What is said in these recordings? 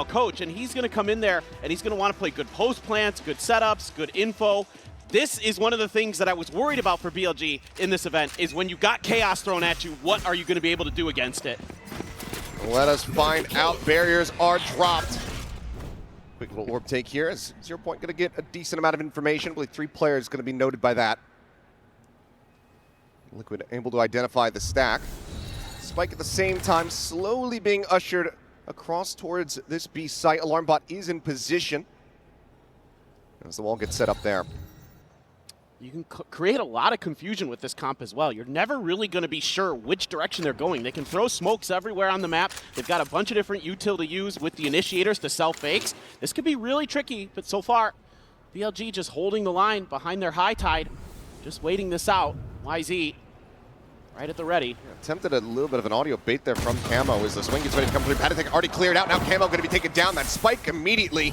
coach, and he's going to come in there and he's going to want to play good post plants, good setups, good info. This is one of the things that I was worried about for BLG in this event, is when you got chaos thrown at you, what are you going to be able to do against it? Let us find out. Barriers are dropped. Quick little orb take here. Is 0 Point going to get a decent amount of information? I believe 3 players going to be noted by that. Liquid able to identify the stack. Spike at the same time slowly being ushered across towards this B site. Alarm bot is in position as the wall gets set up there. You can create a lot of confusion with this comp as well. You're never really going to be sure which direction they're going. They can throw smokes everywhere on the map. They've got a bunch of different util to use with the initiators to sell fakes. This could be really tricky, but so far, BLG just holding the line behind their high tide, just waiting this out. YZ right at the ready. Yeah, attempted a little bit of an audio bait there from Camo as the swing gets ready to come through. Patatek already cleared out. Now Camo going to be taken down. That spike immediately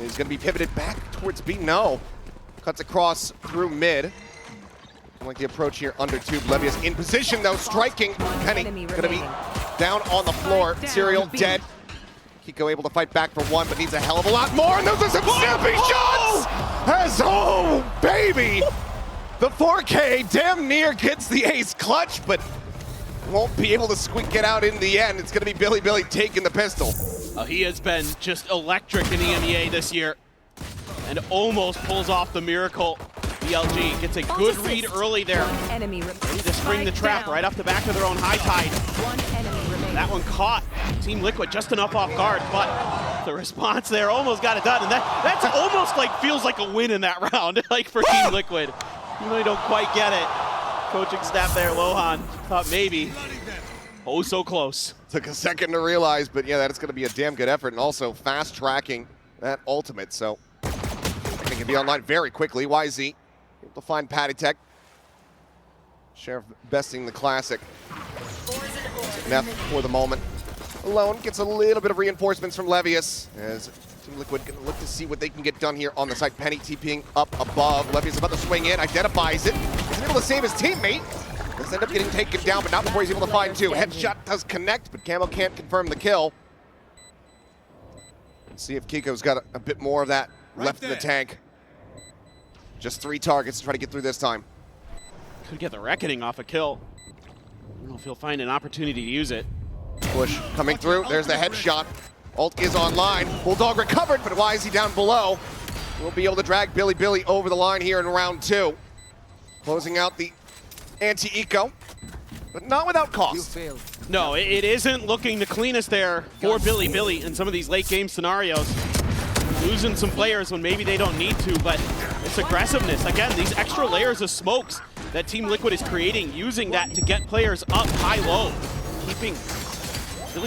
is going to be pivoted back towards B. No. Cuts across through mid. I like the approach here under tube. Levius in position though, striking. Penny going to be down on the floor. Serial dead. Kiko able to fight back for one, but needs a hell of a lot more. And those are some snappy shots! As, oh, baby! The 4K damn near gets the ace clutch, but won't be able to squeak it out in the end. It's going to be Billy taking the pistol. He has been just electric in EMEA this year and almost pulls off the miracle. BLG gets a good read early there. Ready to spring the trap right off the back of their own high tide. That one caught Team Liquid just enough off guard, but the response there almost got it done. And that's almost like feels like a win in that round, like for Team Liquid. You really don't quite get it. Coaching staff there, Lohan, thought maybe. Oh, so close. Took a second to realize, but yeah, that's going to be a damn good effort, and also fast tracking that ultimate. So they can be online very quickly. YZ able to find Patatek. Sheriff besting the classic. Neff for the moment. Alone gets a little bit of reinforcements from Levius as Team Liquid going to look to see what they can get done here on the site. Penny TPing up above. Levius about to swing in, identifies it. Isn't able to save his teammate. Does end up getting taken down, but not before he's able to find two. Headshot does connect, but Camo can't confirm the kill. Let's see if Kiko's got a bit more of that left in the tank. Just 3 targets to try to get through this time. Could get the Reckoning off a kill. I don't know if he'll find an opportunity to use it. Push coming through. There's the headshot. Ult is online. Bulldog recovered, but why is he down below? We'll be able to drag Billy over the line here in round 2. Closing out the anti-eco, but not without cost. No, it isn't looking the cleanest there for Billy in some of these late game scenarios. Losing some players when maybe they don't need to, but it's aggressiveness. Again, these extra layers of smokes that Team Liquid is creating, using that to get players up high-low, keeping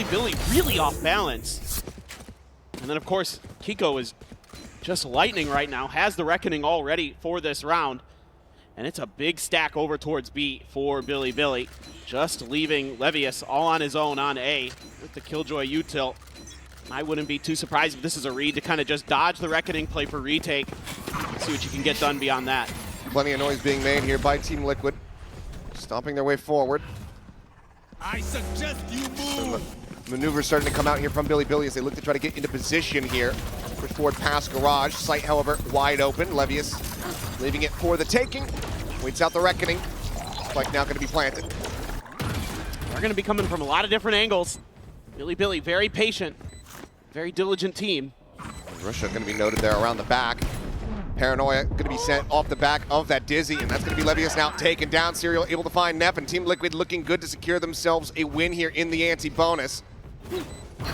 Billy really off balance. And then, of course, Kiko is just lightning right now, has the Reckoning all ready for this round. And it's a big stack over towards B for Billy. Just leaving Levius all on his own on A with the Killjoy util. I wouldn't be too surprised if this is a read to kind of just dodge the Reckoning, play for retake, see what you can get done beyond that. Plenty of noise being made here by Team Liquid, stomping their way forward. I suggest you move. Maneuvers starting to come out here from Billy as they look to try to get into position here. Push forward past Garage. Site, however, wide open. Levius leaving it for the taking. Waits out the Reckoning. Spike now going to be planted. They're going to be coming from a lot of different angles. Billy, very patient, very diligent team. Russia going to be noted there around the back. Paranoia going to be sent off the back of that Dizzy, and that's going to be Levius now taken down. Serial able to find Neff, and Team Liquid looking good to secure themselves a win here in the anti-bonus.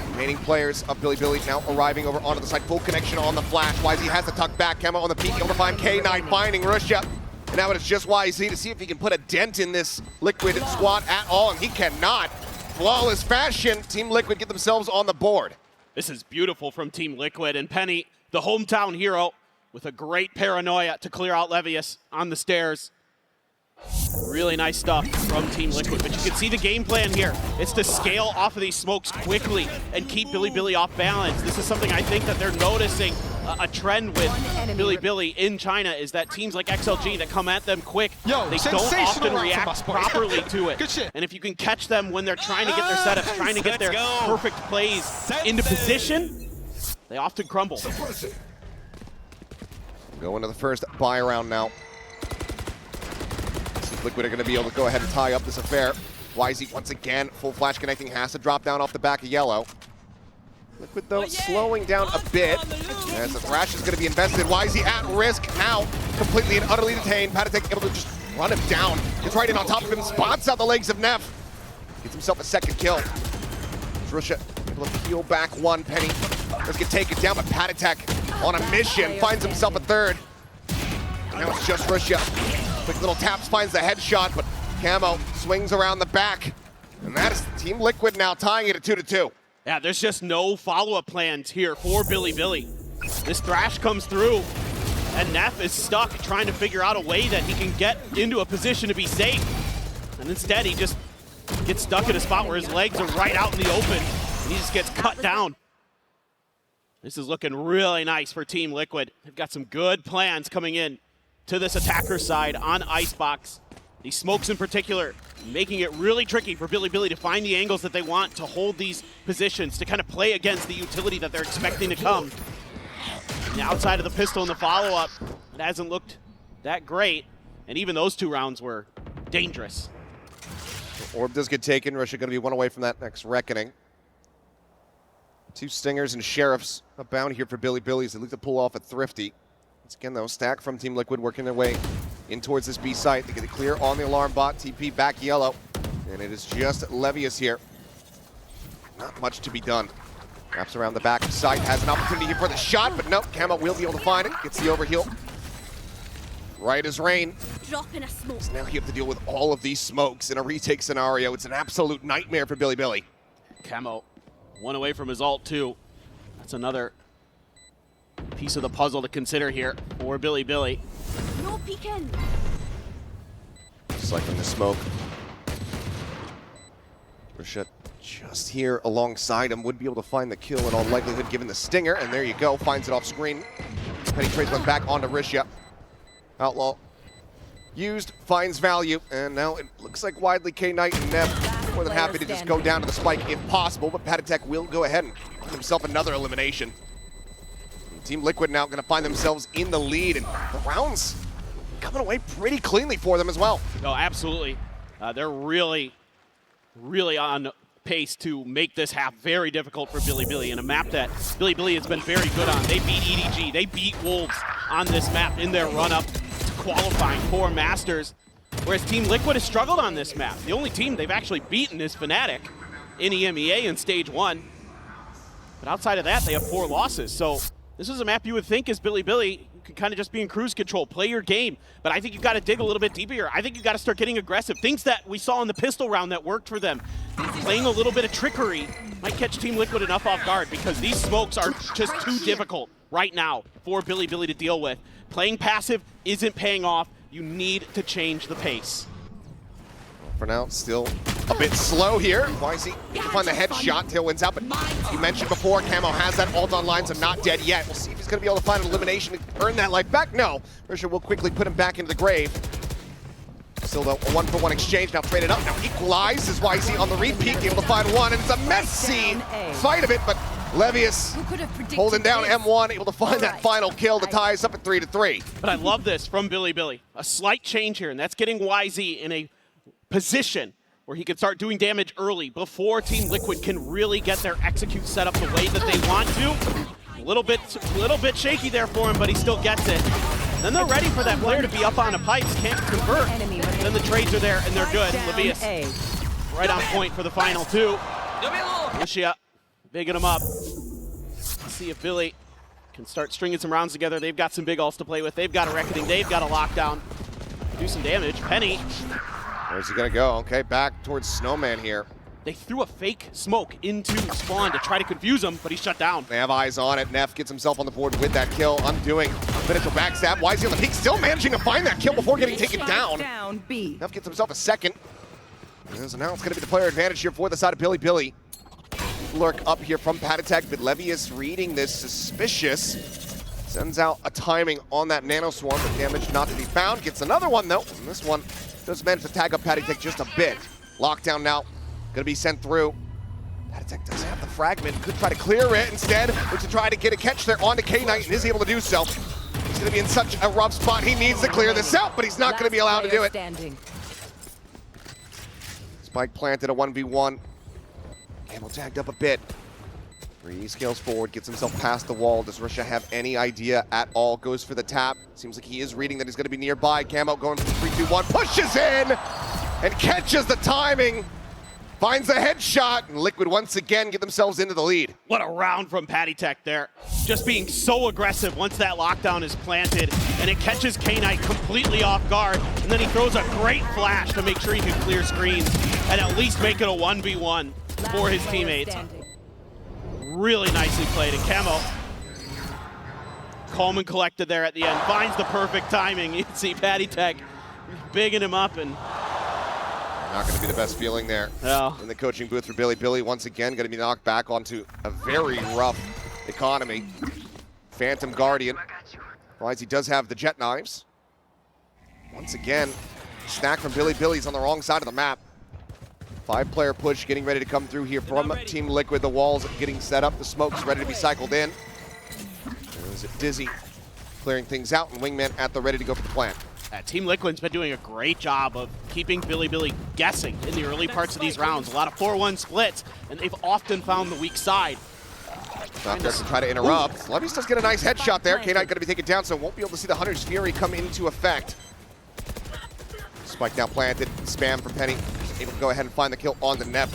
Remaining players of Billy now arriving over onto the side. Full connection on the flash. YZ has to tuck back. Camo on the peak, able to find K9, finding Russia. And now it's just YZ to see if he can put a dent in this Liquid squad at all, and he cannot. Flawless fashion. Team Liquid get themselves on the board. This is beautiful from Team Liquid, and Penny, the hometown hero, with a great Paranoia to clear out Levius on the stairs. Really nice stuff from Team Liquid, but you can see the game plan here. It's to scale off of these smokes quickly and keep Billy off balance. This is something I think that they're noticing a trend with Billy in China, is that teams like XLG that come at them quick, they don't often react properly to it. And if you can catch them when they're trying to get their setups, trying to get their perfect plays into position, they often crumble. Going to the first buy round now. Liquid are going to be able to go ahead and tie up this affair. YZ once again, full flash connecting, has to drop down off the back of yellow. Liquid though slowing down a bit as the thrash is going to be invested. YZ at risk now, completely and utterly detained. Patatek able to just run him down. Gets right in on top of him, spots out the legs of Neff. Gets himself a second kill. Russia able to peel back one. Penny does get taken down, but Patatek on a mission finds himself a third. Now it's just Russia. Quick little taps, finds the headshot, but Camo swings around the back. And that is Team Liquid now tying it at 2-2. Yeah, there's just no follow-up plans here for Billy. This thrash comes through, and Neff is stuck trying to figure out a way that he can get into a position to be safe. And instead, he just gets stuck in a spot where his legs are right out in the open, and he just gets cut down. This is looking really nice for Team Liquid. They've got some good plans coming in to this attacker side on Icebox. These smokes in particular, making it really tricky for Billy to find the angles that they want to hold these positions, to kind of play against the utility that they're expecting to come. And the outside of the pistol in the follow-up, it hasn't looked that great, and even those 2 rounds were dangerous. Orb does get taken. Russia going to be one away from that next reckoning. 2 Stingers and Sheriffs abound here for Billy as they look to pull off a Thrifty. Once again, though, stack from Team Liquid working their way in towards this B site. They get it clear on the alarm bot. TP back yellow. And it is just Levius here. Not much to be done. Wraps around the back of site. Has an opportunity here for the shot, but nope. Camo will be able to find it. Gets the overheal. Right as rain. Dropping a smoke. So now you have to deal with all of these smokes in a retake scenario. It's an absolute nightmare for Billy. Camo, one away from his ult too. That's another piece of the puzzle to consider here for Billy. No peeking. Cycling the smoke. Rashad just here alongside him, would be able to find the kill in all likelihood given the stinger, and there you go, finds it off screen. Penny trades one back onto Risha. Outlaw used, finds value, and now it looks like Widely, K-Knight, and Nev more than happy to just go down to the spike if possible, but Patatek will go ahead and find himself another elimination. Team Liquid now going to find themselves in the lead, and the rounds coming away pretty cleanly for them as well. Oh, absolutely. They're really on pace to make this half very difficult for Billy in a map that Billy has been very good on. They beat EDG, they beat Wolves on this map in their run-up to qualifying for Masters, whereas Team Liquid has struggled on this map. The only team they've actually beaten is Fnatic in EMEA in Stage 1. But outside of that, they have 4 losses. So this is a map you would think is Billy you can kind of just be in cruise control, play your game. But I think you've got to dig a little bit deeper here. I think you've got to start getting aggressive. Things that we saw in the pistol round that worked for them. Playing a little bit of trickery might catch Team Liquid enough off guard, because these smokes are just too difficult right now for Billy to deal with. Playing passive isn't paying off. You need to change the pace. For now, still a bit slow here. YZ can find the headshot. Tailwind's out, but you mentioned before, Camo has that ult online, so not dead yet. We'll see if he's going to be able to find an elimination to earn that life back. No. Risha will quickly put him back into the grave. Still, though, a 1-for-1 exchange. Now traded up. Now equalize as YZ on the repeat, able to find one, and it's a messy fight of it, but Levius holding down M1, able to find that final kill to tie us up at 3-3. But I love this from Billy. A slight change here, and that's getting YZ in a position where he can start doing damage early before Team Liquid can really get their execute set up the way that they want to. A little bit shaky there for him, but he still gets it. Then they're ready for that player to be up on a pipes, can't convert. Then the trades are there and they're good. Levius right on point for the final 2. Lucia bigging him up. Let's see if Billy can start stringing some rounds together. They've got some big ults to play with. They've got a reckoning. They've got a lockdown. Do some damage. Penny. Where's he gonna go? Okay, back towards Snowman here. They threw a fake smoke into Spawn to try to confuse him, but he's shut down. They have eyes on it. Neff gets himself on the board with that kill, undoing Pinnacle backstab. YZ on the peak, still managing to find that kill before getting taken down. Neff gets himself a second. So now it's gonna be the player advantage here for the side of Billy. Lurk up here from Patatek, but Levius reading this suspicious. Sends out a timing on that Nano Swarm, but damage not to be found. Gets another one though, and this one does manage to tag up Patatek just a bit. Lockdown now, gonna be sent through. Patitech does have the fragment, could try to clear it instead, or to try to get a catch there onto K-Knight, and is able to do so. He's gonna be in such a rough spot, he needs to clear this out, but he's not gonna be allowed to do it. Spike planted a 1v1. Camel tagged up a bit. He scales forward, gets himself past the wall. Does Russia have any idea at all? Goes for the tap. Seems like he is reading that he's going to be nearby. Camo going for the 3-2-1, pushes in and catches the timing. Finds a headshot, and Liquid once again get themselves into the lead. What a round from Patitech there. Just being so aggressive once that lockdown is planted, and it catches K-Knight completely off guard, and then he throws a great flash to make sure he can clear screens and at least make it a 1v1 for his teammates. Really nicely played, and Camo, calm and collected there at the end, finds the perfect timing. You can see Patitech bigging him up, and not going to be the best feeling there in the coaching booth for Billy. Billy once again going to be knocked back onto a very rough economy. Phantom Guardian. Realize he does have the jet knives. Once again, snack from Billy. Billy's on the wrong side of the map. 5-player push getting ready to come through here from Team Liquid. The walls getting set up. The smoke's ready to be cycled in. There's Dizzy clearing things out, and Wingman at the ready to go for the plant. Team Liquid's been doing a great job of keeping Billy guessing in the early parts of these rounds. A lot of 4-1 splits, and they've often found the weak side. Not there to try to interrupt. Levy's does get a nice headshot there. K-Knight going to be taken down, so won't be able to see the Hunter's Fury come into effect. Spike now planted. Spam from Penny. Able to go ahead and find the kill on the Nep.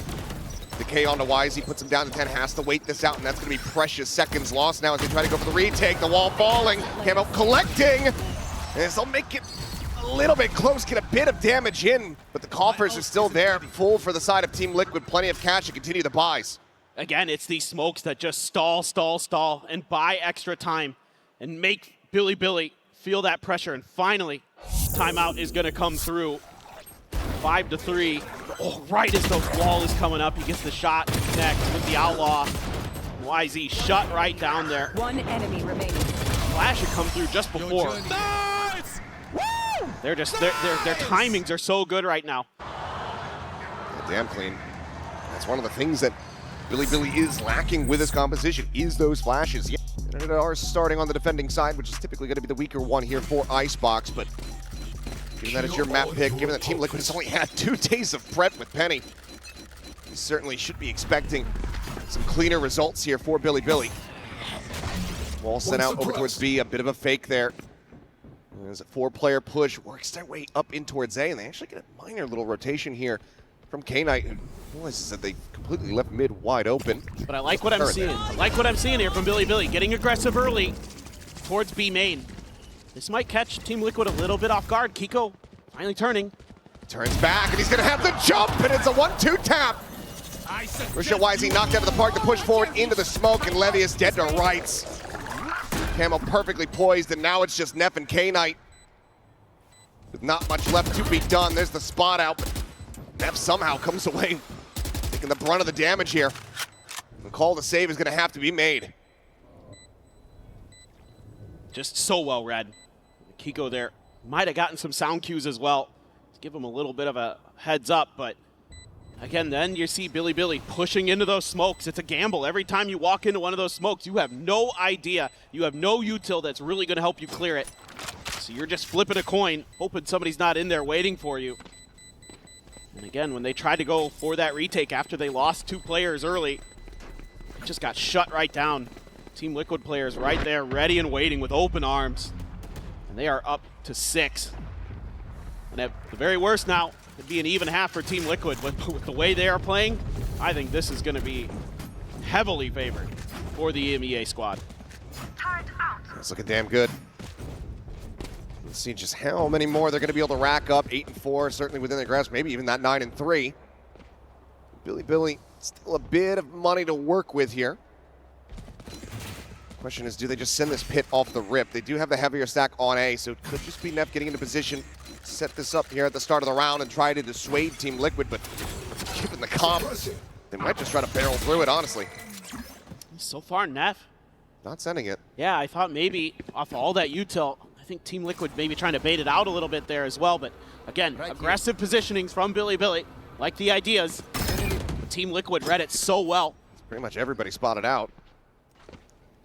Decay onto Wisey, puts him down to 10, has to wait this out, and that's going to be precious seconds lost now as they try to go for the retake. The wall falling. Camo collecting. And this will make it a little bit close, get a bit of damage in, but the coffers are still there, full for the side of Team Liquid. Plenty of cash to continue the buys. Again, it's these smokes that just stall, and buy extra time and make Billy feel that pressure. And finally, timeout is going to come through. 5-3. Oh, right as the wall is coming up, he gets the shot next with the Outlaw. YZ shut right down there. One enemy remaining. Flash had come through just before. Nice! Woo! They're just their timings are so good right now. Damn clean. That's one of the things that Billy is lacking with his composition, is those flashes. Yeah, and they are starting on the defending side, which is typically going to be the weaker one here for Icebox, but given that it's your map pick, given that Team Liquid has only had 2 days of prep with Penny, you certainly should be expecting some cleaner results here for Billy. Wall sent out over towards B, a bit of a fake there. There's a 4-player push, works their way up in towards A, and they actually get a minor little rotation here from K-Knight, who realizes that they completely left mid wide open. But I like what I'm seeing. I like what I'm seeing here from Billy, getting aggressive early towards B main. This might catch Team Liquid a little bit off guard. Kiko finally turning. Turns back, and he's going to have the jump, and it's a 1-2 tap. Risha Wisey knocked out of the park to push forward into the smoke, and Levy is dead to rights. Camo perfectly poised, and now it's just Neff and K-Knight with not much left to be done. There's the spot out, but Neff somehow comes away taking the brunt of the damage here. The call to save is going to have to be made. Just so well read. Kiko there might have gotten some sound cues as well to give him a little bit of a heads up, but again, then you see Billy pushing into those smokes. It's a gamble. Every time you walk into one of those smokes, you have no idea. You have no util that's really going to help you clear it. So you're just flipping a coin, hoping somebody's not in there waiting for you. And again, when they tried to go for that retake after they lost 2 players early, it just got shut right down. Team Liquid players right there, ready and waiting with open arms. And they are up to 6. And at the very worst now, it'd be an even half for Team Liquid, but with the way they are playing, I think this is going to be heavily favored for the EMEA squad. It's looking damn good. Let's see just how many more they're going to be able to rack up. 8-4, certainly within their grasp, maybe even that 9-3. Billy, still a bit of money to work with here. Question is, do they just send this pit off the rip? They do have the heavier stack on A, so it could just be Neff getting into position, set this up here at the start of the round and try to dissuade Team Liquid, but given the comp, they might just try to barrel through it, honestly. So far, Neff. Not sending it. Yeah, I thought maybe off all that util, I think Team Liquid maybe trying to bait it out a little bit there as well, but again, aggressive positionings from Billy. Like the ideas. Team Liquid read it so well. Pretty much everybody spotted out.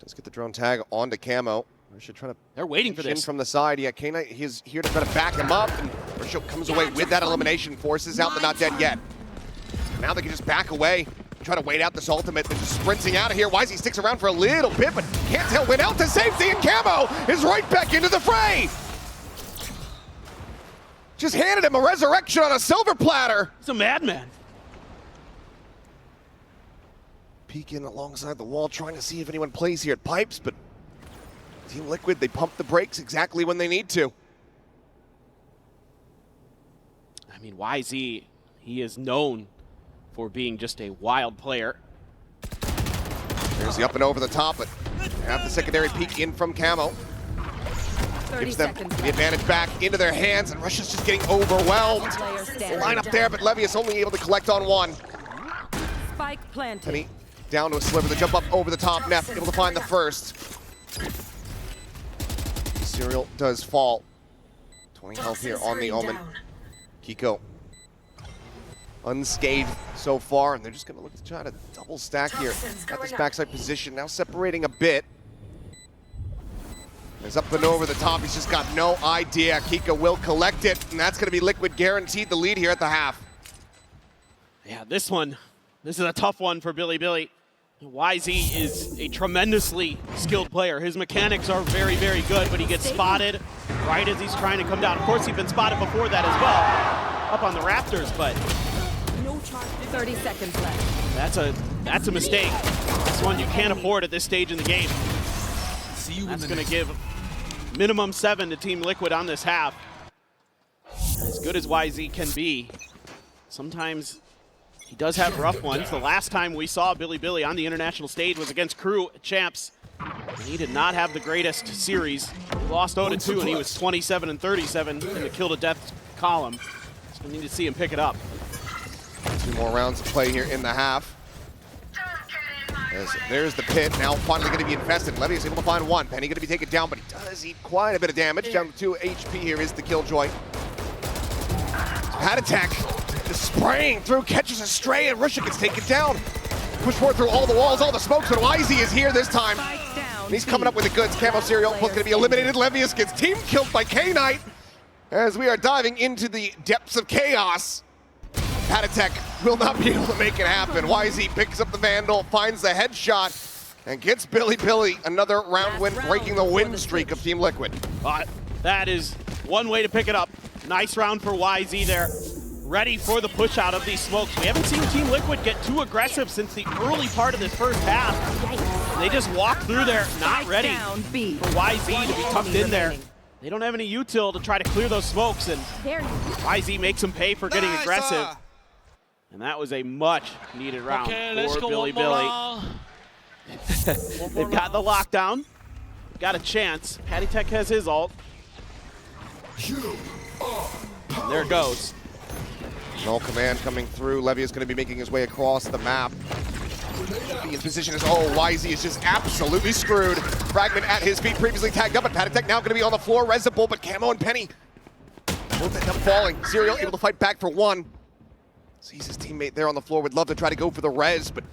Does get the drone tag onto Camo. Risha trying to They're waiting for this. from the side. Yeah, K-Knight, he's here to try to back him up, and Risha comes away with that elimination, forces out the not dead yet. Now they can just back away, try to wait out this ultimate. They're just sprinting out of here. YZ sticks around for a little bit, but can't tell when out to safety, and Camo is right back into the fray. Just handed him a resurrection on a silver platter. He's a madman. Peeking alongside the wall, trying to see if anyone plays here at Pipes, but Team Liquid, they pump the brakes exactly when they need to. I mean, YZ, he is known for being just a wild player. There's the up and over the top, but have the secondary peek in from Camo. Gives them the advantage back into their hands, and Russia's just getting overwhelmed. Line up there, but Levius only able to collect on one. Spike planted. Penny down to a sliver, the jump up over the top, Neff able to find the first. Serial does fall. 20 health here on the Omen. Kiko unscathed so far, and they're just gonna look to try to double stack here. Got this backside position, now separating a bit. He's up and over the top, he's just got no idea. Kiko will collect it, and that's gonna be Liquid guaranteed the lead here at the half. Yeah, this is a tough one for Billy. YZ is a tremendously skilled player. His mechanics are very, very good, but he gets spotted right as he's trying to come down. Of course, he's been spotted before that as well, up on the Raptors, but No charge. 30 seconds left. that's a mistake. That's one you can't afford at this stage in the game. That's going to give minimum 7 to Team Liquid on this half. As good as YZ can be, sometimes he does have rough ones. The last time we saw Billy on the international stage was against Crew Champs. And he did not have the greatest series. He lost 0-2, and he was 27-37 in the kill to death column. So we need to see him pick it up. 2 more rounds to play here in the half. There's the pit, now finally going to be infested. Levy is able to find one. Penny going to be taken down, but he does eat quite a bit of damage. Down to 2 HP here is the Killjoy. Pad attack, just spraying through, catches a stray, and Rusha gets taken down. Push forward through all the walls, all the smokes, but YZ is here this time. And he's coming up with the goods. Camo Serial both going to be eliminated. Levius gets team killed by K-Knight as we are diving into the depths of chaos. Padatek will not be able to make it happen. YZ picks up the Vandal, finds the headshot, and gets Billy another round win, breaking the win streak of Team Liquid. That is one way to pick it up. Nice round for YZ there. Ready for the push out of these smokes. We haven't seen Team Liquid get too aggressive since the early part of this first half. They just walk through there, not ready for YZ to be tucked in there. They don't have any util to try to clear those smokes, and YZ makes them pay for getting aggressive. And that was a much needed round for Billy. They've got the lockdown, got a chance. Patty Tech has his ult. And there it goes. No command coming through. Levy is going to be making his way across the map. In position is, YZ is just absolutely screwed. Fragment at his feet, previously tagged up, but Padatek now going to be on the floor. Resable, but Camo and Penny both end up falling. Serial able to fight back for one. Sees his teammate there on the floor, would love to try to go for the res, but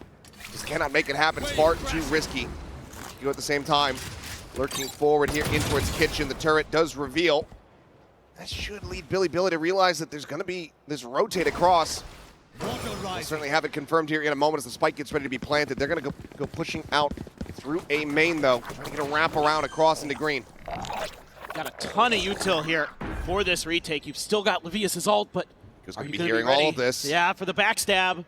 just cannot make it happen. It's far too risky. You at the same time, lurking forward here in towards Kitchen. The turret does reveal. That should lead Billy to realize that there's going to be this rotate across. We'll certainly have it confirmed here in a moment as the spike gets ready to be planted. They're going to go pushing out through a main, though. Trying to get a wrap around across into green. Got a ton of util here for this retake. You've still got Levius' ult, but He's going to be hearing all of this. Yeah, for the backstab.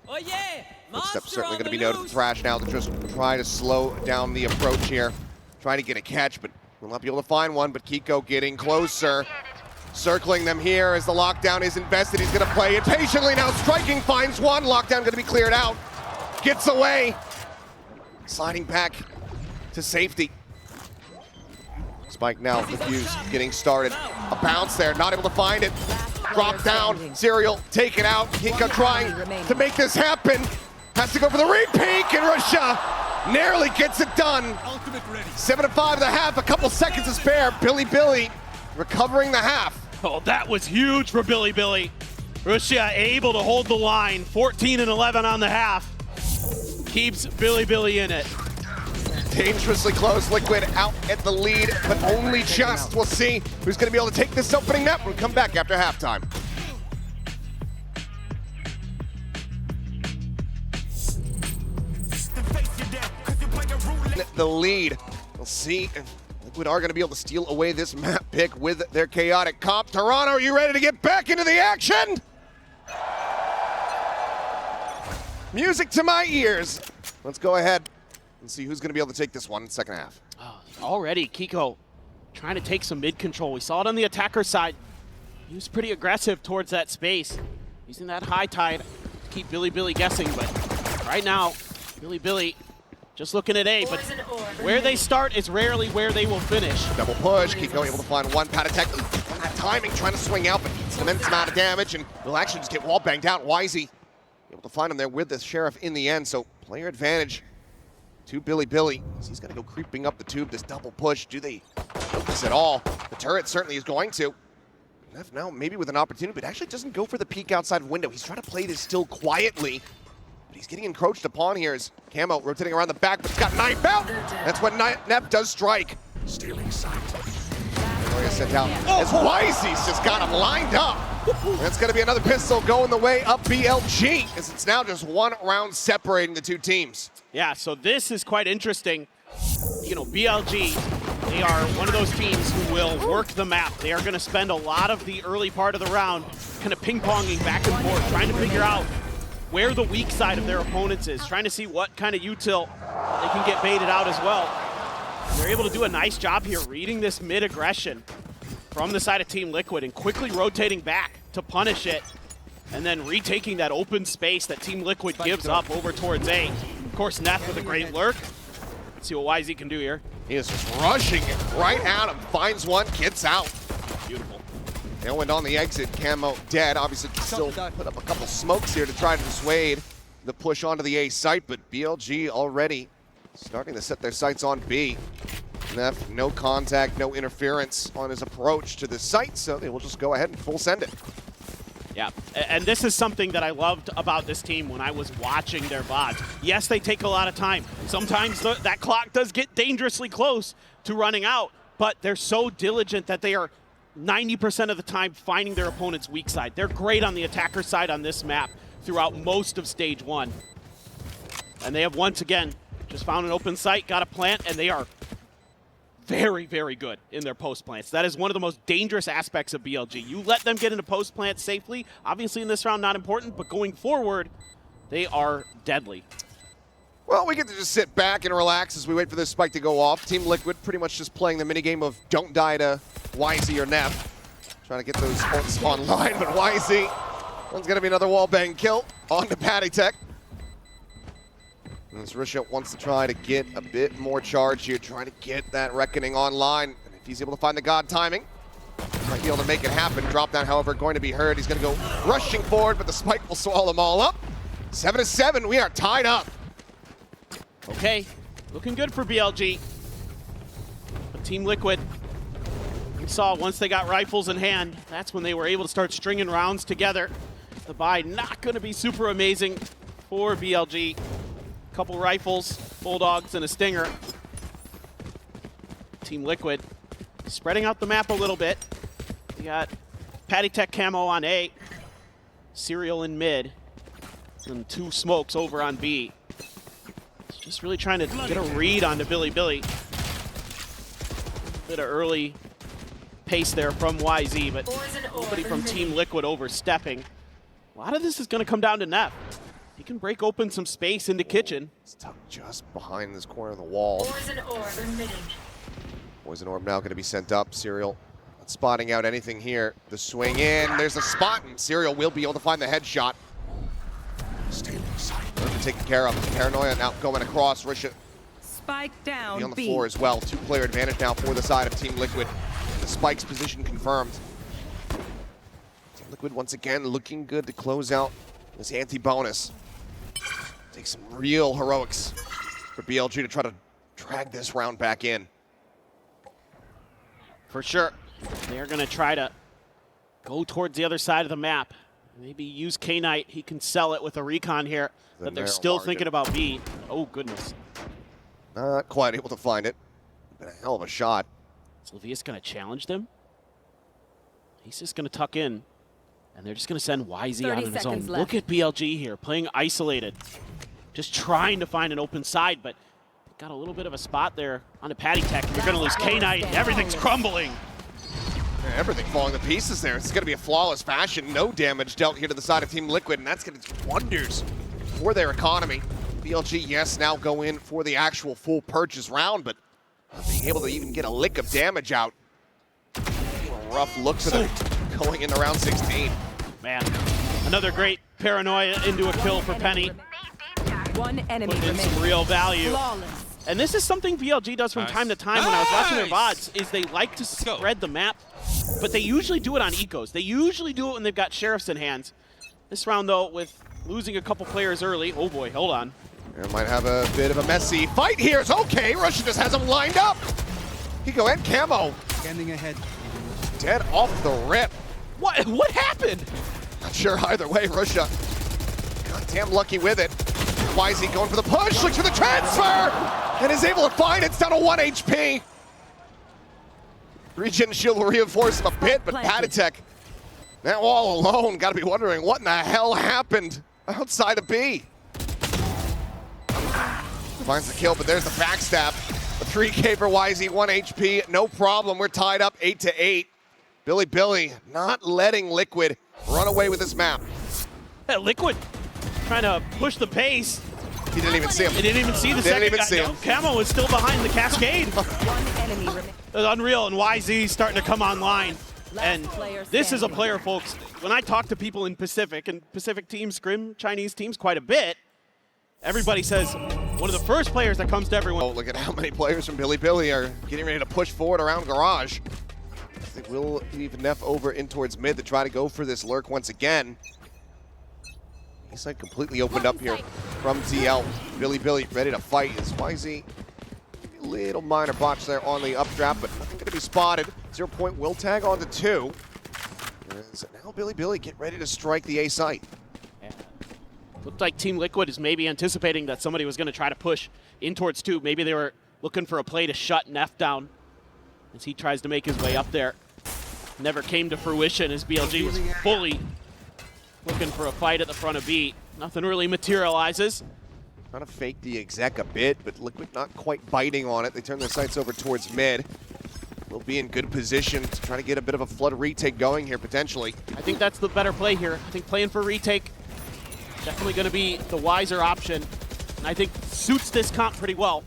Oh yeah! Footsteps certainly going to be noted to Thrash now to just try to slow down the approach here. Trying to get a catch, but will not be able to find one, but Kiko getting closer. Circling them here as the lockdown is invested. He's going to play it patiently now. Striking, finds one. Lockdown going to be cleared out. Gets away. Sliding back to safety. Spike now, Diffuse getting started. A bounce there, not able to find it. Drop down, Serial taken out. Kiko trying to make this happen. Has to go for the repeat, and Russia narrowly gets it done. 7-5 the half, a couple seconds to spare. Billy recovering the half. Oh, that was huge for Billy. Russia able to hold the line. 14 and 11 on the half. Keeps Billy in it. Dangerously close. Liquid out at the lead, but only just. We'll see who's going to be able to take this opening map. We'll come back after halftime. The lead. We'll see if Liquid are going to be able to steal away this map pick with their chaotic comp. Toronto, are you ready to get back into the action? Music to my ears. Let's go ahead and see who's going to be able to take this one in the second half. Oh, already, Kiko trying to take some mid control. We saw it on the attacker side. He was pretty aggressive towards that space, using that high tide to keep Billy guessing. But right now, Billy just looking at A, but where they start is rarely where they will finish. Double push, Kiko able to find one pad attack. That timing, trying to swing out, but it's an immense amount of damage, and will actually just get wall banged out. Wisey able to find him there with the Sheriff in the end, so player advantage to Billy. He's gonna go creeping up the tube, this double push. Do they focus at all? The turret certainly is going to. Neff now maybe with an opportunity, but actually doesn't go for the peek outside window. He's trying to play this still quietly, but he's getting encroached upon here as Camo rotating around the back, but he's got knife out. That's when Neff does strike. Stealing sight. Sent out as Wisey's just got him lined up. That's going to be another pistol going the way of BLG, as it's now just one round separating the two teams. Yeah, so this is quite interesting. You know, BLG, they are one of those teams who will work the map. They are going to spend a lot of the early part of the round kind of ping-ponging back and forth, trying to figure out where the weak side of their opponents is, trying to see what kind of util they can get baited out as well. And they're able to do a nice job here reading this mid-aggression from the side of Team Liquid and quickly rotating back to punish it, and then retaking that open space that Team Liquid gives up over towards A. Of course, Neff with a great lurk. Let's see what Wisey can do here. He is just rushing it right at him. Finds one, gets out. Beautiful. Tailwind on the exit, Camo dead. Obviously can still put up a couple smokes here to try to dissuade the push onto the A site, but BLG already starting to set their sights on B. Neff, no contact, no interference on his approach to the site, so they will just go ahead and full send it. Yeah, and this is something that I loved about this team when I was watching their VODs. Yes, they take a lot of time. Sometimes that clock does get dangerously close to running out, but they're so diligent that they are 90% of the time finding their opponent's weak side. They're great on the attacker side on this map throughout most of stage one. And they have once again just found an open site, got a plant, and they are very, very good in their post plants. That is one of the most dangerous aspects of BLG. You let them get into post plants safely. Obviously in this round, not important, but going forward, they are deadly. Well, we get to just sit back and relax as we wait for this spike to go off. Team Liquid pretty much just playing the minigame of don't die to Wisey or Neff. Trying to get those ults online, but Wisey, one's gonna be another wall bang kill on the Patty Tech. And Risha wants to try to get a bit more charge here, trying to get that Reckoning online. And if he's able to find the God timing, might be able to make it happen. Drop down, however, going to be heard. He's going to go rushing forward, but the spike will swallow them all up. 7-7, we are tied up. Okay, looking good for BLG. But Team Liquid, we saw once they got rifles in hand, that's when they were able to start stringing rounds together. The buy not going to be super amazing for BLG. Couple rifles, bulldogs, and a stinger. Team Liquid spreading out the map a little bit. We got Patty Tech camo on A, Serial in mid, and 2 smokes over on B. Just really trying to get a read onto Billy. Bit of early pace there from YZ, but nobody from Team Liquid overstepping. A lot of this is going to come down to Neff. He can break open some space into kitchen. It's tucked just behind this corner of the wall. Poison orb emitting. Poison orb now going to be sent up. Serial not spotting out anything here. The swing in, there's a spot, and Serial will be able to find the headshot. Stealing sight. Taken care of. Paranoia now going across. Risha Spike down. be on the floor as well. 2-player advantage now for the side of Team Liquid. The Spike's position confirmed. Team Liquid once again looking good to close out this anti-bonus. Takes some real heroics for BLG to try to drag this round back in. For sure. They're going to try to go towards the other side of the map. Maybe use K-Knight. He can sell it with a recon here. That they're still thinking about B. Oh, goodness. Not quite able to find it. Been a hell of a shot. Sylvia's going to challenge them. He's just going to tuck in. And they're just going to send YZ out on his own. Look at BLG here, playing isolated. Just trying to find an open side, but got a little bit of a spot there on the Patty Tech. You're going to lose K-Knight. Everything's crumbling. Everything falling to pieces there. It's going to be a flawless fashion. No damage dealt here to the side of Team Liquid, and that's going to do wonders for their economy. BLG, yes, now go in for the actual full purchase round, but not being able to even get a lick of damage out. A rough look to them going into round 16. Man, another great paranoia into a kill for Penny. One enemy Putting in some real value. Flawless. And this is something BLG does from time to time when I was watching their VODs, is they like to spread the map, but they usually do it on ecos. They usually do it when they've got sheriffs in hands. This round, though, with losing a couple players early, oh boy, hold on. It might have a bit of a messy fight here. It's okay, Russia just has him lined up. Hiko and Camo. Scanning ahead. Dead off the rip. What happened? Not sure either way, Russia. Goddamn lucky with it. YZ going for the push, looks for the transfer, and is able to find it. It's down to 1 HP. Regen shield will reinforce him a bit, but Patatek now all alone. Got to be wondering what in the hell happened outside of B. Finds the kill, but there's the backstab. The 3K for YZ, 1 HP, no problem. We're tied up 8-8. Billy not letting Liquid run away with this map. Hey, Liquid trying to push the pace. He didn't even see him. He didn't even see the second guy. Camo is still behind the cascade. One enemy remains. Unreal, and YZ starting to come online. And this is a player, folks. When I talk to people in Pacific, and Pacific teams scrim Chinese teams quite a bit, everybody says one of the first players that comes to everyone. Oh, look at how many players from Billy are getting ready to push forward around Garage. I think we'll leave Neff over in towards mid to try to go for this lurk once again. Side completely opened up here from TL. Billy ready to fight. Is YZ a little minor botch there on the updraft, but nothing going to be spotted. 0 point will tag on to 2. As now Billy get ready to strike the A site. Yeah. Looked like Team Liquid is maybe anticipating that somebody was going to try to push in towards 2. Maybe they were looking for a play to shut Neff down as he tries to make his way up there. Never came to fruition as BLG was fully looking for a fight at the front of B. Nothing really materializes. Trying to fake the exec a bit, but Liquid not quite biting on it. They turn their sights over towards mid. They'll be in good position to try to get a bit of a flood retake going here, potentially. I think that's the better play here. I think playing for retake, definitely going to be the wiser option. And I think suits this comp pretty well.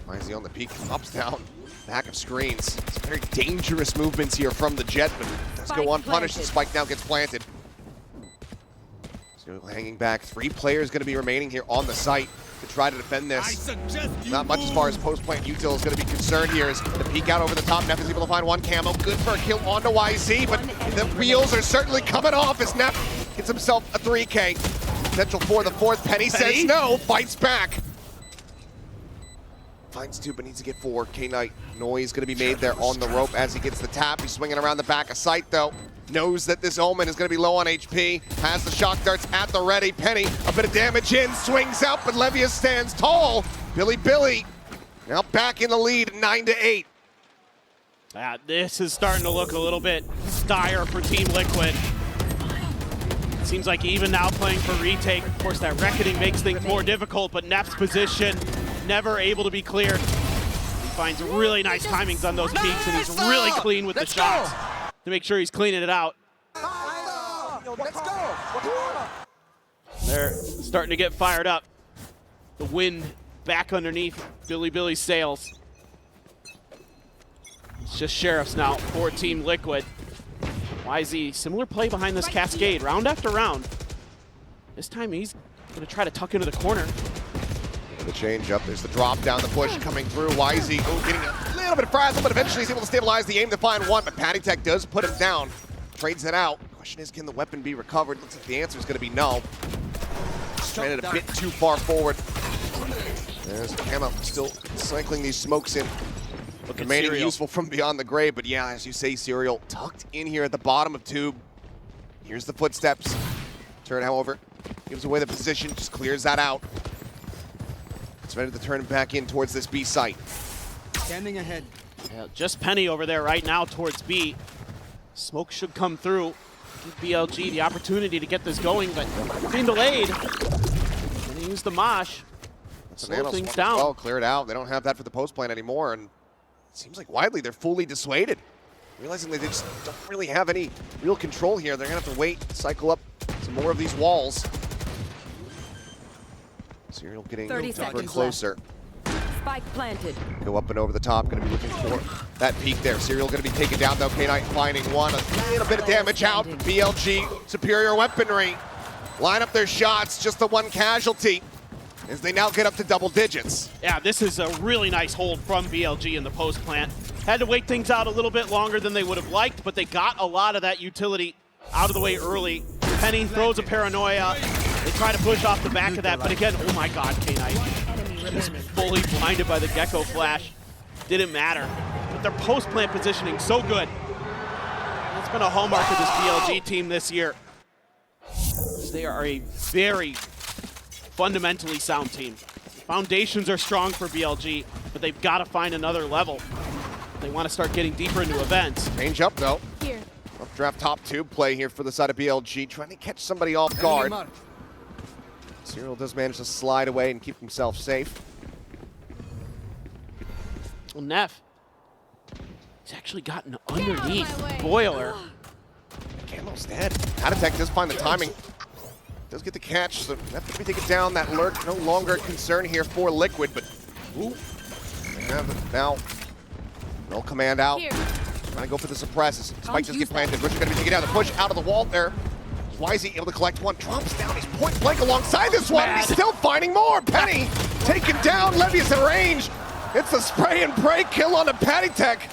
YZ on the peak, drops down, back of screens. It's very dangerous movements here from the Jet, but does go unpunished. The spike now gets planted. So hanging back, 3 players going to be remaining here on the site to try to defend this. Not much as far as post-plant util is going to be concerned here as the peek out over the top. Neff is able to find 1 camo. Good for a kill onto YZ, but the wheels are certainly coming off as Neff gets himself a 3K. Potential for the 4th. Penny says no, fights back. Finds 2, but needs to get 4. K-Knight noise going to be made there on the rope as he gets the tap. He's swinging around the back of sight, though. Knows that this Omen is going to be low on HP. Has the shock darts at the ready. Penny, a bit of damage in, swings out, but Levius stands tall. Billy now back in the lead, 9-8. This is starting to look a little bit dire for Team Liquid. It seems like even now playing for retake, of course that reckoning makes things more difficult, but Neff's position never able to be cleared. He finds really nice timings on those peaks, and he's really clean with the shots to make sure he's cleaning it out. Let's go. They're starting to get fired up. The wind back underneath Billy's sails. It's just Sheriffs now for Team Liquid. YZ, similar play behind this cascade, round after round. This time he's going to try to tuck into the corner. The change up, there's the drop down, the push coming through. YZ getting a little bit frazzled, but eventually he's able to stabilize the aim to find 1, but Patty Tech does put him down. Trades it out. Question is, can the weapon be recovered? Looks like the answer is going to be no. Stranded a bit too far forward. There's Camo still cycling these smokes in. Remaining useful from beyond the grave, but yeah, as you say, Serial tucked in here at the bottom of Tube. Here's the footsteps. Turn, however, gives away the position, just clears that out. It's ready to turn back in towards this B site. Standing ahead. Yeah, just Penny over there right now towards B. Smoke should come through. Give BLG the opportunity to get this going, but being delayed. And he used the mosh. Slow things down. Well, clear it out. They don't have that for the post plan anymore, and it seems like widely they're fully dissuaded. Realizing they just don't really have any real control here. They're gonna have to wait, cycle up some more of these walls. Serial getting ever closer. Spike planted. Go up and over the top, gonna be looking for that peak there. Serial gonna be taken down though. K9 finding one, a little bit of damage out. BLG, superior weaponry. Line up their shots, just the one casualty as they now get up to double digits. Yeah, this is a really nice hold from BLG in the post plant. Had to wait things out a little bit longer than they would have liked, but they got a lot of that utility out of the way early. Penny throws a paranoia. They try to push off the back of that, but again, oh my god, K9 just fully blinded by the Gecko flash. Didn't matter. But their post plant positioning so good. It's been a hallmark of this BLG team this year. They are a very fundamentally sound team. Foundations are strong for BLG, but they've got to find another level. They want to start getting deeper into events. Change up though. Here. Updraft top two play here for the side of BLG, trying to catch somebody off guard. Serial does manage to slide away and keep himself safe. Well, Neff, he's actually gotten underneath Boiler. Camo's dead. Attack does find the timing. Does get the catch, so Neff to be taken down. That lurk no longer a concern here for Liquid, but ooh, they have it now. No command out. Here. Trying to go for the suppresses. Spike does get planted. Richard gonna be taken down. The push out of the wall there. Why is he able to collect one? Drops down. He's point blank alongside this one. And he's still finding more. Penny taken down. Levy's in range. It's a spray and pray kill on a Patty Tech.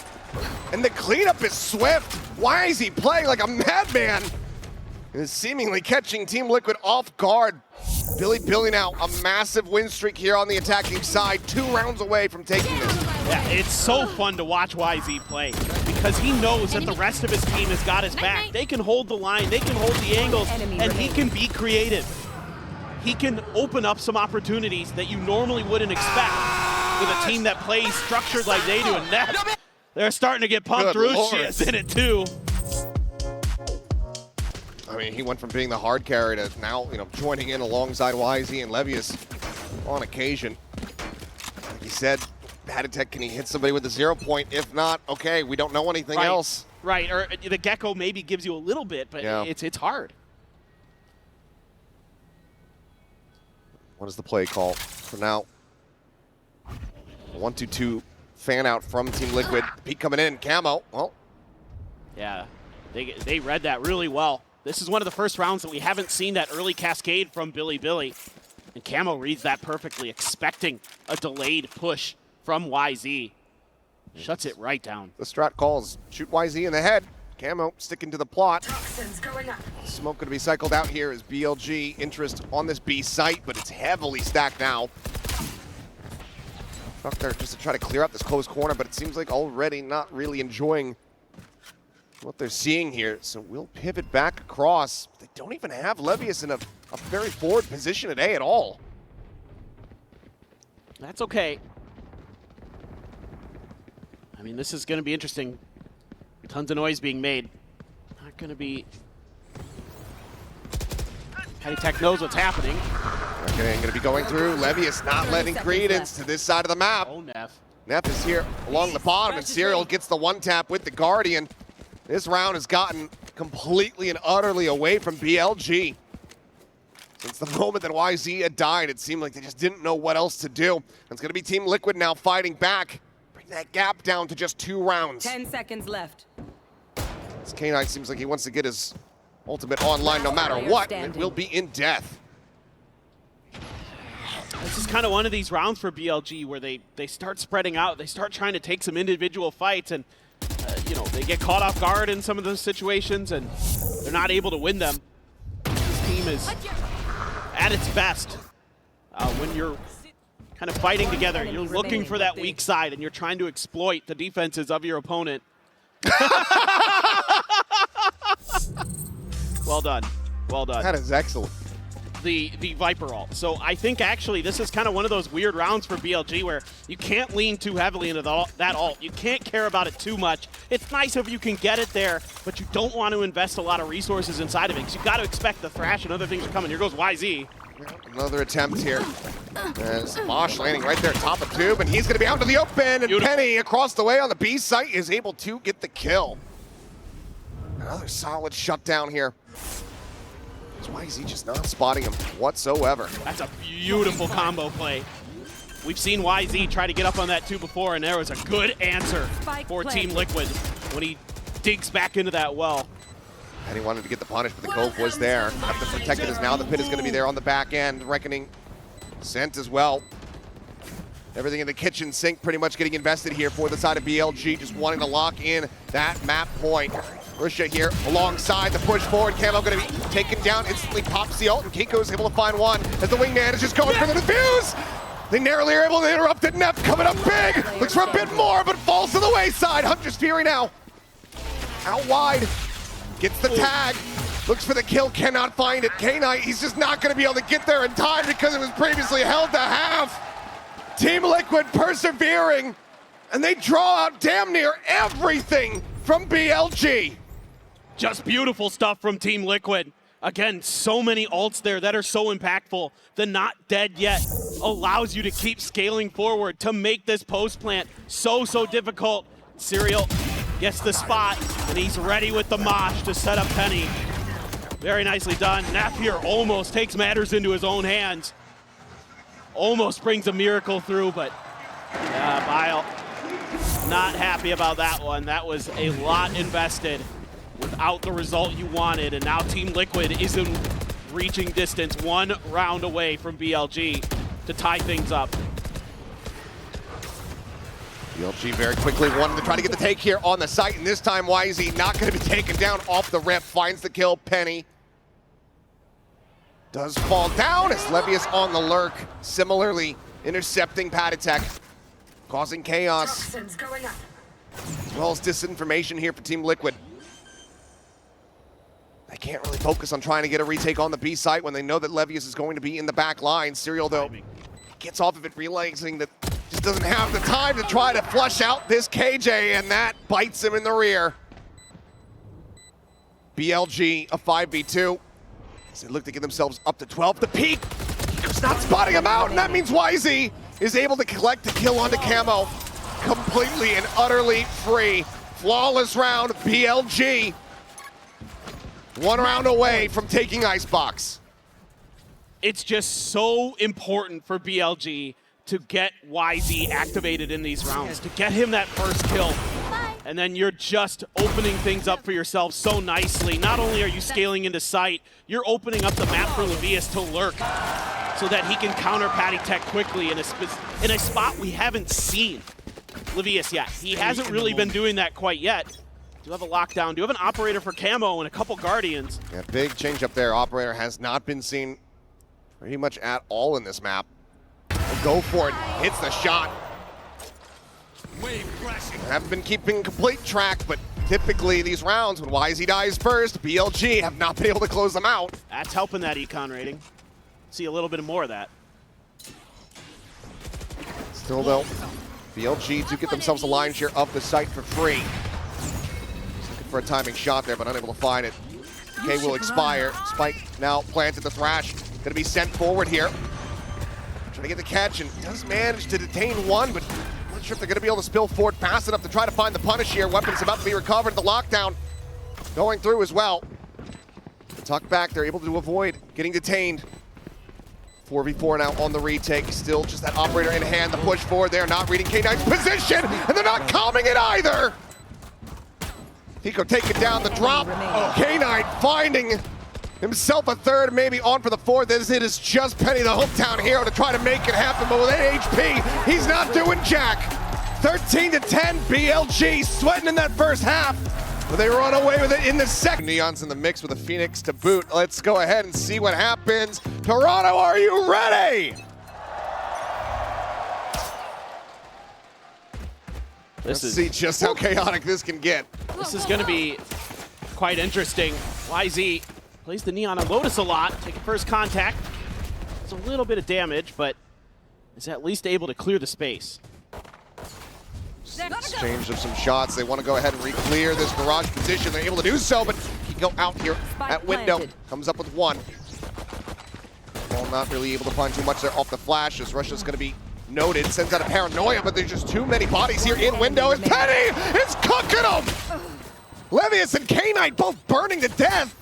And the cleanup is swift. Why is he playing like a madman? Is seemingly catching Team Liquid off guard. Billy now, a massive win streak here on the attacking side. 2 rounds away from taking this. Yeah, it's so fun to watch YZ play because he knows that the rest of his team has got his back. They can hold the line, they can hold the angles, and he can be creative. He can open up some opportunities that you normally wouldn't expect with a team that plays structured like they do. And Neff, they're starting to get pumped. Rushi in it too. I mean, he went from being the hard carry to now, joining in alongside YZ and Levius on occasion. Like he said, Patty-Tech, can he hit somebody with a 0 point? If not, okay, we don't know anything else. Right, or the Gecko maybe gives you a little bit, but it's hard. What is the play call for now? 1-2-2 fan out from Team Liquid. Peak coming in, Camo. Well, yeah, they read that really well. This is one of the first rounds that we haven't seen that early cascade from Billy. And Camo reads that perfectly, expecting a delayed push from YZ. Shuts it right down. The strat calls, shoot YZ in the head. Camo sticking to the plot. Smoke going to be cycled out here as BLG interest on this B site, but it's heavily stacked now. Stuck there just to try to clear up this close corner, but it seems like already not really enjoying what they're seeing here. So we'll pivot back across. They don't even have Levius in a very forward position today at all. That's okay. I mean, this is going to be interesting. Tons of noise being made. Not going to be... Patty Tech knows what's happening. Okay, going to be going through. Levius not letting credence to this side of the map. Oh, Neff. Neff is here along the bottom, and Serial gets the one tap with the Guardian. This round has gotten completely and utterly away from BLG. Since the moment that YZ had died, it seemed like they just didn't know what else to do. And it's going to be Team Liquid now fighting back. Bring that gap down to just 2 rounds. 10 seconds left. This K9 seems like he wants to get his ultimate online no matter what. It will be in death. This is kind of one of these rounds for BLG where they start spreading out. They start trying to take some individual fights, and they get caught off guard in some of those situations, and they're not able to win them. This team is at its best when you're kind of fighting together. You're looking for that weak side, and you're trying to exploit the defenses of your opponent. Well done. Well done. That is excellent. The Viper ult. So I think actually this is kind of one of those weird rounds for BLG where you can't lean too heavily into that ult. You can't care about it too much. It's nice if you can get it there, but you don't want to invest a lot of resources inside of it because you got to expect the thrash and other things are coming. Here goes YZ. Another attempt here. As Mosh landing right there top of tube, and he's going to be out to the open, and Beautiful. Penny across the way on the B site is able to get the kill. Another solid shutdown here. Why is he just not spotting him whatsoever? That's a beautiful combo play. We've seen YZ try to get up on that too before, and there was a good answer for Team Liquid when he digs back into that well. And he wanted to get the punish, but the Cove was there. Have to protect it as now the pit is going to be there on the back end. Reckoning sent as well. Everything in the kitchen sink pretty much getting invested here for the side of BLG, just wanting to lock in that map point. Risha here alongside the push forward. Camo going to be taken down, instantly pops the ult, and Keiko is able to find one as the wingman is just going for the defuse. They narrowly are able to interrupt it. Neff coming up big, looks for a bit more, but falls to the wayside. Hunter's Fury now out wide, gets the tag, looks for the kill, cannot find it. K-Knight, he's just not going to be able to get there in time because it was previously held to half. Team Liquid persevering, and they draw out damn near everything from BLG. Just beautiful stuff from Team Liquid. Again, so many ults there that are so impactful. The not dead yet allows you to keep scaling forward to make this post plant so difficult. Serial gets the spot, and he's ready with the mosh to set up Penny. Very nicely done. Neff here almost takes matters into his own hands. Almost brings a miracle through, but Bile not happy about that one. That was a lot invested without the result you wanted, and now Team Liquid is in reaching distance, one round away from BLG to tie things up. BLG very quickly wanted to try to get the take here on the site, and this time YZ not going to be taken down off the rip, finds the kill. Penny does fall down as Levius on the lurk, similarly intercepting Patatek, causing chaos, as well as disinformation here for Team Liquid. They can't really focus on trying to get a retake on the B site when they know that Levius is going to be in the back line. Serial, though, gets off of it, realizing that just doesn't have the time to try to flush out this KJ, and that bites him in the rear. BLG, a 5v2. As they look to get themselves up to 12. The peak, he's not spotting him out, and that means YZ is able to collect the kill onto Camo. Completely and utterly free. Flawless round, BLG. One round away from taking Icebox. It's just so important for BLG to get YZ activated in these rounds, to get him that first kill. And then you're just opening things up for yourself so nicely. Not only are you scaling into sight, you're opening up the map for Levius to lurk so that he can counter Patatek quickly in a spot we haven't seen Levius yet. He hasn't really been doing that quite yet. Do you have a lockdown? Do you have an operator for Camo and a couple Guardians? Yeah, big change up there. Operator has not been seen pretty much at all in this map. He'll go for it, hits the shot. Haven't been keeping complete track, but typically these rounds, when YZ dies first, BLG have not been able to close them out. That's helping that econ rating. See a little bit more of that. Still though, BLG do get themselves a line share of the site for free. Just looking for a timing shot there, but unable to find it. K will expire. Spike now planted the Thrash. Gonna be sent forward here. Trying to get the catch, and does manage to detain one, but not sure if they're going to be able to spill forward fast enough to try to find the punish here. Weapons about to be recovered. The lockdown going through as well. The tuck back, they're able to avoid getting detained. 4v4 now on the retake. Still just that operator in hand. The push forward there, not reading K9's position, and they're not calming it either. Pico taking down the drop. K9 finding himself a third, maybe on for the fourth, as it is just Penny, the hometown hero, to try to make it happen, but with 8 HP, he's not doing jack. 13-10, BLG sweating in that first half, but they run away with it in the second. Neon's in the mix with a Phoenix to boot. Let's go ahead and see what happens. Toronto, are you ready? Let's see just how chaotic this can get. This is going to be quite interesting. YZ Plays the Neon on Lotus a lot, taking first contact. It's a little bit of damage, but is at least able to clear the space. Exchange of some shots. They want to go ahead and re-clear this garage position. They're able to do so, but he go out here at window. Planted. Comes up with one. Well, not really able to find too much there off the flash as Russia's going to be noted. Sends out a paranoia, but there's just too many bodies here in window. And Penny is cooking them! Levius and K-Knight both burning to death.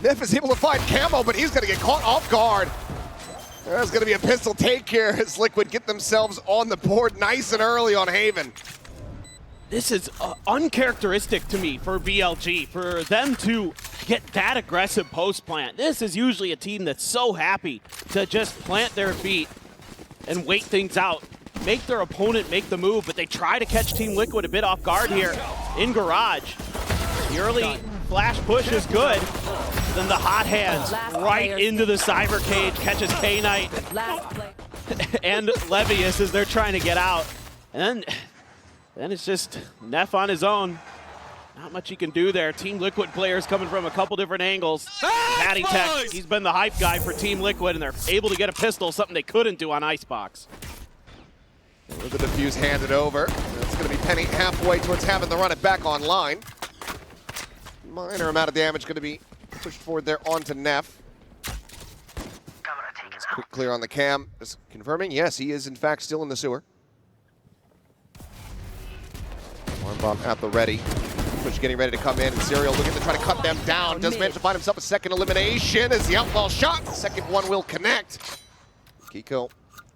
Neff is able to find Camo, but he's going to get caught off guard. There's going to be a pistol take here as Liquid get themselves on the board nice and early on Haven. This is uncharacteristic to me for BLG, for them to get that aggressive post-plant. This is usually a team that's so happy to just plant their feet and wait things out, make their opponent make the move, but they try to catch Team Liquid a bit off guard here in garage. The early flash push is good. Then the hot hands right into the cyber cage, catches K-Knight and Levius as they're trying to get out. And then it's just Neff on his own. Not much he can do there. Team Liquid players coming from a couple different angles. Patty Tech, he's been the hype guy for Team Liquid, and they're able to get a pistol, something they couldn't do on Icebox. With the defuse handed over. That's going to be Penny halfway towards having to run it back online. Minor amount of damage going to be pushed forward there onto Neff. Quick clear on the cam. Just confirming, yes, he is in fact still in the sewer. Alarm bomb at the ready. Push getting ready to come in, and Serial looking to try to cut them down. Does manage to find himself a second elimination as the outlaw shot. The second one will connect. Kiko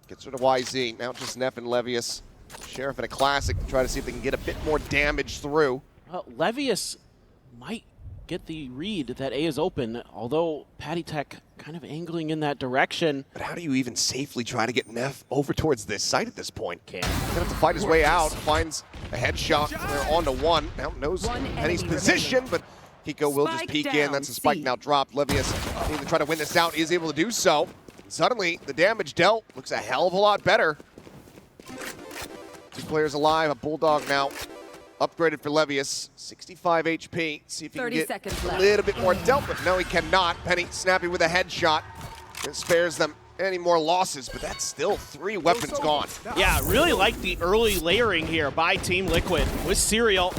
gets rid of YZ. Now just Neff and Levius. Sheriff in a classic to try to see if they can get a bit more damage through. Well, Levius might get the read that A is open, although Patty Tech kind of angling in that direction. But how do you even safely try to get Neff over towards this site at this point? Can't. He's gonna have to fight his way out. Finds a headshot. They're on to one. Now knows Penny's position, but Kiko will just peek in. That's a spike now dropped. Levius needing to try to win this out. Is able to do so. Suddenly, the damage dealt looks a hell of a lot better. 2 players alive. A Bulldog now upgraded for Levius. 65 HP. See if he can get a little bit more dealt, but no, he cannot. Penny snappy with a headshot. It spares them any more losses, but that's still 3 weapons gone. Yeah, really like the early layering here by Team Liquid with Serial.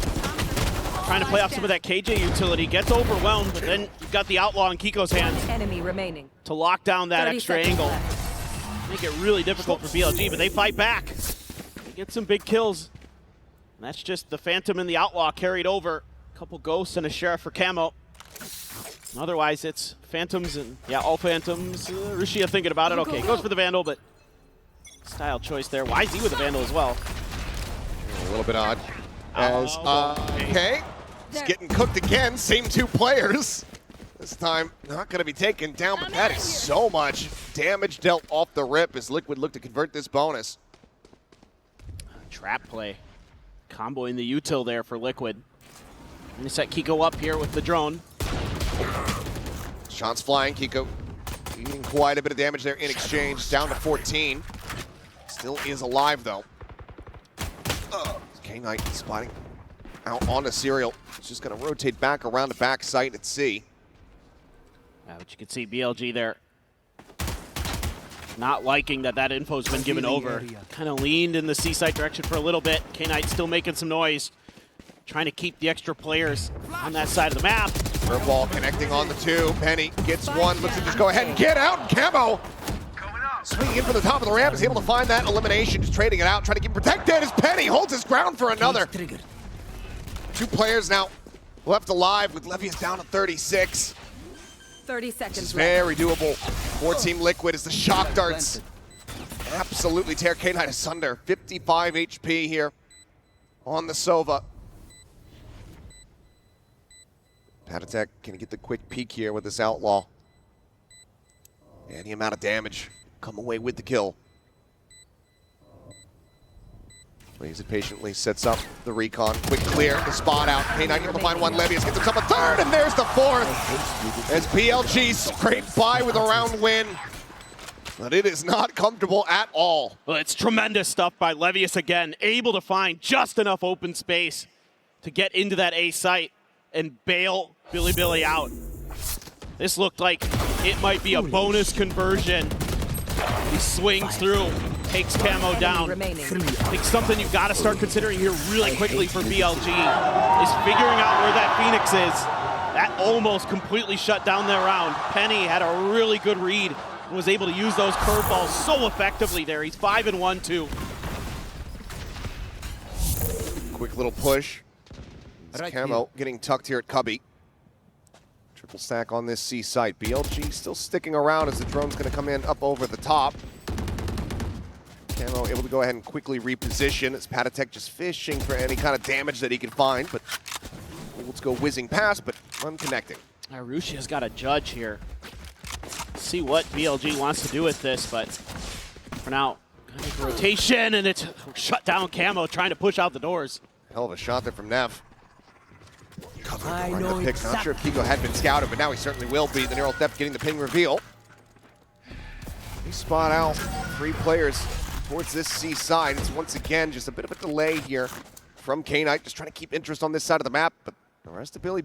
Trying to play off some of that KJ utility. Gets overwhelmed, but then you've got the Outlaw in Kiko's hands Enemy remaining. to lock down that extra angle. Left. Make it really difficult for BLG, but they fight back. They get some big kills. And that's just the Phantom and the Outlaw carried over. A couple Ghosts and a Sheriff for Camo. Otherwise, it's Phantoms and, yeah, all Phantoms. Rushia thinking about it. Okay, goes for the Vandal, but style choice there. YZ with the Vandal as well. A little bit odd. As, okay. It's getting cooked again. Same 2 players. This time, not going to be taken down, but that is so much damage dealt off the rip as Liquid look to convert this bonus. Trap play. Comboing the util there for Liquid. And they set Kiko up here with the drone. Shots flying. Kiko eating quite a bit of damage there in exchange. Down to 14. Still is alive, though. K-Knight spotting out on a Serial. It's just going to rotate back around the back site at C. But you can see BLG there not liking that info's been given over. Kind of leaned in the C site direction for a little bit. K-Knight still making some noise. Trying to keep the extra players on that side of the map. Curveball connecting on the 2. Penny gets one. Looks to just go ahead and get out. Camo swinging in from the top of the ramp is able to find that elimination. Just trading it out. Trying to keep protected as Penny holds his ground for another. 2 players now left alive with Levius down to 36. 30 seconds It's left. very doable for Team Liquid as the shock darts absolutely tear K-Knight asunder. 55 HP here on the Sova. Patatek can get the quick peek here with this Outlaw. Any amount of damage come away with the kill. Leaves it patiently, sets up the recon. Quick clear, the spot out. K-Knight able to find one. Levius gets himself a 3rd, and there's the 4th. As BLG scraped by with a round win. But it is not comfortable at all. Well, it's tremendous stuff by Levius again. Able to find just enough open space to get into that A site and bail Billy out. This looked like it might be a bonus conversion. He swings through, takes Camo down. Remaining. I think something you've got to start considering here really quickly for BLG is figuring out where that Phoenix is. That almost completely shut down their round. Penny had a really good read and was able to use those curveballs so effectively there. He's 5-1 too. Quick little push. It's Camo getting tucked here at Cubby. Triple stack on this C site. BLG still sticking around as the drone's going to come in up over the top. Camo able to go ahead and quickly reposition as Patatek just fishing for any kind of damage that he can find, but let's go whizzing past, but unconnecting. Arushia's got a judge here. See what BLG wants to do with this, but for now, gonna make a rotation, and it's shut down Camo trying to push out the doors. Hell of a shot there from Neff. I know Pick. Not sure if Kiko had been scouted, but now he certainly will be. The Neural Theft getting the ping reveal. They spot out 3 players towards this C side. It's once again just a bit of a delay here from K-Knight, just trying to keep interest on this side of the map, but the rest of Billy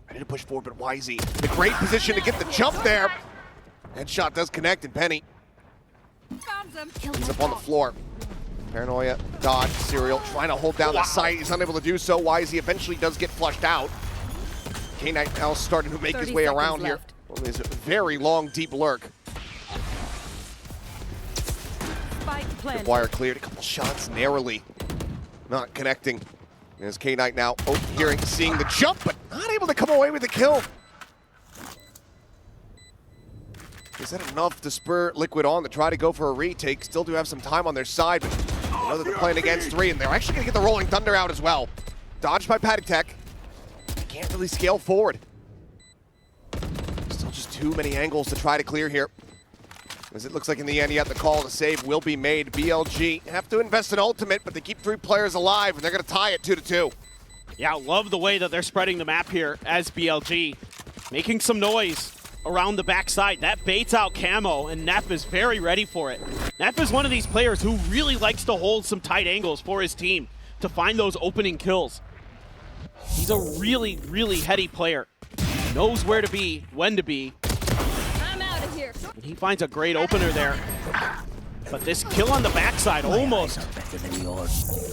ready to push forward, but YZ, the great position to get the jump there. Headshot does connect, and Penny, he's up on the floor. Paranoia, dodge, Serial, trying to hold down the site. He's unable to do so. YZ eventually does get flushed out. K-Knight now starting to make his way around here. Well, there's a very long, deep lurk. The wire cleared, a couple shots narrowly. Not connecting. There's K-Knight now overhearing, seeing the jump, but not able to come away with the kill. Is that enough to spur Liquid on to try to go for a retake? Still do have some time on their side, but I know that they're playing against 3, and they're actually going to get the Rolling Thunder out as well. Dodged by Patatek. Can't really scale forward. Still just too many angles to try to clear here. As it looks like in the end, yet the call to save will be made. BLG have to invest in ultimate, but they keep 3 players alive, and they're going to tie it 2-2. Yeah, love the way that they're spreading the map here as BLG. Making some noise around the backside. That baits out Camo, and Neff is very ready for it. Neff is one of these players who really likes to hold some tight angles for his team to find those opening kills. He's a really, really heady player. Knows where to be, when to be. I'm out of here. And he finds a great opener there. But this kill on the backside almost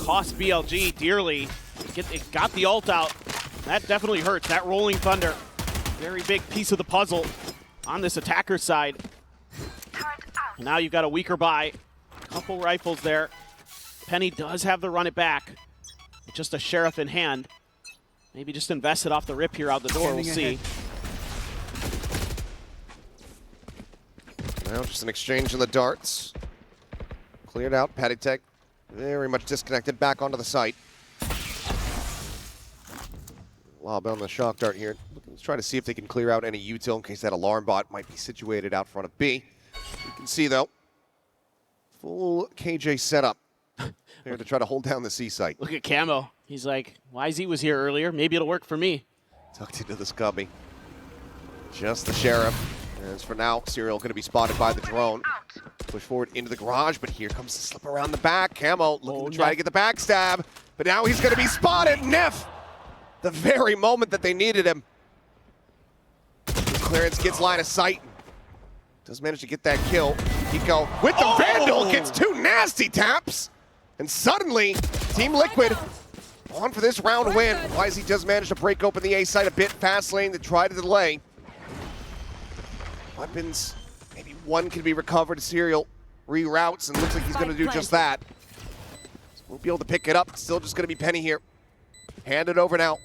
cost BLG dearly. It got the ult out. That definitely hurts. That Rolling Thunder, very big piece of the puzzle on this attacker side. And now you've got a weaker buy. Couple rifles there. Penny does have the run it back. With just a Sheriff in hand. Maybe just invest it off the rip here out the door. We'll see. Now just an exchange in the darts. Cleared out. Patatek very much disconnected back onto the site. Lob on the shock dart here. Let's try to see if they can clear out any util in case that alarm bot might be situated out front of B. You can see though, full KJ setup there to try to hold down the C site. Look at Camo. He's like, YZ was here earlier. Maybe it'll work for me. Tucked into the Scubby. Just the Sheriff. As for now, Serial going to be spotted by the drone. Push forward into the garage, but here comes the slip around the back. Camo looking to try to get the backstab, but now he's going to be spotted. Neff, the very moment that they needed him. Clearance gets line of sight. Does manage to get that kill. Kiko with the Vandal gets 2 nasty taps. And suddenly, Team Liquid on for this round win. YZ does manage to break open the A site a bit. Fast lane to try to delay. Weapons, maybe one can be recovered. Serial reroutes and looks like he's going to do just that. So we'll be able to pick it up. Still just going to be Penny here. Hand it over now.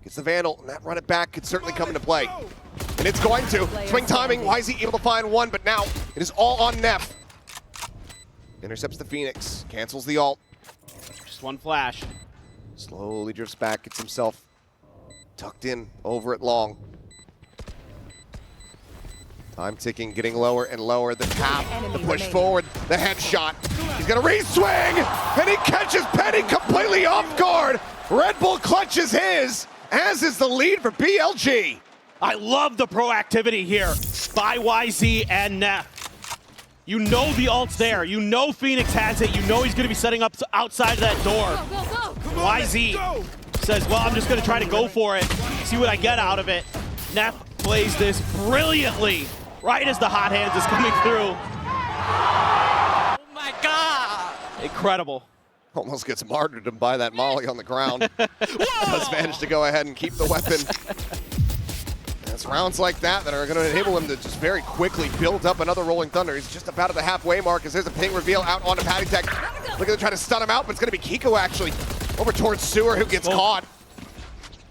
Gets the Vandal, and that run it back could certainly come into play. And it's going to. Swing timing, YZ able to find one, but now it is all on Neff. Intercepts the Phoenix, cancels the ult. Just one flash. Slowly drifts back, gets himself tucked in over at long. Time ticking, getting lower and lower. The tap, the push forward, the headshot. He's gonna re-swing, and he catches Penny completely off guard. Red Bull clutches his, as is the lead for BLG. I love the proactivity here by YZ and Neff. You know the ult's there. You know Phoenix has it. You know he's going to be setting up outside of that door. YZ says, well, I'm just going to try to go for it, see what I get out of it. Neff plays this brilliantly right as the hot hands is coming through. Oh my god! Incredible. Almost gets martyrdom by that molly on the ground. Does manage to go ahead and keep the weapon. And it's rounds like that that are going to enable him to just very quickly build up another Rolling Thunder. He's just about at the halfway mark as there's a ping reveal out onto Patty Tech. Look at them trying to stun him out, but it's going to be Kiko actually over towards Sewer who gets caught.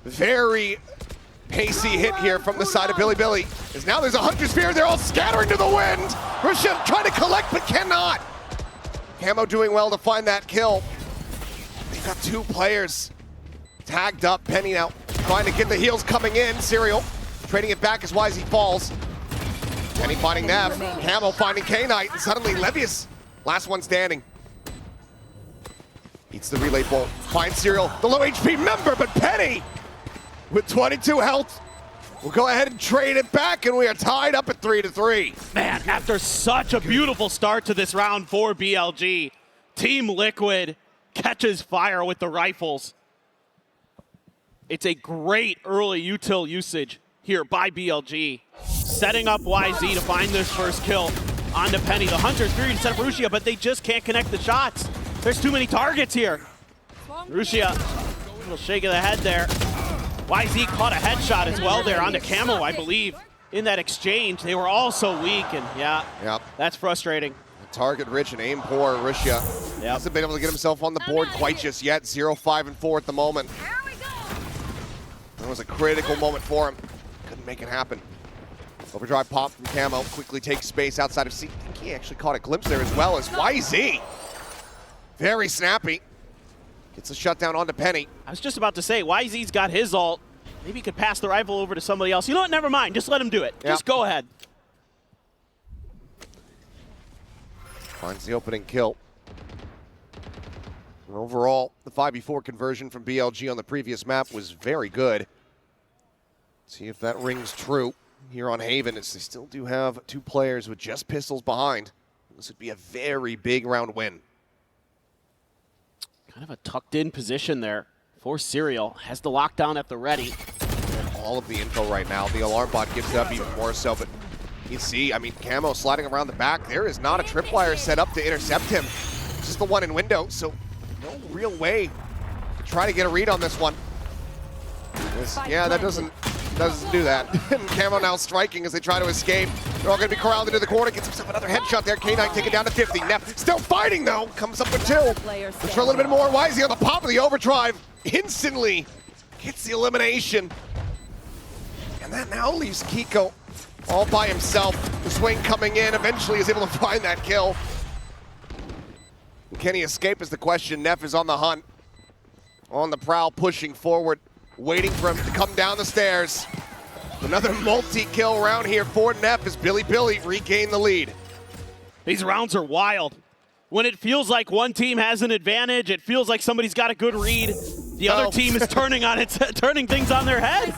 Very pacey hit here from the side of Billy. As now there's a Hunter Spear, they're all scattering to the wind. Russia trying to collect but cannot. Camo doing well to find that kill. They've got two players tagged up. Penny now trying to get the heals coming in. Serial trading it back as YZ falls. Penny finding Nav. Camo finding K-Knight, and suddenly Levius, last one standing. Eats the relay bolt. Finds Serial, the low HP member, but Penny with 22 health will go ahead and trade it back, and we are tied up at 3-3. Man, after such a beautiful start to this round for BLG, Team Liquid catches fire with the rifles. It's a great early util usage here by BLG, setting up YZ to find this first kill onto Penny. The Hunter's Fury to set up Rusia, but they just can't connect the shots. There's too many targets here. Rusia, a little shake of the head there. YZ caught a headshot as well there onto Camo, I believe, in that exchange. They were all so weak, and yeah, that's frustrating. Target rich and aim poor. Russia hasn't been able to get himself on the board quite just yet. 0-5-4 at the moment. That was a critical moment for him. Couldn't make it happen. Overdrive pop from Camo. Quickly takes space outside of C. I think he actually caught a glimpse there as well as YZ. Very snappy. Gets a shutdown onto Penny. I was just about to say, YZ's got his ult. Maybe he could pass the rifle over to somebody else. You know what? Never mind. Just let him do it. Just go ahead. Finds the opening kill. And overall, the 5v4 conversion from BLG on the previous map was very good. See if that rings true here on Haven, as they still do have two players with just pistols behind. This would be a very big round win. Kind of a tucked-in position there for Serial. Has the lockdown at the ready. And all of the info right now. The alarm bot gives it up even more so, but you see, I mean, Camo sliding around the back. There is not a tripwire set up to intercept him. Just the one in window, so no real way to try to get a read on this one. Yeah, that doesn't do that. And Camo now striking as they try to escape. They're all going to be corralled into the corner. Gets himself another headshot there. K-Knight taken down to 50. Neff still fighting though. Comes up with two. Looks for a little bit more. YZ on the pop of the overdrive. Instantly gets the elimination. And that now leaves Kiko all by himself. The swing coming in. Eventually is able to find that kill. Can he escape is the question. Neff is on the hunt. On the prowl, pushing forward. Waiting for him to come down the stairs. Another multi-kill round here for Neff as Billy regain the lead. These rounds are wild. When it feels like one team has an advantage, it feels like somebody's got a good read. The other team is turning things on their head.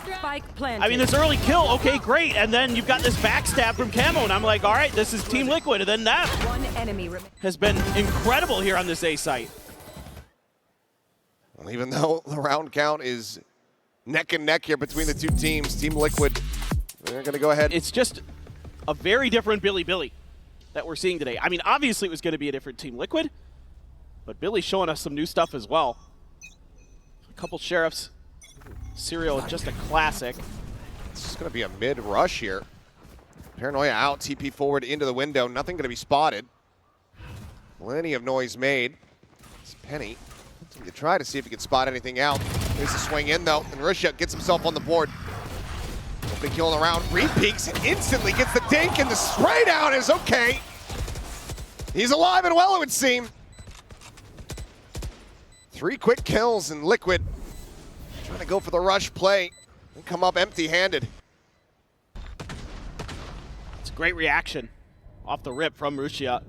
I mean, this early kill, okay, great. And then you've got this backstab from Camo, and I'm like, all right, this is Team Liquid. And then Neff has been incredible here on this A site. Well, even though the round count is neck and neck here between the two teams, Team Liquid, they're going to go ahead. It's just a very different Billy that we're seeing today. I mean, obviously it was going to be a different Team Liquid, but Billy's showing us some new stuff as well. A couple sheriffs. Serial, just a classic. It's just going to be a mid-rush here. Paranoia out, TP forward into the window. Nothing going to be spotted. Plenty of noise made. It's Penny. To try to see if he can spot anything out. There's a swing in though, and Russia gets himself on the board. Big kill in the round. Re-peeks and instantly gets the dink, and the spray down is okay. He's alive and well, it would seem. 3 quick kills, and Liquid trying to go for the rush play and come up empty-handed. It's a great reaction off the rip from Rusia.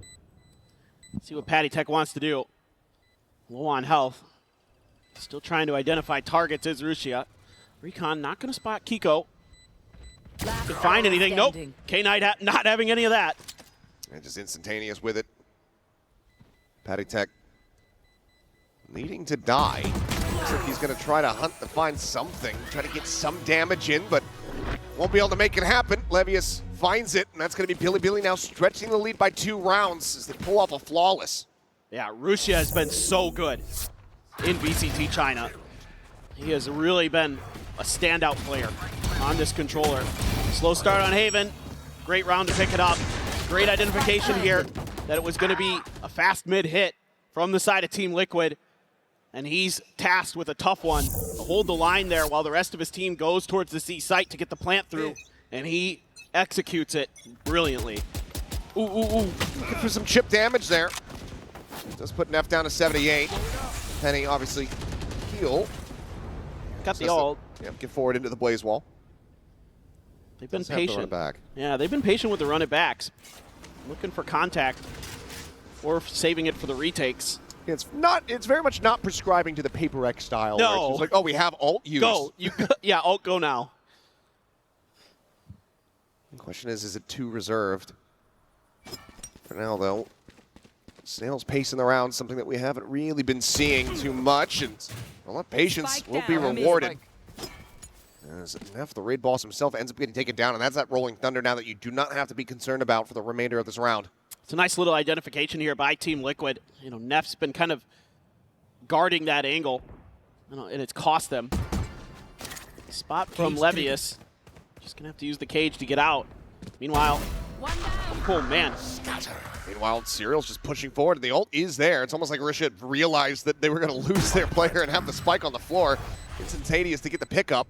See what Patty Tech wants to do. Low on health. Still trying to identify targets is Rusia. Recon not going to spot Kiko. Can find anything. Nope. K-Knight not having any of that. And just instantaneous with it. Patty Tech needing to die. Looks like he's going to try to hunt to find something. Try to get some damage in, but Won't be able to make it happen. Levius finds it, and that's going to be Billy now stretching the lead by 2 rounds as they pull off a flawless. Yeah, Rusia has been so good in VCT China. He has really been a standout player on this controller. Slow start on Haven. Great round to pick it up. Great identification here that it was going to be a fast mid hit from the side of Team Liquid. And he's tasked with a tough one to hold the line there while the rest of his team goes towards the C site to get the plant through. And he executes it brilliantly. Ooh. Looking for some chip damage there. Does put Neff down to 78. Penny obviously heal. Got the ult. Yep, get forward into the blaze wall. They've been Doesn't have to run patient. it back. Yeah, they've been patient with the run it backs. Looking for contact or saving it for the retakes. It's very much not prescribing to the Paper X style. No. Where it's just like, oh, we have ult used. Go. Yeah, ult go now. The question is it too reserved? For now, though, Snail's pacing the round, something that we haven't really been seeing too much, and a lot of patience will be rewarded. As Neff, the raid boss himself, ends up getting taken down, and that's that Rolling Thunder now that you do not have to be concerned about for the remainder of this round. It's a nice little identification here by Team Liquid. You know, Neff's been kind of guarding that angle, and it's cost them. Spot from Levius. Just gonna have to use the cage to get out. Meanwhile, oh man. Meanwhile, Serial's just pushing forward. The ult is there. It's almost like Risha realized that they were going to lose their player and have the spike on the floor. Instantaneous to get the pickup.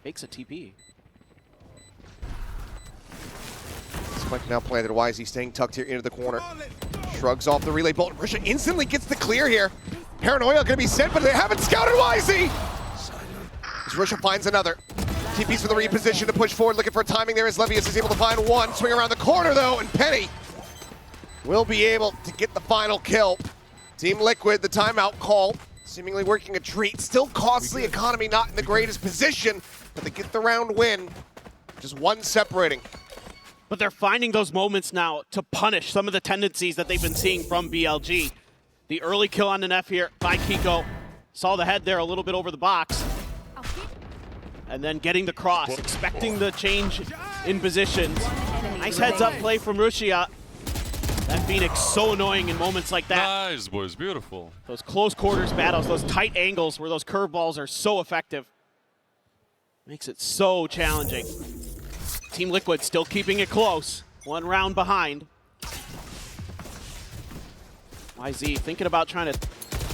Makes a TP. Spike now planted. YZ staying tucked here into the corner. Shrugs off the relay bolt. Risha instantly gets the clear here. Paranoia going to be sent, but they haven't scouted YZ. As Risha finds another. TP's for the reposition to push forward, looking for timing there as Levius is able to find one. Swing around the corner though, and Penny will be able to get the final kill. Team Liquid, the timeout call, seemingly working a treat. Still costly, economy not in the greatest position, but they get the round win. Just one separating. But they're finding those moments now to punish some of the tendencies that they've been seeing from BLG. The early kill on the Neff here by Kiko. Saw the head there a little bit over the box. And then getting the cross, expecting the change in positions. Nice heads-up play from Rusia. That Phoenix so annoying in moments like that. Nice, boys, beautiful. Those close quarters battles, those tight angles where those curveballs are so effective. Makes it so challenging. Team Liquid still keeping it close. 1 round behind. YZ thinking about trying to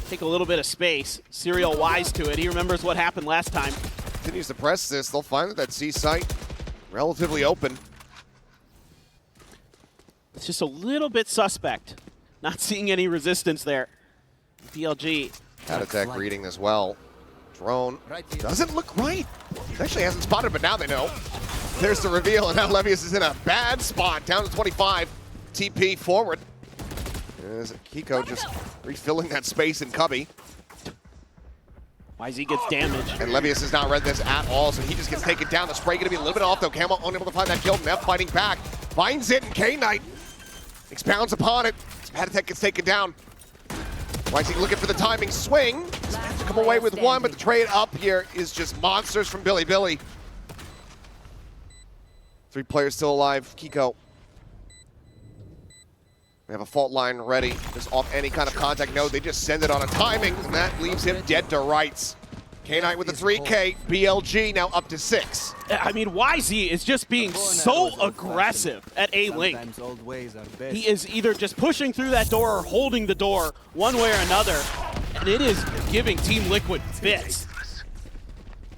take a little bit of space. Serial wise to it. He remembers what happened last time. Continues to press this. They'll find that C site relatively open. It's just a little bit suspect. Not seeing any resistance there. BLG. Attack reading as well. Drone doesn't look right. It actually hasn't spotted, but now they know. There's the reveal, and now Levius is in a bad spot. Down to 25. TP forward. There's Kiko just refilling that space in Cubby. YZ gets damaged. And Levius has not read this at all, so he just gets taken down. The spray going to be a little bit off, though. Camo unable to find that kill. Neff fighting back. Finds it, and K-Knight expounds upon it. Spatatech gets taken down. YZ looking for the timing swing. To come away with one, but the trade up here is just monsters from Billy. 3 players still alive. Kiko. We have a fault line ready, just off any kind of contact. No, they just send it on a timing, and that leaves him dead to rights. K-Knight with a 3K, BLG now up to 6. I mean, YZ is just being so aggressive at A-Link. He is either just pushing through that door or holding the door one way or another, and it is giving Team Liquid fits.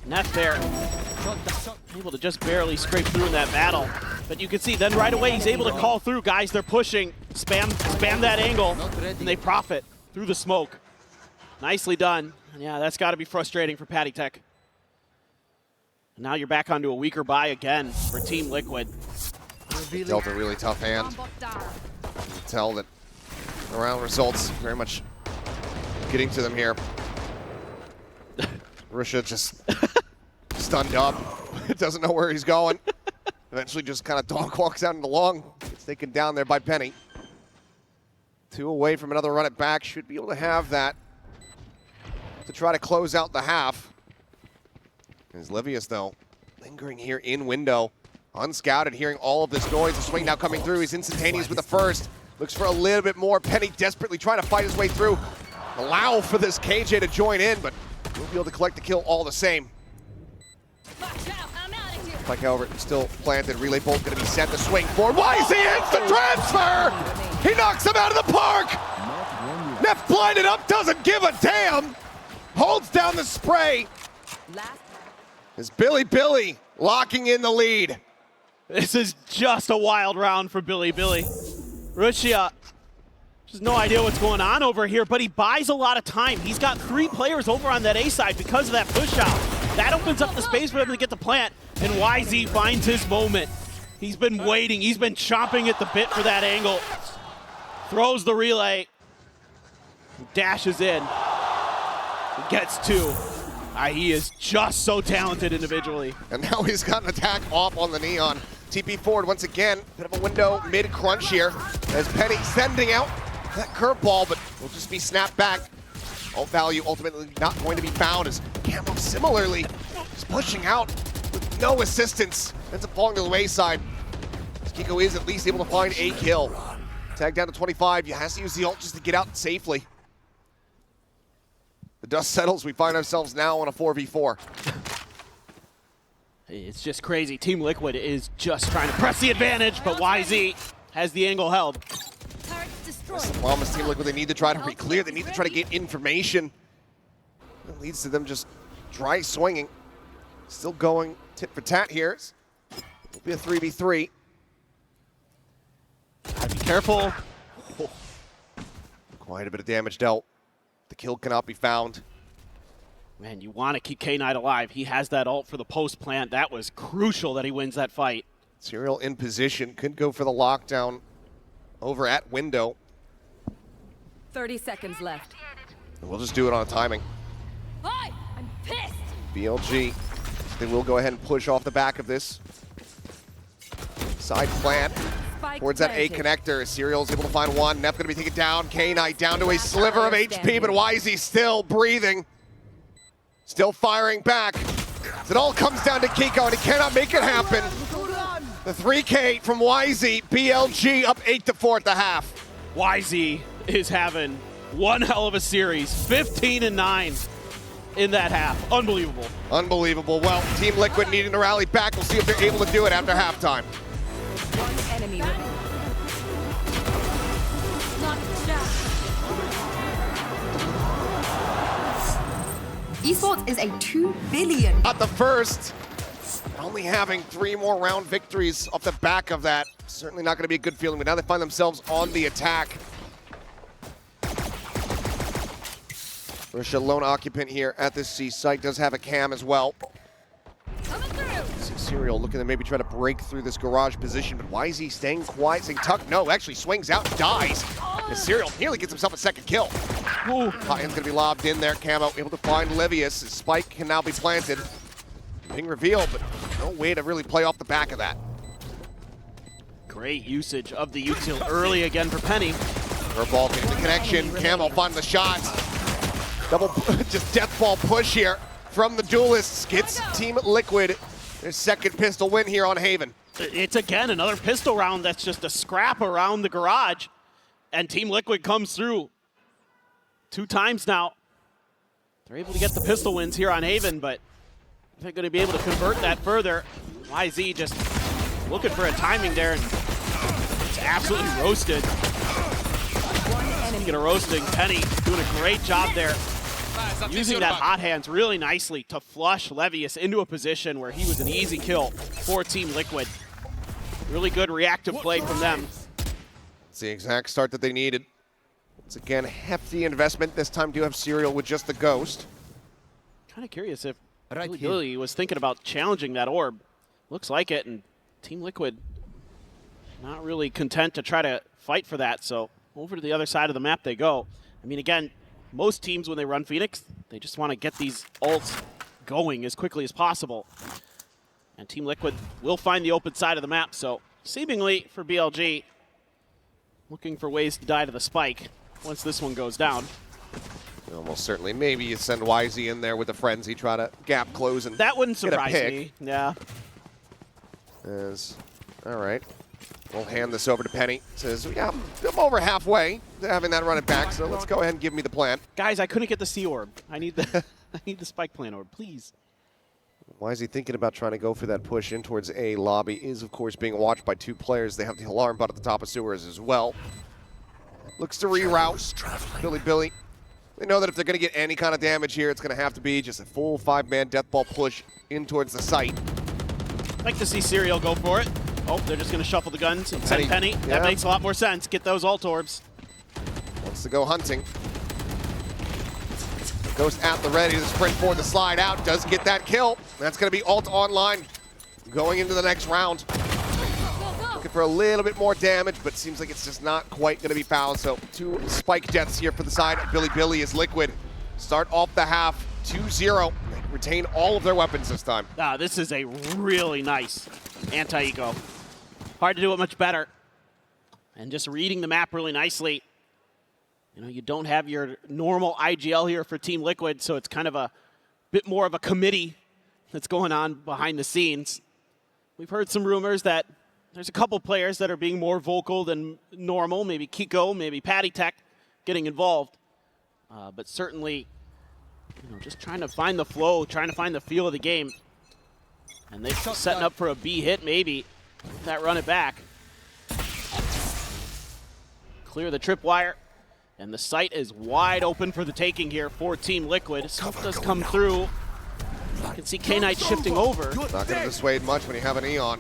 Neff there, able to just barely scrape through in that battle. But you can see then right away he's able to call through. Guys, they're pushing, spam that angle, and they profit through the smoke. Nicely done. And yeah, that's got to be frustrating for Patty Tech. Now you're back onto a weaker buy again for Team Liquid. Dealt a really tough hand. You can tell that the round results very much getting to them here. Risha just stunned up. Doesn't know where he's going. Eventually just kind of dog walks out into long. Gets taken down there by Penny. 2 away from another run it back. Should be able to have that to try to close out the half. As Levius, though, lingering here in window. Unscouted, hearing all of this noise. The swing now coming through. He's instantaneous with the first. Looks for a little bit more. Penny desperately trying to fight his way through. Allow for this KJ to join in, but we'll be able to collect the kill all the same. Watch out, I'm out of here. Spike, however, still planted. Relay bolt going to be sent. The swing forward. Why is he instant transfer? He knocks him out of the park. Neff blinded up, doesn't give a damn. Holds down the spray. Last. Is Billy locking in the lead. This is just a wild round for Billy. Russia just no idea what's going on over here, but he buys a lot of time. He's got 3 players over on that A side because of that push out. That opens up the space for him to get the plant, and YZ finds his moment. He's been waiting. He's been chomping at the bit for that angle. Throws the relay. Dashes in. He gets 2. He is just so talented individually. And now he's got an attack off on the Neon. TP forward once again. Bit of a window mid-crunch here as Penny sending out that curveball, but will just be snapped back. Ult value ultimately not going to be found as Camo similarly is pushing out with no assistance. Ends up falling to the wayside. Kiko is at least able to find a kill. Tag down to 25. You has to use the ult just to get out safely. The dust settles. We find ourselves now on a 4v4. It's just crazy. Team Liquid is just trying to press the advantage, but YZ has the angle held. Turret's destroyed. The problem is Team Liquid, they need to try to re-clear. They need to try to get information. It leads to them just dry swinging. Still going tit for tat here. It'll be a 3v3. Gotta be careful. Oh. Quite a bit of damage dealt. The kill cannot be found. Man, you want to keep K9 alive. He has that ult for the post plant. That was crucial that he wins that fight. Serial in position. Could go for the lockdown over at window. 30 seconds left. And we'll just do it on a timing. Hi, I'm pissed. BLG, they will go ahead and push off the back of this. Side plant Spike towards that A planted. connector. Serial's able to find one. Neff going to be taken down. K9 down to a sliver of HP, but YZ still breathing. Still firing back. It all comes down to Kiko, and he cannot make it happen. The 3K from YZ, BLG up 8-4 at the half. YZ is having one hell of a series. 15-9 in that half. Unbelievable. Unbelievable. Well, Team Liquid needing to rally back. We'll see if they're able to do it after halftime. One enemy remaining. Knocked down. Esports is a $2 billion. Not the first. Only having 3 more round victories off the back of that. Certainly not going to be a good feeling, but now they find themselves on the attack. Russia, lone occupant here at this C site, does have a cam as well. Coming through. Serial looking to maybe try to break through this garage position, but YZ staying quiet, saying tuck, no, actually swings out, dies. And Serial nearly gets himself a second kill. Ooh. Hot hand's gonna be lobbed in there. Camo able to find Livius. His spike can now be planted. Being revealed, but no way to really play off the back of that. Great usage of the util early again for Penny. Curveball getting the connection. Camo finding the shots. Double, just death ball push here from the duelists. Gets Team Liquid their second pistol win here on Haven. It's again another pistol round that's just a scrap around the garage. And Team Liquid comes through 2 times now. They're able to get the pistol wins here on Haven, but they're going to be able to convert that further. YZ just looking for a timing there, and it's absolutely roasted. Speaking of roasting, Penny doing a great job there. Using that hot hands really nicely to flush Levius into a position where he was an easy kill for Team Liquid. Really good reactive play from them. It's the exact start that they needed. Once again, hefty investment. This time do have Serial with just the Ghost. Kind of curious if Billy was thinking about challenging that orb. Looks like it, and Team Liquid not really content to try to fight for that, so over to the other side of the map they go. I mean, again, most teams when they run Phoenix, they just want to get these ults going as quickly as possible. And Team Liquid will find the open side of the map, so seemingly for BLG, looking for ways to die to the spike once this one goes down. Almost certainly. Maybe you send YZ in there with the frenzy, try to gap close and That wouldn't get a surprise pick. me. Yeah. All right. We'll hand this over to Penny. Says, yeah, I'm over halfway to having that run it back, so let's go ahead and give me the plant. Guys, I couldn't get the C orb. I need the I need the spike plant orb, please. Why is he thinking about trying to go for that push in towards A lobby? Is, of course, being watched by 2 players. They have the alarm bot at the top of sewers as well. Looks to reroute. Billy. They know that if they're going to get any kind of damage here, it's going to have to be just a full 5-man death ball push in towards the site. Like to see Serial go for it. Oh, they're just going to shuffle the guns and send Penny. Yeah. That makes a lot more sense. Get those ult orbs. Wants to go hunting. Goes at the ready to sprint for the slide out. Does get that kill. That's going to be ult online going into the next round. Looking for a little bit more damage, but seems like it's just not quite going to be found. So 2 spike deaths here for the side of Billy is Liquid. Start off the half 2-0. Retain all of their weapons this time. This is a really nice anti-eco. Hard to do it much better. And just reading the map really nicely. You know, you don't have your normal IGL here for Team Liquid, so it's kind of a bit more of a committee that's going on behind the scenes. We've heard some rumors that there's a couple players that are being more vocal than normal, maybe Kiko, maybe Patty Tech getting involved. But certainly, you know, just trying to find the flow, trying to find the feel of the game. And they're setting up for a B hit, maybe. That run it back. Clear the tripwire. And the site is wide open for the taking here for Team Liquid. Stuff does come through. You can see K-Knight shifting over. Not going to dissuade much when you have an Eon.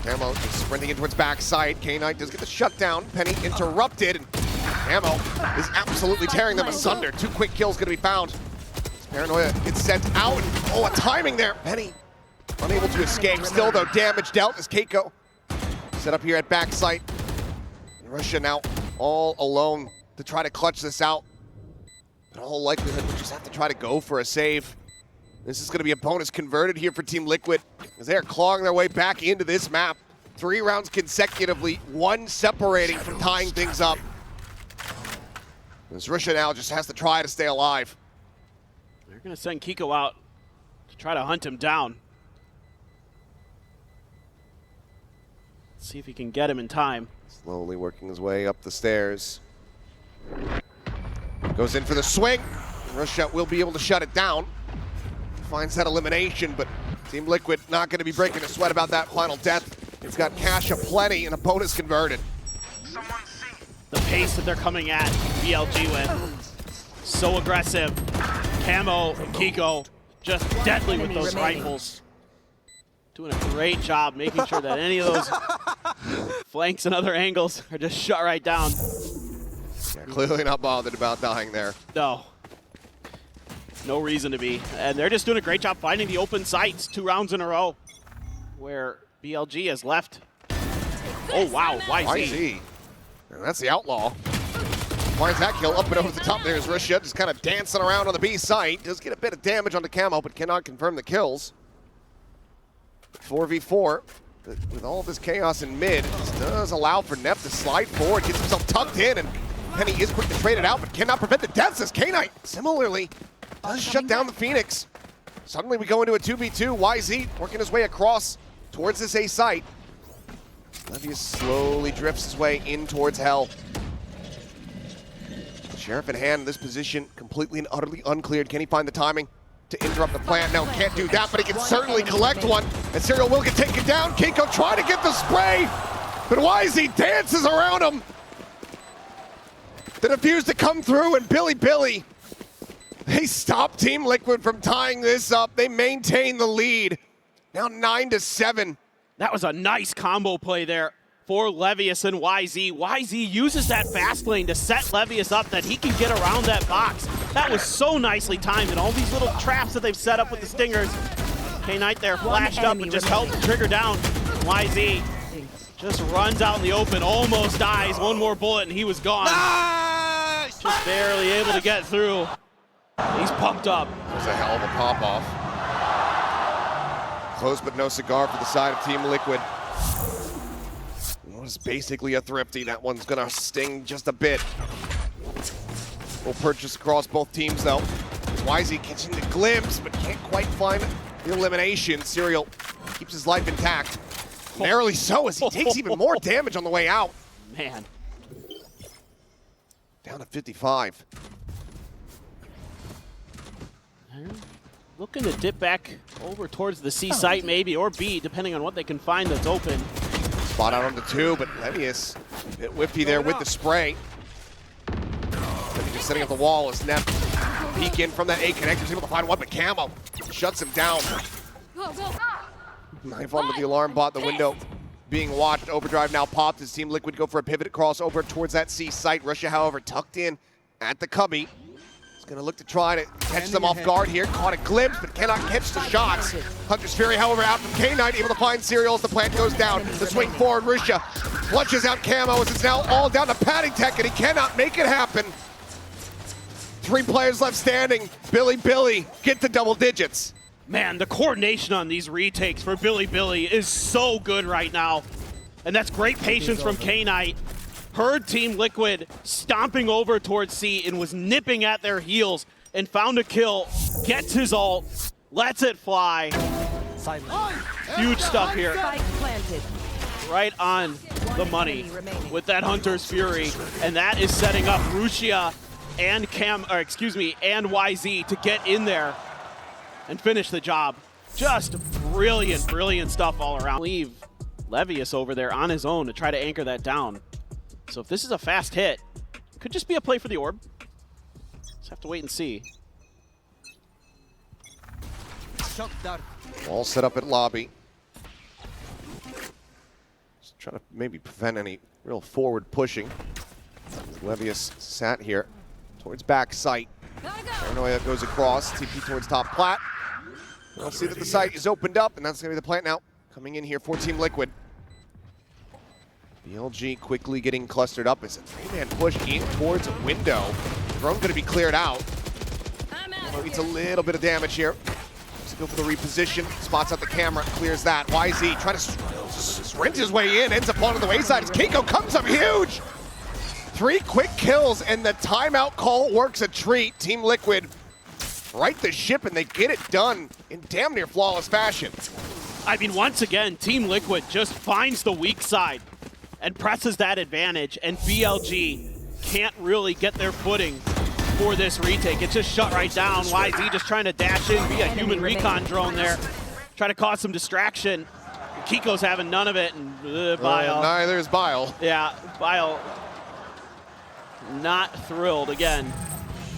Camo is sprinting in towards backside. K-Knight does get the shutdown. Penny interrupted. And Camo is absolutely tearing them asunder. 2 quick kills going to be found. Paranoia gets sent out. Oh, a timing there. Penny unable to escape. Still, though, damage dealt as Keiko set up here at backside. Russia now all alone to try to clutch this out. In all likelihood, we just have to try to go for a save. This is going to be a bonus converted here for Team Liquid as they are clawing their way back into this map. 3 rounds consecutively, 1 separating from tying things up. As Russia now just has to try to stay alive. They're going to send Kiko out to try to hunt him down. Let's see if he can get him in time. Slowly working his way up the stairs. Goes in for the swing. Russia will be able to shut it down. Finds that elimination, but Team Liquid not going to be breaking a sweat about that final death. It's got cash aplenty and a bonus converted. The pace that they're coming at BLG with. So aggressive. Camo and Kiko just deadly with those rifles. Doing a great job making sure that any of those flanks and other angles are just shut right down. Yeah, clearly not bothered about dying there. No. No reason to be. And they're just doing a great job finding the open sites 2 rounds in a row where BLG has left. Oh, wow. YZ. And that's the outlaw. Finds that kill up and over the top. There's Russia just kind of dancing around on the B site. Does get a bit of damage onto Camo, but cannot confirm the kills. 4v4. With all this chaos in mid, this does allow for Nep to slide forward, gets himself tucked in, and Penny is quick to trade it out, but cannot prevent the deaths as K-Knight similarly does shut down the Phoenix. Suddenly we go into a 2v2. YZ working his way across towards this A site. Levius slowly drifts his way in towards Hell. Sheriff in hand in this position, completely and utterly uncleared. Can he find the timing to interrupt the plant? No, can't do that, but he can certainly collect one. And Serial will get taken down. Kiko trying to get the spray, but YZ dances around him. The defuse to come through, and Billy, they stop Team Liquid from tying this up. They maintain the lead. Now 9-7. That was a nice combo play there for Levius and YZ. YZ uses that fast lane to set Levius up that he can get around that box. That was so nicely timed, and all these little traps that they've set up with the stingers. K-Knight there flashed up and just held the trigger down. YZ just runs out in the open, almost dies. 1 more bullet and he was gone. Nice! Just barely able to get through. He's pumped up. There's a hell of a pop-off. Close but no cigar for the side of Team Liquid. It was basically a thrifty. That one's gonna sting just a bit. Will purchase across both teams though. YZ catching the glimpse, but can't quite find the elimination. Serial keeps his life intact. Narrowly so, as he takes even more damage on the way out. Man. Down to 55. Looking to dip back over towards the C site maybe, or B, depending on what they can find that's open. Spot out on the 2, but Levius a bit whiffy there with the spray. Just setting up the wall as Neff peek in from that A connector. He's able to find one, but Camo shuts him down. Go, go. Knife onto the alarm bot, the window being watched. Overdrive now popped as Team Liquid go for a pivot cross over towards that C site. Russia, however, tucked in at the cubby. He's going to look to try to catch them off guard here. Caught a glimpse, but cannot catch the shots. Hunter's Fury, however, out from K9, able to find Serial as the plant goes down. The swing forward, Russia flushes out Camo as it's now all down to Paddingtech, and he cannot make it happen. 3 players left standing. Billy, get to double digits. Man, the coordination on these retakes for Billy is so good right now. And that's great patience from K-Knight. Heard Team Liquid stomping over towards C and was nipping at their heels and found a kill, gets his ult, lets it fly. Huge stuff here. Spike planted. Right on the money with that Hunter's Fury. And that is setting up Rushia and and YZ to get in there and finish the job. Just brilliant stuff all around. Leave Levius over there on his own to try to anchor that down. So if this is a fast hit, could just be a play for the orb. Just have to wait and see. All set up at lobby. Just trying to maybe prevent any real forward pushing. Levius sat here towards back site. Paranoia goes across, TP towards top plat. We'll see that the site is opened up, and that's going to be the plant now. Coming in here for Team Liquid. BLG quickly getting clustered up as a 3-man push in towards a window. Drone going to be cleared out. Needs a little bit of damage here. Let's go for the reposition. Spots out the camera, clears that. YZ trying to sprint his way in, ends up onto the wayside as Kiko comes up huge. 3 quick kills, and the timeout call works a treat. Team Liquid right the ship, and they get it done in damn near flawless fashion. I mean, once again, Team Liquid just finds the weak side and presses that advantage, and BLG can't really get their footing for this retake. It's just shut right down. YZ just trying to dash in via human recon drone there. Try to cause some distraction. Kiko's having none of it, and Bile. Neither is Bile. Yeah, Bile not thrilled again.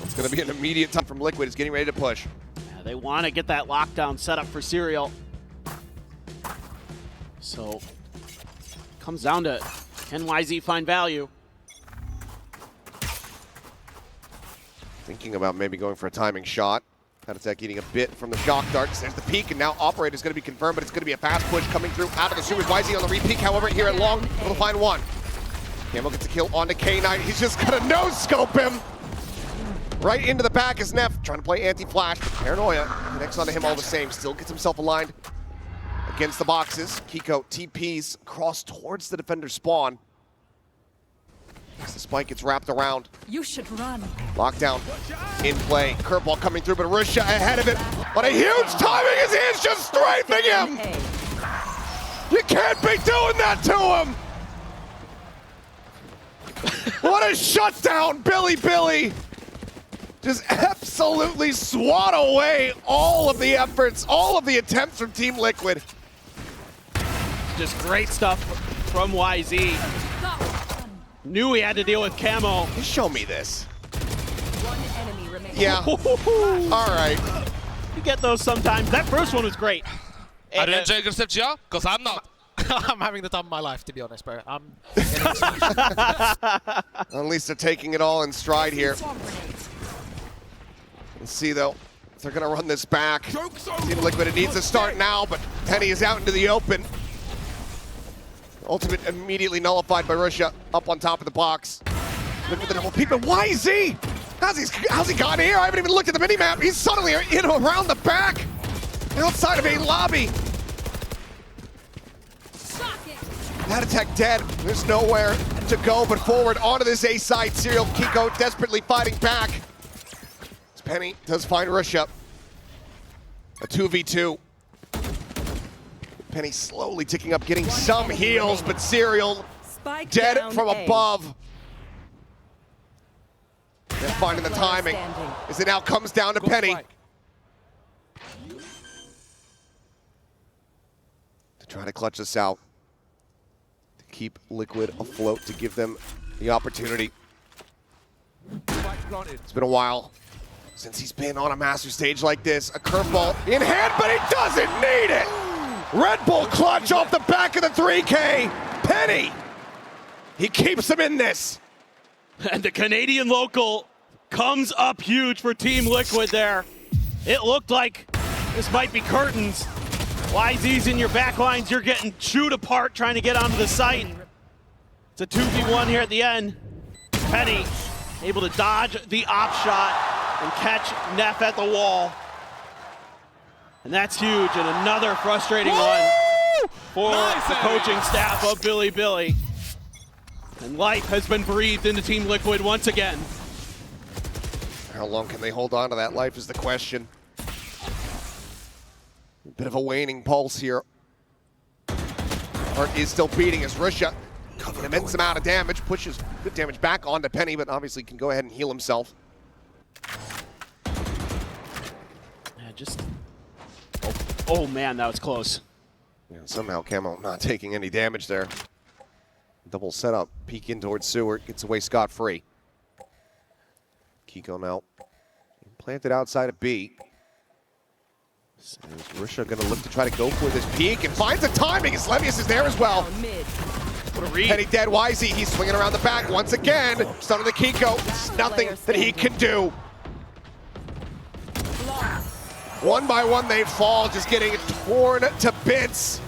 It's going to be an immediate time from Liquid. Is getting ready to push. Yeah, they want to get that lockdown set up for Serial. So, comes down to, can YZ find value? Thinking about maybe going for a timing shot. Paddingtech eating a bit from the shock darts. There's the peek, and now Operator is going to be confirmed, but it's going to be a fast push coming through out of the sewers. YZ on the re-peek, however, here at long, able to find one. Camo gets a kill onto K9. He's just going to no-scope him. Right into the back is Neff, trying to play anti-flash. Paranoia connects onto him all the same. Still gets himself aligned against the boxes. Kiko TPs across towards the defender spawn. As the spike gets wrapped around. You should run. Lockdown in play. Curveball coming through, but Russia ahead of it. But a huge timing as he is just strafing him. You can't be doing that to him. What a shutdown, Billy. Just absolutely swat away all of the efforts, all of the attempts from Team Liquid. Just great stuff from YZ. Knew he had to deal with Camo. Show me this. One enemy remaining. Yeah. All right. You get those sometimes. That first one was great. Are you enjoying yourself, Gio? Because I'm not. I'm having the time of my life, to be honest, bro. At least they're taking it all in stride here. Let's see, though, if they're going to run this back. Team Liquid, it needs to start now, but Penny is out into the open. Ultimate immediately nullified by Russia up on top of the box. Look at the double peep, but YZ! How's he got here? I haven't even looked at the minimap. He's suddenly in around the back, outside of a lobby. That attack dead. There's nowhere to go, but forward onto this A side. Serial Kiko desperately fighting back. As Penny does find Russia. A 2v2. Penny slowly ticking up, getting some heals, but Serial Spike dead down from A. above. They're finding the Player timing standing. as it now comes down to Penny. spike. To try to clutch this out. To keep Liquid afloat, to give them the opportunity. It's been a while since he's been on a master stage like this. A curveball in hand, but he doesn't need it! Red Bull clutch off the back of the 3K. Penny, he keeps him in this. And the Canadian local comes up huge for Team Liquid there. It looked like this might be curtains. YZ's in your back lines. You're getting chewed apart trying to get onto the site. It's a 2v1 here at the end. Penny able to dodge the op shot and catch Neff at the wall. And that's huge, and another frustrating one for the coaching staff of Billy. And life has been breathed into Team Liquid once again. How long can they hold on to that life is the question. A bit of a waning pulse here. Heart is still beating as Russia, an immense amount of damage, pushes good damage back onto Penny, but obviously can go ahead and heal himself. Yeah, just... Oh man, that was close. Yeah, somehow Camo not taking any damage there. Double setup, peek in towards Seward, gets away scot-free. Kiko now planted outside of B. So is Russia going to look to try to go for this peek and finds the timing as Levius is there as well. Down mid. What a read. Penny dead, YZ, he's swinging around the back once again. Stunning the Kiko, there's nothing that he can do. One by one they fall, just getting torn to bits.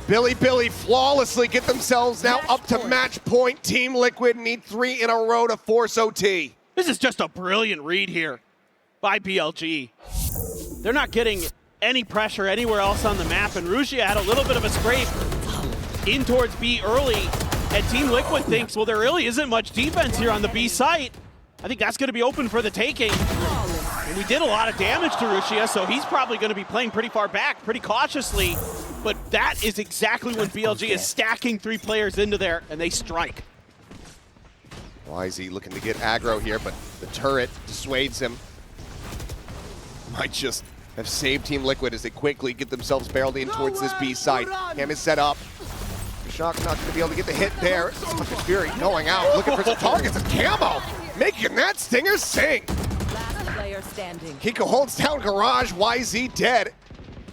Billy flawlessly get themselves now up to match point. Team Liquid need 3 in a row to force OT. This is just a brilliant read here by BLG. They're not getting any pressure anywhere else on the map, and Rugia had a little bit of a scrape in towards B early, and Team Liquid thinks, well, there really isn't much defense here on the B site. I think that's going to be open for the taking. And we did a lot of damage to Rugia, so he's probably going to be playing pretty far back, pretty cautiously. But that is exactly when BLG is stacking 3 players into there, and they strike. YZ looking to get aggro here, but the turret dissuades him. Might just have saved Team Liquid as they quickly get themselves barreled in towards this B site. Cam is set up. Shock not going to be able to get the hit there. Smoker's Fury going out, looking for some targets, and Camo making that stinger sing. Last player standing. Kiko holds down Garage, YZ dead.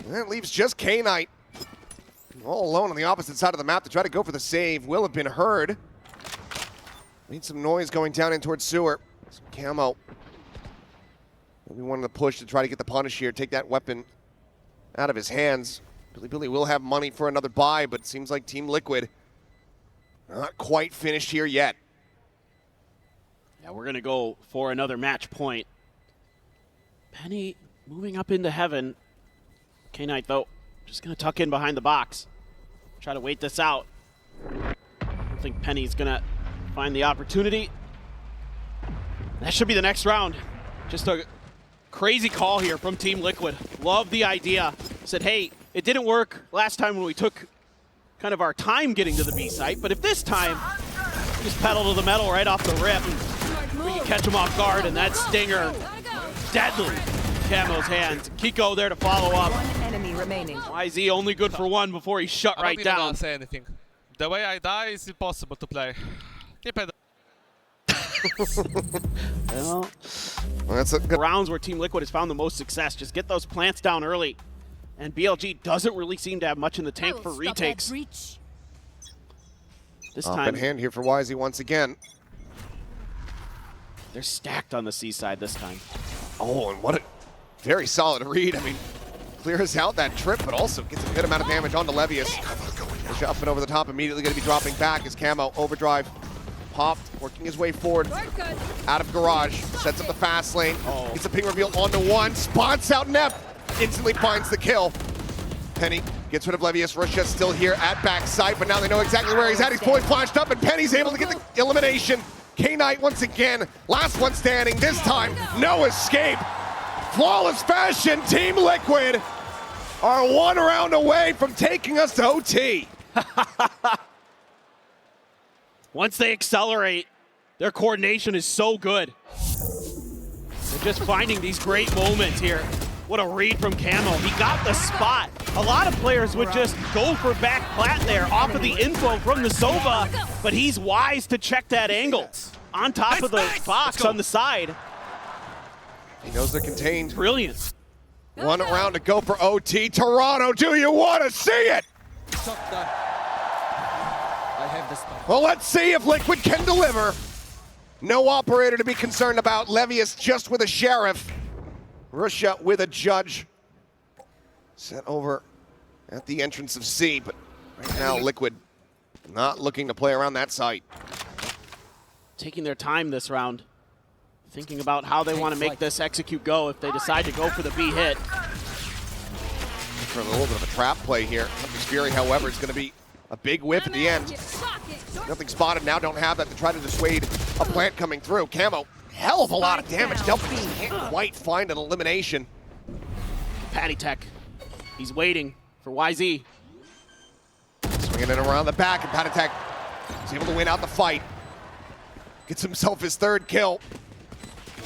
And that leaves just K-Knight all alone on the opposite side of the map to try to go for the save. Will have been heard. Need some noise going down in towards Sewer. Some Camo. Maybe wanted to push to try to get the punish here, take that weapon out of his hands. Billy will have money for another buy, but it seems like Team Liquid not quite finished here yet. Yeah, we're going to go for another match point. Penny moving up into heaven. K-Knight, though, just going to tuck in behind the box. Try to wait this out. I don't think Penny's going to find the opportunity. That should be the next round. Just a crazy call here from Team Liquid. Love the idea. Said, hey, it didn't work last time when we took kind of our time getting to the B site, but if this time, just pedal to the metal right off the rip, we can catch him off guard, and that stinger, deadly. Camo's hands. Kiko there to follow up. One enemy remaining. YZ only good for one before he shut right I don't down. even say anything. The way I die is impossible to play. Keep it. Well, That's a good rounds where Team Liquid has found the most success. Just get those plants down early. And BLG doesn't really seem to have much in the tank for retakes. This up in time, hand here for YZ once again. they're stacked on the C side this time. Oh, and what a very solid read. I mean, clears out that trip, but also gets a good amount of damage onto Levius. Push up and over the top, immediately going to be dropping back as Camo overdrive popped, working his way forward out of Garage, sets up the fast lane, gets a ping reveal onto one, spots out Neff, instantly finds the kill. Penny Gets rid of Levius. Russia still here at backside, but now they know exactly where he's at. He's fully flashed up, and Penny's able to get the elimination. K-Knight once again, last one standing. This time, no escape. Flawless fashion. Team Liquid are one round away from taking us to OT. Once they accelerate, their coordination is so good. They're just finding these great moments here. What a read from Camo. He got the spot. A lot of players would just go for back plat there off of the info from the Sova, but he's wise to check that angle. On top of the Fox on the side. He knows they're contained. Brilliant. One round to go for OT. Toronto, do you want to see it? Well, let's see if Liquid can deliver. No operator to be concerned about. Levius just with a sheriff. Russia with a judge. Set over at the entrance of C, but right now Liquid not looking to play around that site. Taking their time this round. Thinking about how they want to make this execute go if they decide to go for the B hit. For a little bit of a trap play here. Hunter's Fury, however, is going to be a big whiff at the end. Nothing spotted now, don't have that to try to dissuade a plant coming through. Camo, hell of a lot of damage dealt, but just can't quite find an elimination. Patty Tech. He's waiting for YZ. Swinging it around the back, and Patty Tech is able to win out the fight. Gets himself his third kill.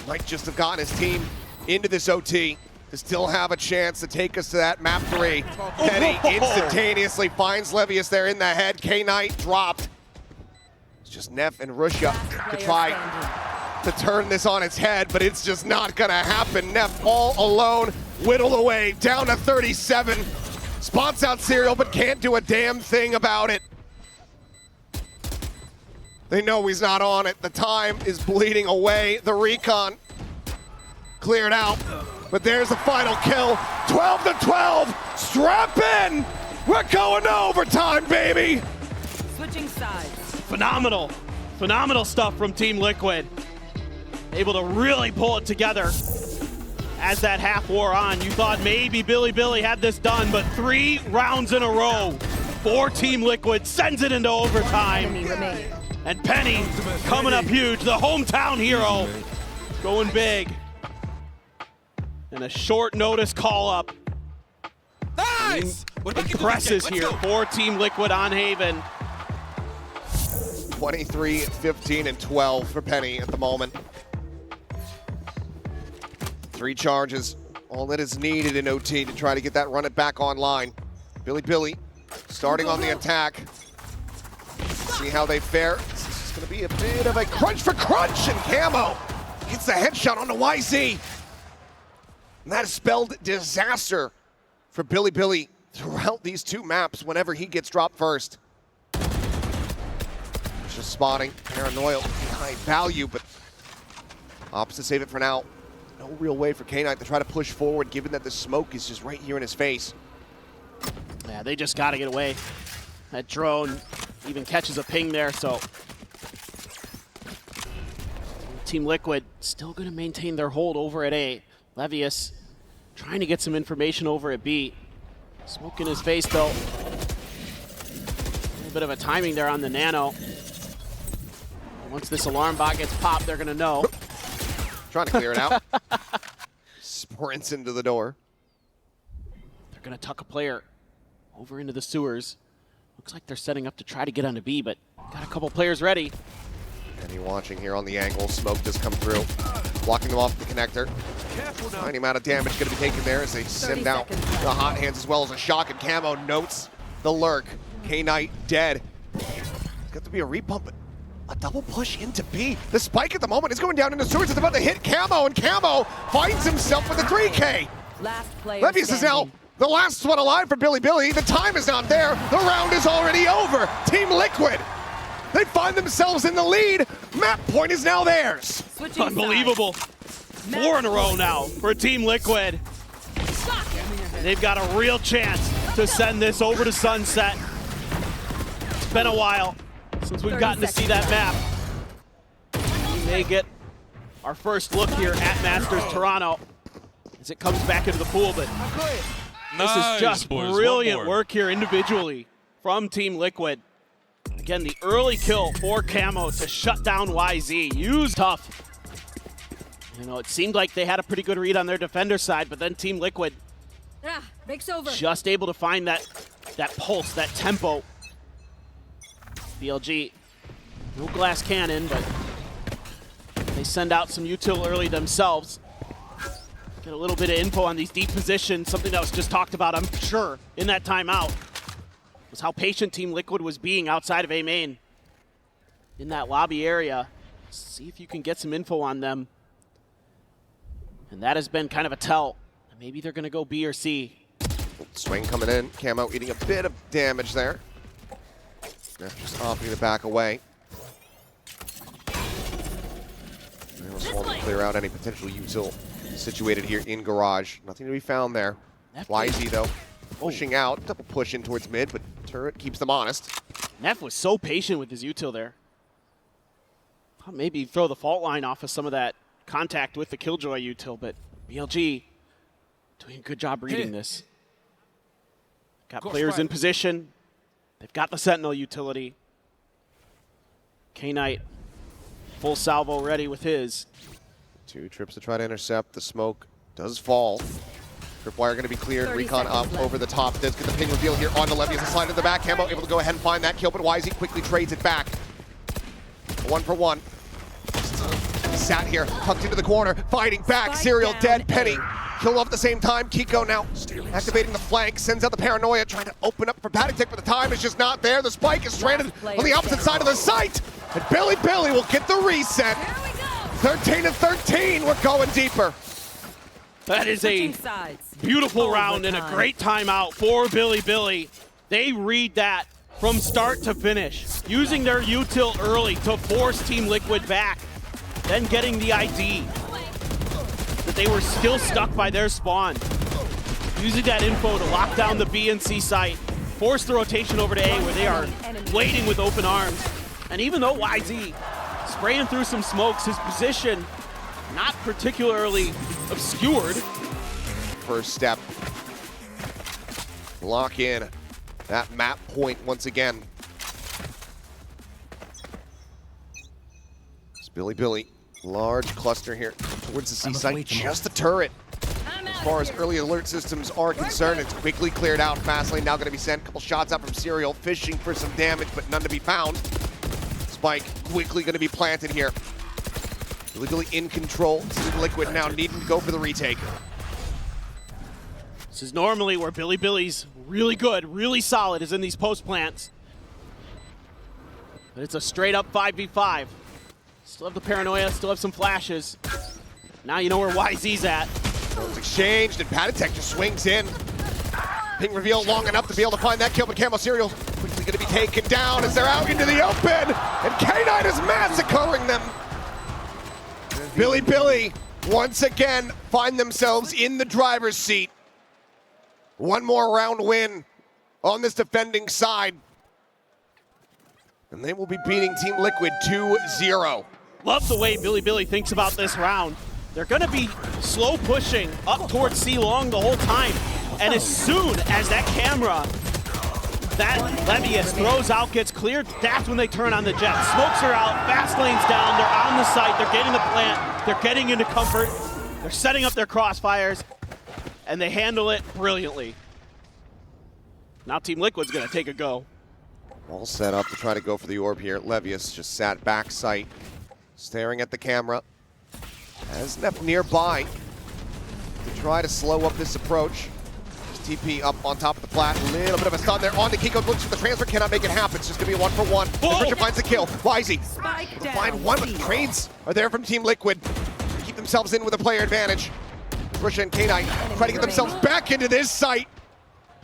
Might just have gotten his team into this OT to still have a chance to take us to that map 3. Penny instantaneously finds Levius there in the head. K-Knight dropped. It's just Neff and Russia to try to turn this on its head, but it's just not gonna happen. Neff all alone, whittled away, down to 37. Spots out Serial, but can't do a damn thing about it. They know he's not on it. The time is bleeding away. The recon cleared out, but there's the final kill. 12 to 12, strap in. We're going to overtime, baby. Switching sides. Phenomenal, phenomenal stuff from Team Liquid. Able to really pull it together as that half wore on. You thought maybe Billy had this done, but 3 rounds in a row for Team Liquid sends it into overtime. And Penny coming up huge, the hometown hero, going big. And a short notice call up. Nice! Impresses here for Team Liquid on Haven. 23, 15, and 12 for Penny at the moment. 3 charges, all that is needed in OT to try to get that run it back online. Billy starting on the attack. See how they fare. This is going to be a bit of a crunch for crunch, and Camo gets the headshot on the YZ. And that has spelled disaster for Billy throughout these 2 maps whenever he gets dropped first. Just spotting, Paranoia, high value, but opts to save it for now. No real way for K-Knight to try to push forward, given that the smoke is just right here in his face. Yeah, they just got to get away. That drone even catches a ping there, so Team Liquid still going to maintain their hold over at A. Levius trying to get some information over at B. Smoke in his face, though. A little bit of a timing there on the nano. Once this alarm bot gets popped, they're going to know. Trying to clear it out. Sprints into the door. They're going to tuck a player over into the sewers. Looks like they're setting up to try to get onto B, but got a couple players ready. Penny watching here on the angle. Smoke does come through. Blocking them off the connector. Tiny amount of damage going to be taken there as they send out the hot hands as well as a shock, and Camo notes the lurk. K-Knight dead. It's got to be a repump, but a double push into B. The spike at the moment is going down into sewers. It's about to hit Camo, and Camo finds himself with a 3K. Last player Levius is now the last one alive for Billy. The time is not there. The round is already over. Team Liquid, they find themselves in the lead. Map point is now theirs. Switching Unbelievable. 4 in a row now for Team Liquid. And they've got a real chance to send this over to Sunset. It's been a while since we've gotten to see that map. We may get our first look here at Masters Toronto as it comes back into the pool, but This Nice, is just boys. brilliant One more. work here individually from Team Liquid. Again, the early kill for Camo to shut down YZ. Use tough. You know, it seemed like they had a pretty good read on their defender side, but then Team Liquid Breaks over. just able to find that pulse, that tempo. BLG, no glass cannon, but they send out some util early themselves. Get a little bit of info on these deep positions, something that was just talked about, I'm sure, in that timeout, was how patient Team Liquid was being outside of A main in that lobby area. See if you can get some info on them. And that has been kind of a tell. Maybe they're going to go B or C. Swing coming in. Camo eating a bit of damage there. Just opting to back away. They also want to clear out any potential util situated here in garage. Nothing to be found there. YZ though, pushing out. Double push in towards mid, but turret keeps them honest. Neff was so patient with his util there. Thought maybe throw the fault line off of some of that contact with the Killjoy util, but BLG doing a good job reading this. Got players in position. They've got the Sentinel utility. K-Knight, full salvo ready with his. 2 trips to try to intercept. The smoke does fall. Tripwire going to be cleared. Recon up over the top. Does get the ping reveal here on the left. He has a slide in the back. Camo able to go ahead and find that kill, but YZ quickly trades it back. 1 for 1. Sat here, tucked into the corner, fighting back. Serial dead. Penny killed off at the same time. Kiko now activating the flank, sends out the paranoia, trying to open up for Patek, but the time is just not there. The spike is stranded on the opposite side of the site. And Billy will get the reset. 13 to 13, we're going deeper. That is a beautiful round and a great timeout for Billy. They read that from start to finish, using their util early to force Team Liquid back, then getting the ID that they were still stuck by their spawn. Using that info to lock down the B and C site, force the rotation over to A where they are waiting with open arms. And even though YZ spraying through some smokes, his position not particularly obscured. First step. Lock in that map point once again. It's Billy. Large cluster here towards the C site. Just the turret. As far as early alert systems are concerned, it's quickly cleared out. Fastlane now going to be sent. Couple shots out from Serial, fishing for some damage, but none to be found. Spike quickly going to be planted here. Billy in control. Team Liquid now needing to go for the retake. This is normally where Billy's really good, really solid, is in these post plants. But it's a straight up 5v5. Still have the paranoia, still have some flashes. Now you know where YZ's at. So it's exchanged, and Patek just swings in. Ping reveal long enough to be able to find that kill, but Camo Serial quickly going to be taken down as they're out into the open, and K9 is massacring them. Billy once again find themselves in the driver's seat. One more round win on this defending side, and they will be beating Team Liquid 2-0. Love the way Billy thinks about this round. They're going to be slow pushing up towards C long the whole time. And as soon as that camera, that Levius throws out, gets cleared, that's when they turn on the jet. Smokes are out, Fastlane's down, they're on the site, they're getting the plant, they're getting into comfort, they're setting up their crossfires, and they handle it brilliantly. Now Team Liquid's going to take a go. All set up to try to go for the orb here. Levius just sat back sight, staring at the camera. Has Neff nearby to try to slow up this approach. TP up on top of the plat. A little bit of a stun there on the Kiko. Looks for the transfer, cannot make it happen. It's just going to be a 1-for-1. Richard finds the kill. YZ find one, but the trades are there from Team Liquid. They keep themselves in with a player advantage. Russia and K9 try to get themselves back into this site,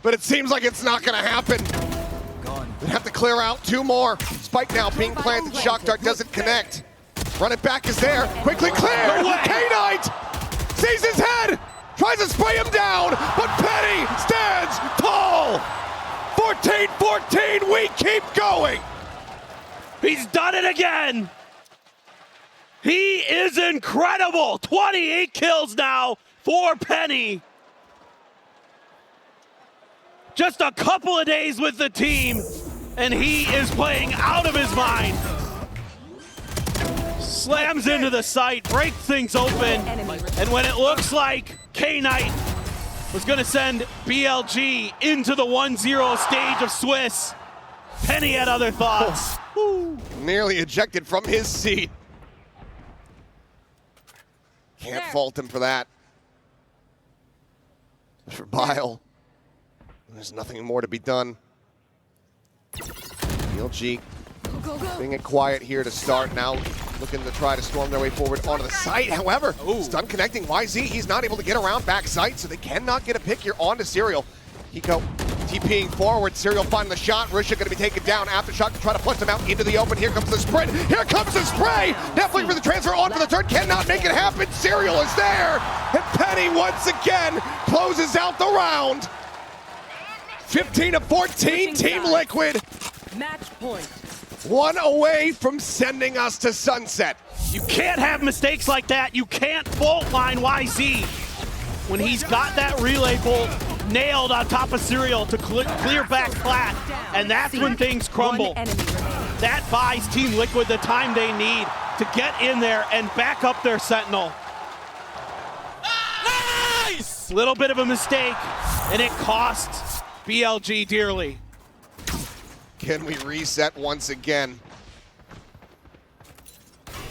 but it seems like it's not going to happen. They have to clear out 2 more. Spike now being planted. Shock Dart doesn't connect. Run it back is there. Quickly cleared. K9 sees his head. Tries to spray him down, but Petty stands tall. 14-14, we keep going. He's done it again. He is incredible. 28 kills now for Penny. just a couple of days with the team, and he is playing out of his mind. Slams into the site, breaks things open, and when it looks like K-Knight was going to send BLG into the 1-0 stage of Swiss, Penny had other thoughts. Nearly ejected from his seat. Can't fault him for that. For Bile, there's nothing more to be done. BLG being it quiet here to start, now looking to try to storm their way forward onto the site. However, stun connecting YZ, he's not able to get around back site, so they cannot get a pick here onto Serial. Hiko TPing forward, Serial finding the shot, Russia gonna be taken down. Aftershock to try to push them out into the open. Here comes the sprint, here comes the spray! Definitely for the transfer on for the turn, cannot make it happen. Serial is there, and Penny once again closes out the round. 15-14, Team Liquid. Match point. One away from sending us to sunset. You can't have mistakes like that. You can't fault line YZ when he's got that relay bolt nailed on top of Serial to clear back flat, and that's when things crumble. That buys Team Liquid the time they need to get in there and back up their Sentinel. Nice! Little bit of a mistake, and it costs BLG dearly. Can we reset once again?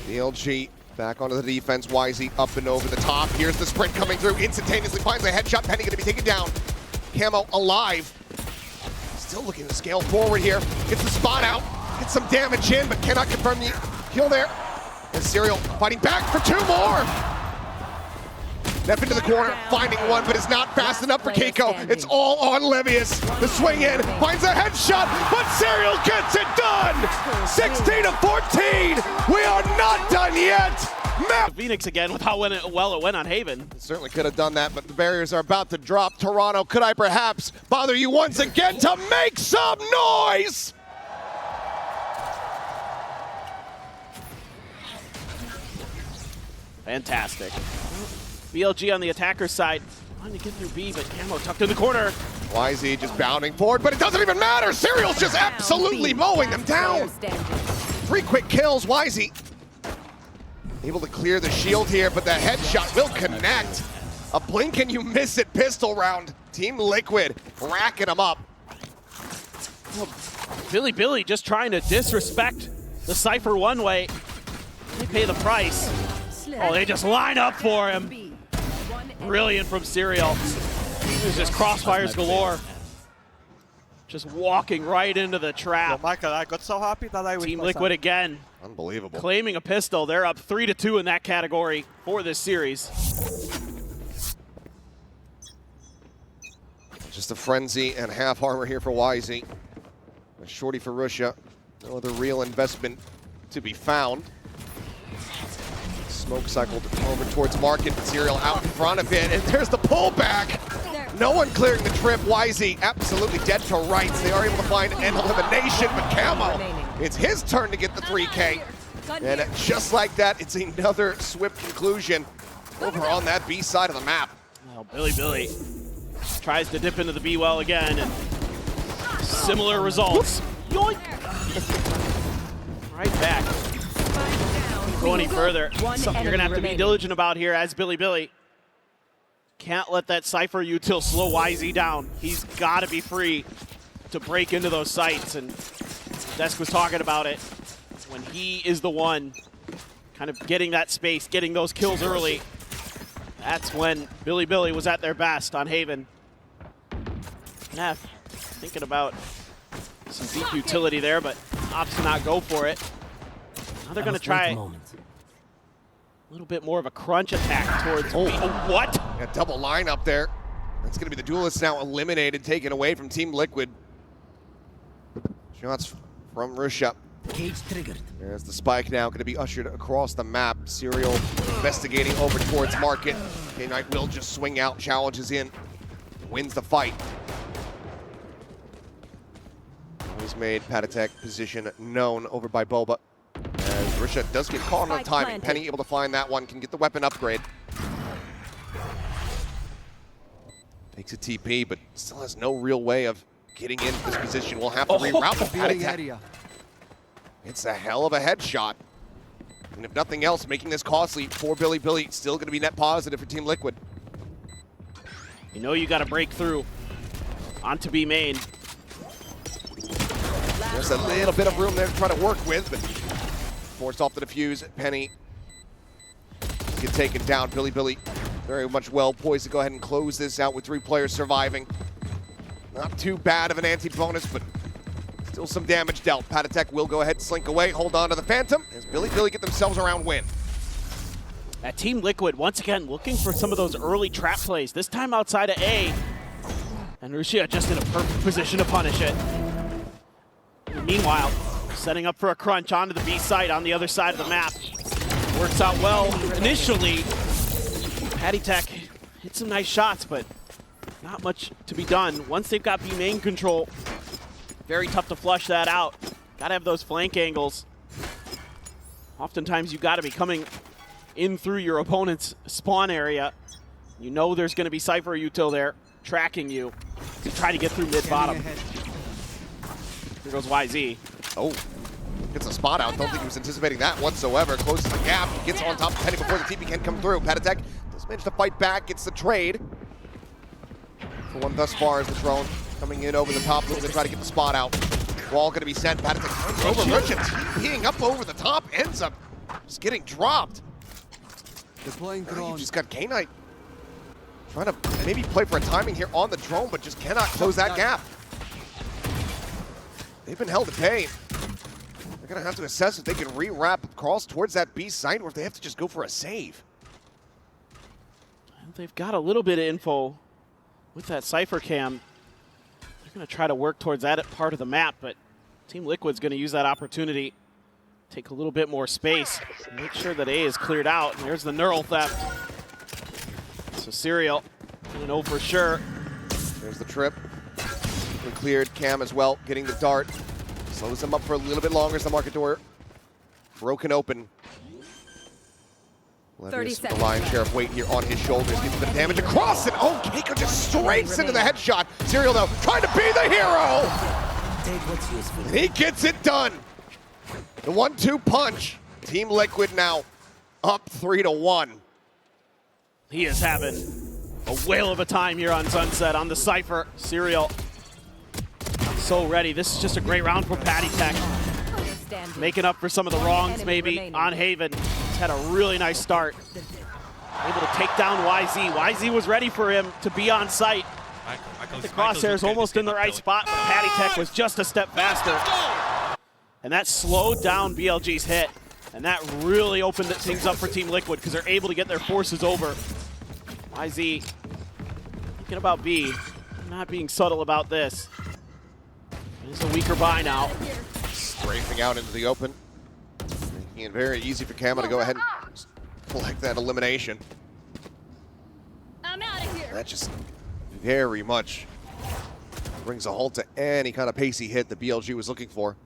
BLG back onto the defense. YZ up and over the top. Here's the sprint coming through. Instantaneously finds a headshot. Penny gonna be taken down. Camo alive. Still looking to scale forward here. Gets the spot out. Gets some damage in, but cannot confirm the kill there. And Serial fighting back for two more. Neff into the corner, finding one, but it's not fast enough for Keiko. It's all on Levius. The swing in, finds a headshot, but Serial gets it done! 16-14, we are not done yet! Phoenix again with how well it went on Haven. Certainly could have done that, but the barriers are about to drop. Toronto, could I perhaps bother you once again to make some noise? Fantastic. BLG on the attacker side, trying to get through B, but Camo tucked in the corner. YZ just bounding forward, but it doesn't even matter. Serial's just absolutely mowing them down. 3 quick kills. YZ able to clear the shield here, but the headshot will connect. A blink and you miss it pistol round. Team Liquid racking them up. Well, Billy just trying to disrespect the Cypher one way. They pay the price. Oh, they just line up for him. Brilliant from Serial. It was just crossfires galore. Just walking right into the trap. Michael, I got so happy that I Team Liquid again. Unbelievable. Claiming a pistol. They're up 3-2 in that category for this series. Just a frenzy and half armor here for YZ. A shorty for Russia. No other real investment to be found. Smoke cycled over towards Market. Serial out in front of it, and there's the pullback. No one clearing the trip. YZ absolutely dead to rights. They are able to find an elimination, but Camo, it's his turn to get the 3K. And just like that, it's another swift conclusion over on that B side of the map. Well, Billy tries to dip into the B well again, and similar results. Yoink! Right back. Go any further. Something you're gonna have to be diligent about here as Billy. Can't let that Cypher util slow YZ down. He's gotta be free to break into those sites, and Desk was talking about it. When he is the one kind of getting that space, getting those kills early, that's when Billy was at their best on Haven. Neff thinking about some deep utility there, but opts to not go for it. Now they're going to try a little bit more of a crunch attack towards B. Oh, what? A double line up there. That's going to be the duelists now eliminated, taken away from Team Liquid. Shots from Russia. Cage triggered. There's the spike now, going to be ushered across the map. Serial investigating over towards Market. K-Knight will just swing out, challenges in, wins the fight. He's made Patatek position known over by Boba. As Russia does get caught on timing. Penny able to find that one, can get the weapon upgrade. Takes a TP, but still has no real way of getting into this position. We'll have to reroute the Paddock. It's a hell of a headshot. And if nothing else, making this costly for Billy Billy, still going to be net positive for Team Liquid. You know you got to break through onto B main. There's a little bit of room there to try to work with, but forced off the defuse. Penny get taken down. Billy Billy very much well poised to go ahead and close this out with 3 players surviving. Not too bad of an anti-bonus, but still some damage dealt. Paddock will go ahead and slink away, hold on to the Phantom, as Billy Billy get themselves a round win. At Team Liquid, once again, looking for some of those early trap plays, this time outside of A. And Rushia just in a perfect position to punish it. Meanwhile, setting up for a crunch onto the B site on the other side of the map. Works out well initially. Patty Tech hit some nice shots, but not much to be done. Once they've got B main control, very tough to flush that out. Gotta have those flank angles. Oftentimes you gotta be coming in through your opponent's spawn area. You know there's gonna be Cypher Util there, tracking you to try to get through mid-bottom. Here goes YZ. Oh, gets a spot out. Don't think he was anticipating that whatsoever. Closes the gap, gets on top of Penny before the TP can come through. Paddock does manage to fight back, gets the trade. For one thus far is the drone coming in over the top, looking to try to get the spot out. Wall going to be sent. Paddock over Merchant, TPing up over the top, ends up just getting dropped. Deploying drone. You just got K-Knight trying to maybe play for a timing here on the drone, but just cannot close that gap. They've been held at bay. They're going to have to assess if they can re-wrap across towards that B site or if they have to just go for a save. They've got a little bit of info with that Cypher cam. They're going to try to work towards that part of the map, but Team Liquid's going to use that opportunity, take a little bit more space, make sure that A is cleared out. And there's the neural theft. So Serial gonna know for sure. There's the trip. Cleared. Cam as well, getting the dart. Slows them up for a little bit longer as the market door broken open. 30 the seconds lion's share of weight here on his shoulders. Gets a bit of damage across it. Oh, Keiko just strafes into the headshot. Serial though, trying to be the hero. He gets it done. The 1-2 punch. Team Liquid now up 3-1. He is having a whale of a time here on Sunset on the Cypher. Serial so ready. This is just a great round for Patty Tech. Making up for some of the wrongs maybe on Haven. He's had a really nice start. Able to take down YZ. YZ was ready for him to be on site. The crosshairs almost in the right spot, but Patty Tech was just a step faster. And that slowed down BLG's hit. And that really opened things up for Team Liquid because they're able to get their forces over. YZ thinking about B, not being subtle about this. It's a weaker buy now. Strafing out into the open. Making it very easy for Camo to go ahead and collect that elimination. I'm out of here. That just very much brings a halt to any kind of pacey hit that BLG was looking for.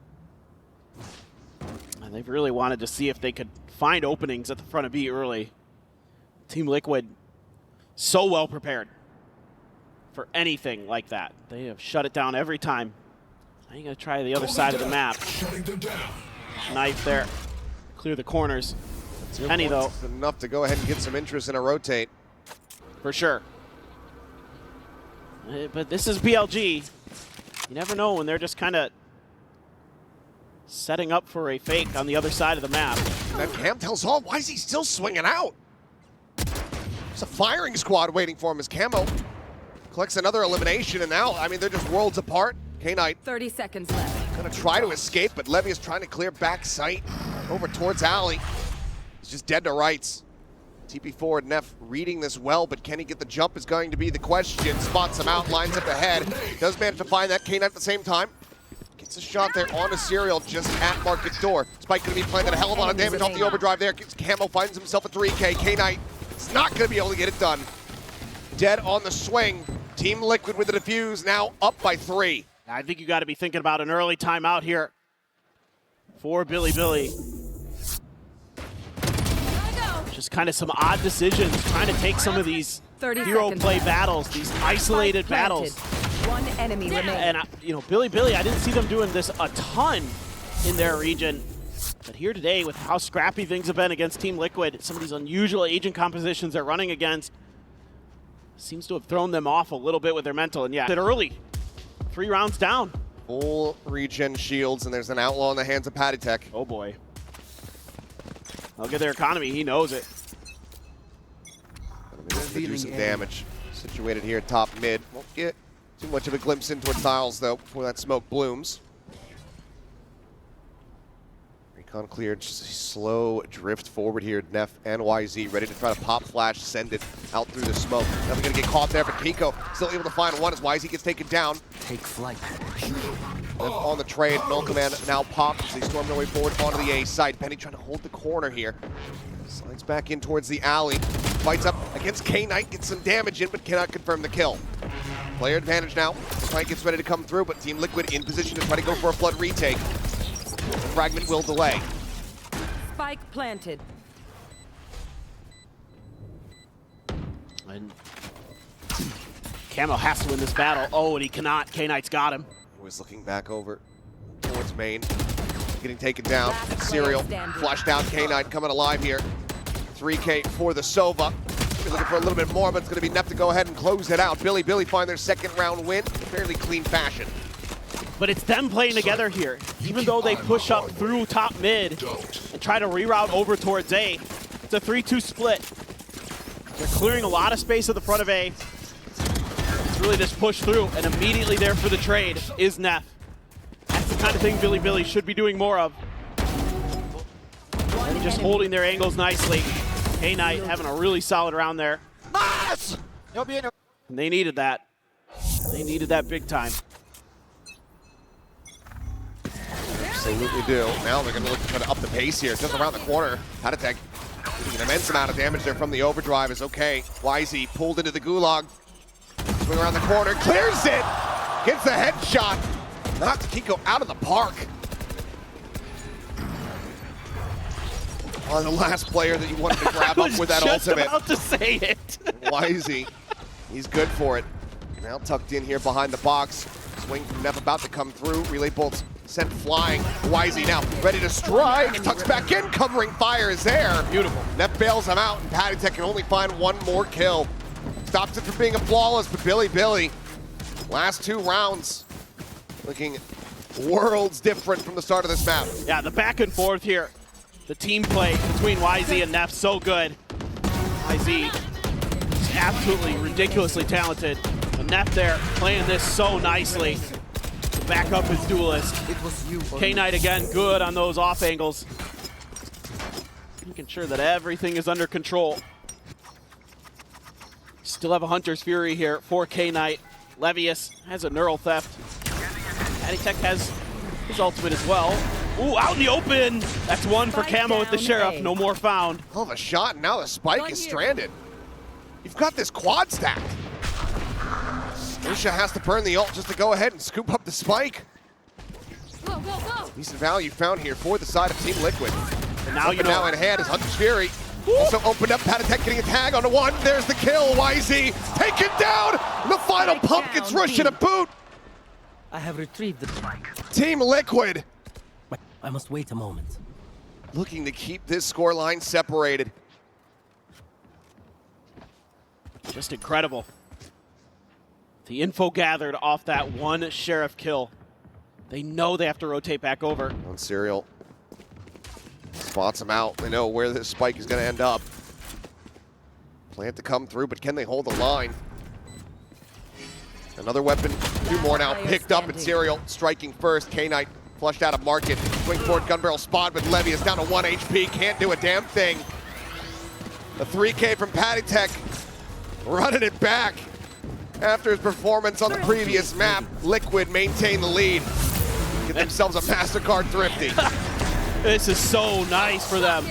And they've really wanted to see if they could find openings at the front of B early. Team Liquid so well prepared for anything like that. They have shut it down every time. Now you gotta try the other side of the map. Knife there. Clear the corners. Penny though. Enough to go ahead and get some interest in a rotate. For sure. But this is BLG. You never know when they're just kind of setting up for a fake on the other side of the map. That Cam tells all, why is he still swinging out? There's a firing squad waiting for him as Camo collects another elimination, and now, I mean, they're just worlds apart. K-Knight 30 seconds left. gonna try to escape, but Levy is trying to clear back sight over towards Alley. He's just dead to rights. TP forward, Neff reading this well, but can he get the jump is going to be the question. Spots him out, lines up ahead. Does manage to find that K-Knight at the same time. Gets a shot there on a Serial just at market door. Spike gonna be planting a hell of a lot of damage off the overdrive there. Camo finds himself a 3K. K-Knight is not gonna be able to get it done. Dead on the swing. Team Liquid with the defuse, now up by 3. I think you got to be thinking about an early timeout here for Billy Billy. Just kind of some odd decisions, trying to take some of these 30 hero seconds. play battles, these isolated Spike planted. battles. One enemy remaining. And, you know, Billy, I didn't see them doing this a ton in their region. But here today, with how scrappy things have been against Team Liquid, some of these unusual agent compositions they're running against, seems to have thrown them off a little bit with their mental. And yeah, it early. 3 rounds down. Full regen shields, and there's an outlaw in the hands of Patitech. Oh boy. Look at their economy, he knows it. Gonna do some damage. Situated here top mid. Won't get too much of a glimpse in towards Tiles though before that smoke blooms. Recon cleared, just a slow drift forward here. Neff and YZ ready to try to pop flash, send it out through the smoke. Never gonna get caught there, but Kiko still able to find one as YZ gets taken down. Take flight. Neff on the trade, Null Command now popped as they storm their way forward onto the A side. Penny trying to hold the corner here. Slides back in towards the alley. Fights up against K-Knight, gets some damage in, but cannot confirm the kill. Player advantage now. Fight gets ready to come through, but Team Liquid in position to try to go for a flood retake. The fragment will delay. Spike planted. And Camo has to win this battle. Oh, and he cannot. K-Knight's got him. He was looking back over towards main. Getting taken down. Last player Serial standing. flushed down. K-Knight coming alive here. 3K for the Sova. We're looking for a little bit more, but it's going to be Neff to go ahead and close it out. Billy find their second round win in fairly clean fashion. But it's them playing together here. Even though they push up through top mid and try to reroute over towards A, it's a 3-2 split. They're clearing a lot of space at the front of A. It's really just push through, and immediately there for the trade is Neff. That's the kind of thing Billy should be doing more of. And just holding their angles nicely. K-Knight having a really solid round there. Nice! And they needed that. They needed that big time. Absolutely do. Now they're going to look to try to up the pace here. Just around the corner. Patitech taking an immense amount of damage there from the overdrive is okay. YZ pulled into the gulag. Swing around the corner. Clears it! Gets the headshot. Knocks Kiko out of the park. On the last player that you wanted to grab up with that ultimate. I was just about to say it. YZ, he's good for it. Now tucked in here behind the box. Swing from Neff about to come through. Relay bolts sent flying. YZ now ready to strike. Tucks back in, covering fire is there. Beautiful. Neff bails him out, and Patitech can only find one more kill. Stops it from being a flawless, but Billy, last 2 rounds, looking worlds different from the start of this map. Yeah, the back and forth here. The team play between YZ and Neff, so good. YZ is absolutely ridiculously talented. But Neff there playing this so nicely to back up his duelist. It was you. K-Knight again, good on those off angles. Making sure that everything is under control. Still have a Hunter's Fury here for K-Knight. Levius has a Neural Theft. Patitech has his ultimate as well. Ooh, out in the open! That's one for Spike Camo with the down Sheriff. A. No more found. Hell of a shot, and now the spike is stranded. You've got this quad stacked. Lucia has to burn the ult just to go ahead and scoop up the spike. Whoa. Decent value found here for the side of Team Liquid. And now you know. Now in hand is Hunter's Fury. Also opened up, Patitech getting a tag on the one. There's the kill, YZ taken down. The final Spike pump down, gets rushed team. in a boot. I have retrieved the spike. Team Liquid I must wait a moment. looking to keep this scoreline separated. Just incredible. The info gathered off that one Sheriff kill. They know they have to rotate back over. On Serial. Spots him out. They know where this spike is going to end up. Plant to come through, but can they hold the line? Another weapon. 2 more now picked up, and Serial striking first. K-Knight flushed out of market. Swing forward, gun barrel spot, but Levy is down to 1 HP. Can't do a damn thing. A 3K from Patitech. Running it back. After his performance on the previous map, Liquid maintain the lead. Get themselves a MasterCard Thrifty. This is so nice for them.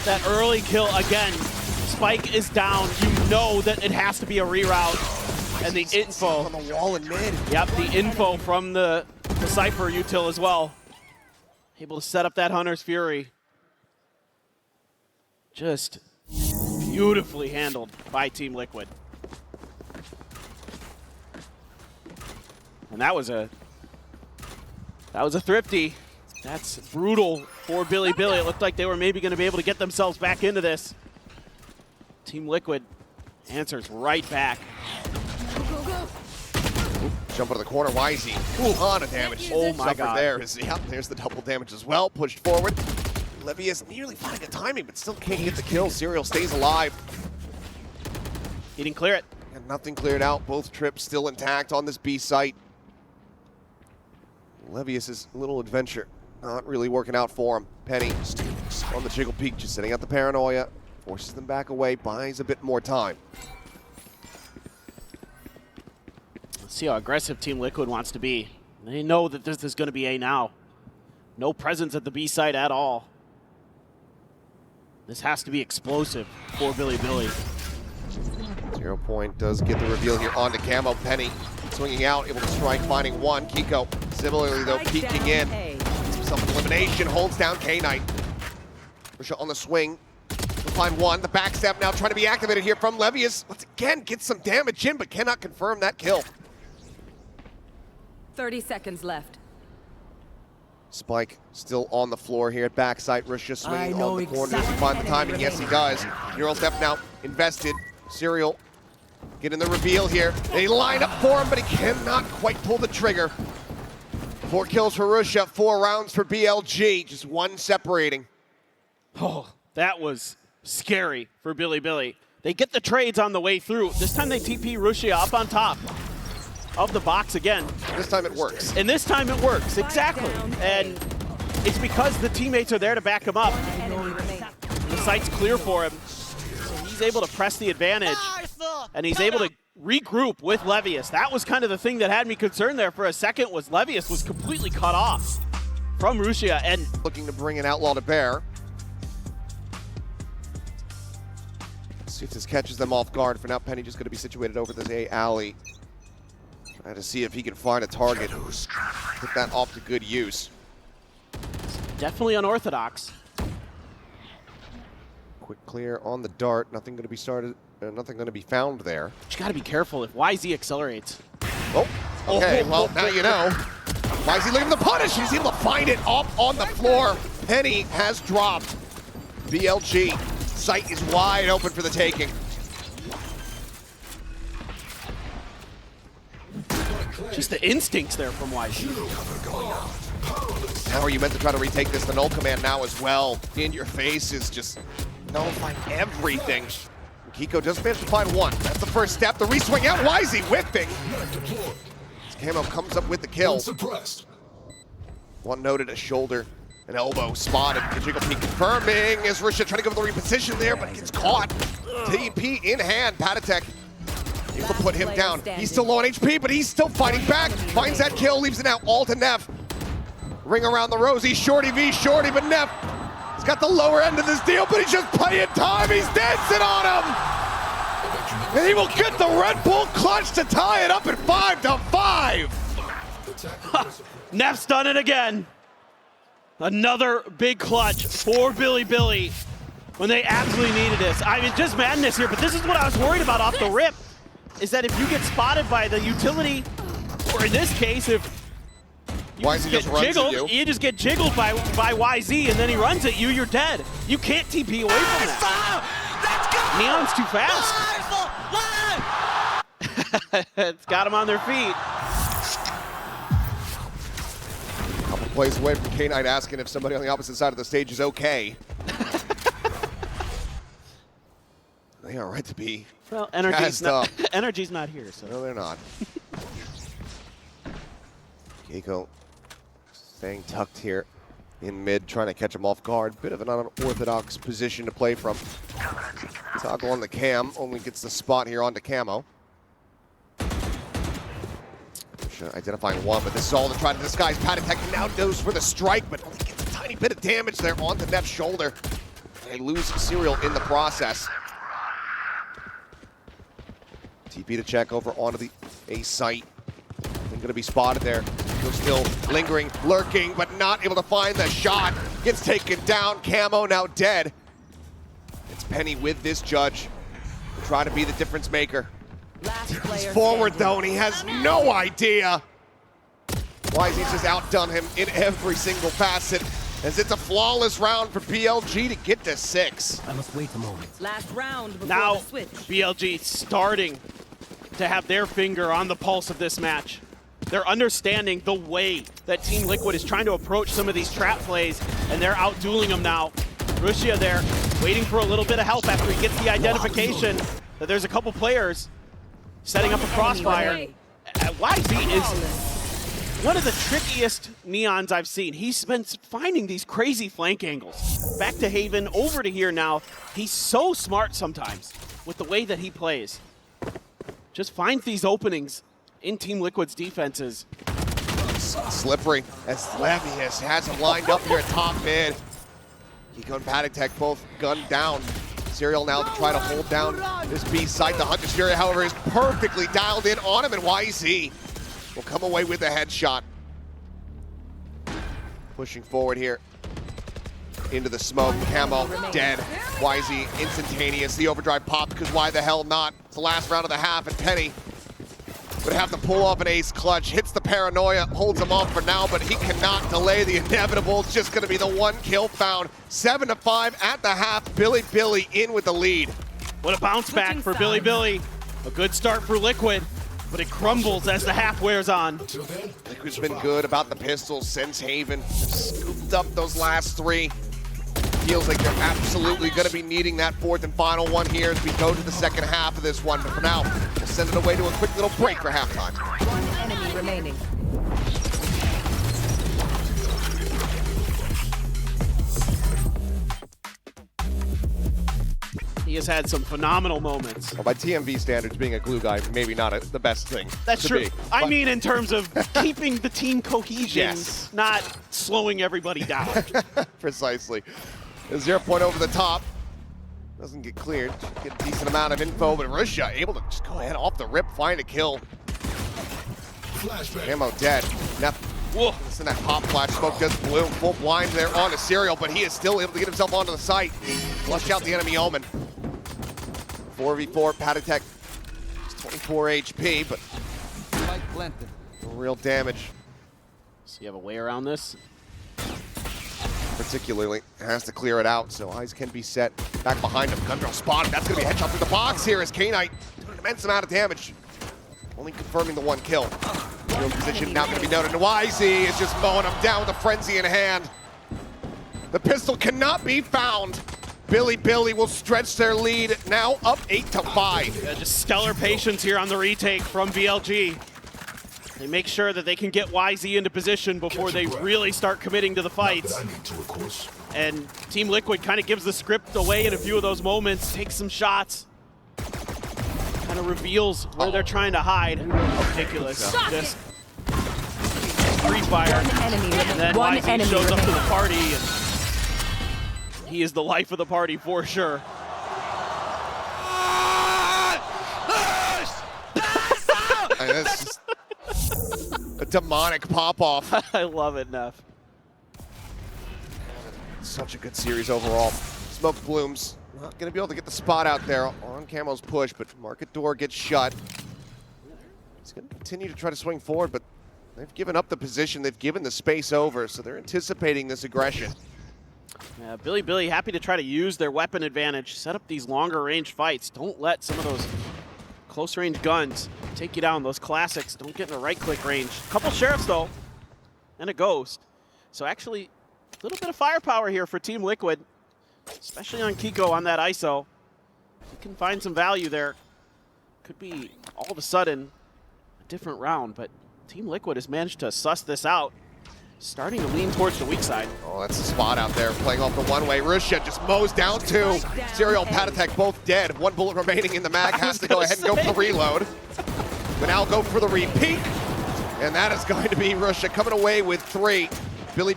That early kill, again, spike is down. You know that it has to be a reroute. And the info. On the wall in mid. Yep, the info from the Cypher util as well. Able to set up that Hunter's Fury. Just beautiful. Beautifully handled by Team Liquid. And that was a thrifty. That's brutal for Billy. It looked like they were maybe going to be able to get themselves back into this. Team Liquid answers right back. Go, go. Jump into the corner, Wisey. A lot of damage. Oh my God. There is, yep, there's the double damage as well. Pushed forward. Levius nearly finding the timing, but still can't get the kill. Serial stays alive. He didn't clear it. And nothing cleared out. Both trips still intact on this B site. Levius's little adventure not really working out for him. Penny on the jiggle peak, just sitting out the paranoia. Forces them back away, buys a bit more time. Let's see how aggressive Team Liquid wants to be. They know that this is going to be A now. No presence at the B site at all. This has to be explosive for Billy. 0 point does get the reveal here onto Camo. Penny swinging out, able to strike, finding one. Kiko similarly though peeking in. Some elimination, holds down K-Knight. Russia on the swing. We'll find one. The backstab now trying to be activated here from Levius. Let's again get some damage in, but cannot confirm that kill. 30 seconds left. Spike still on the floor here at backside. Russia swinging on the corner. Does he find the timing? Yes, he does. Neural step now invested. Serial getting the reveal here. They line up for him, but he cannot quite pull the trigger. 4 kills for Russia, 4 rounds for BLG, just 1 separating. Oh, that was scary for Billy. They get the trades on the way through. This time they TP Russia up on top of the box again. This time it works. And this time it works, exactly. And it's because the teammates are there to back him up. The site's clear for him. So he's able to press the advantage. And he's able to regroup with Levius. That was kind of the thing that had me concerned there for a second, was Levius was completely cut off from Russia. And looking to bring an outlaw to bear. See if this catches them off guard. For now, Penny just going to be situated over this A alley. Trying to see if he can find a target. Put that off to good use. definitely unorthodox. Quick clear on the dart. Nothing going to be started. Nothing going to be found there. But you got to be careful if YZ accelerates. Oh, okay. Well, now you know. YZ looking for the punish. He's able to find it up on the floor. Penny has dropped. BLG. Sight is wide open for the taking. Just the instincts there from YZ. How are you meant to try to retake this? The null command now as well. In your face is just nullifying everything. Kiko just managed to find one. That's the first step. The reswing out. YZ whipping. Camo comes up with the kill. One noted a shoulder, an elbow spotted. Jiggle Peak confirming as Risha trying to go for the reposition there, but gets caught. TP in hand. Patatek able to put him down. He's still low on HP, but he's still fighting back. Finds that kill, leaves it out all to Neff. Ring around the rosy. Shorty v Shorty, but Neff has got the lower end of this deal, but he's just playing time. He's dancing on him. And he will get the Red Bull clutch to tie it up at 5-5. Neff's done it again. Another big clutch for Billy when they absolutely needed this. I mean, just madness here, but this is what I was worried about off the rip, is that if you get spotted by the utility, or in this case, if you YZ just runs at you. just get jiggled by YZ and then he runs at you, you're dead. You can't TP away from that. Neon's too fast. It's got him on their feet. Couple plays away from K-Knight asking if somebody on the opposite side of the stage is okay. They are right to be. Well, energy's not here, so. No, they're not. Keiko staying tucked here in mid, trying to catch him off guard. Bit of an unorthodox position to play from. Toggle on the cam, only gets the spot here onto Camo. Identifying one, but this is all to try to disguise. Patatek now goes for the strike, but only gets a tiny bit of damage there onto Neff's shoulder. They lose Serial in the process. TP to check over onto the A site. Going to be spotted there. Still lingering, lurking, but not able to find the shot. Gets taken down. Camo now dead. It's Penny with this judge to try to be the difference maker. Last He's player forward standing. though, and he has no idea why he's just outdone him in every single facet, as it's a flawless round for BLG to get to 6. I must wait a moment. Last round before Now, the switch. BLG starting to have their finger on the pulse of this match. They're understanding the way that Team Liquid is trying to approach some of these trap plays, and they're out-dueling them now. Russia there, waiting for a little bit of help after he gets the identification that there's a couple players setting up a crossfire. YZ is one of the trickiest Neons I've seen. He's been finding these crazy flank angles. Back to Haven, over to here now. He's so smart sometimes with the way that he plays. Just finds these openings in Team Liquid's defenses. Slippery as Levius has him lined up here at top mid. Kiko and Patatek both gunned down. Serial now to try to hold down this B site. The Hunter's Fury, however, is perfectly dialed in on him, and YZ will come away with a headshot. Pushing forward here into the smoke. Camo dead. YZ instantaneous. The overdrive pop, because why the hell not? It's the last round of the half, and Penny would have to pull off an ace clutch. Hits the paranoia, holds him off for now, but he cannot delay the inevitable. It's just going to be the one kill found. 7-5 at the half. Billy in with the lead. What a bounce back for Billy. A good start for Liquid, but it crumbles as the half wears on. Liquid's been good about the pistols since Haven. They've scooped up those last 3. Feels like they're absolutely going to be needing that 4th and final one here as we go to the second half of this one. But for now, we'll send it away to a quick little break for halftime. One enemy remaining. He has had some phenomenal moments. Well, by TMV standards, being a glue guy, maybe not the best thing. That's to true. be, I but- mean in terms of keeping the team cohesion, Yes. not slowing everybody down. Precisely. A 0 point over the top. Doesn't get cleared. Get a decent amount of info, but Russia able to just go ahead off the rip, find a kill. Ammo dead. Now, listen, that pop flash smoke does bloom. Full blind there on a Serial, but he is still able to get himself onto the site. Flush out the enemy Omen. 4v4, Patatek. Just 24 HP, but Spike planted. no real damage. So you have a way around this? Particularly has to clear it out, so eyes can be set back behind him. Gundrail spotted. That's going to be a headshot through the box here as K-Knight doing an immense amount of damage. Only confirming the one kill. Field position now going to be noted. YZ is just mowing him down with a frenzy in hand. The pistol cannot be found. Billy will stretch their lead, now up 8-5. Yeah, just stellar patience here on the retake from BLG. They make sure that they can get YZ into position before they really start committing to the fights. And Team Liquid kind of gives the script away in a few of those moments, takes some shots, kind of reveals where they're trying to hide. Ridiculous. Just free fire. Enemy And then One YZ enemy shows up to the remaining. party, and he is the life of the party for sure. And that's just a demonic pop-off. I love it, Neff. Such a good series overall. Smoke blooms. Not going to be able to get the spot out there on Camo's push, but market door gets shut. He's going to continue to try to swing forward, but they've given up the position. They've given the space over, so they're anticipating this aggression. Yeah, Billy happy to try to use their weapon advantage, set up these longer range fights. Don't let some of those close range guns take you down. Those classics don't get in the right click range. Couple sheriffs though, and a ghost. So actually, a little bit of firepower here for Team Liquid, especially on Kiko on that ISO. He can find some value there. Could be all of a sudden a different round, but Team Liquid has managed to suss this out. Starting to lean towards the weak side. Oh, that's a spot out there, playing off the one-way. Russia just mows down 2. Serial and Patatek both dead. 1 bullet remaining in the mag, has to go ahead and go for the reload. But now go for the repeat. And that is going to be Russia coming away with 3. Billy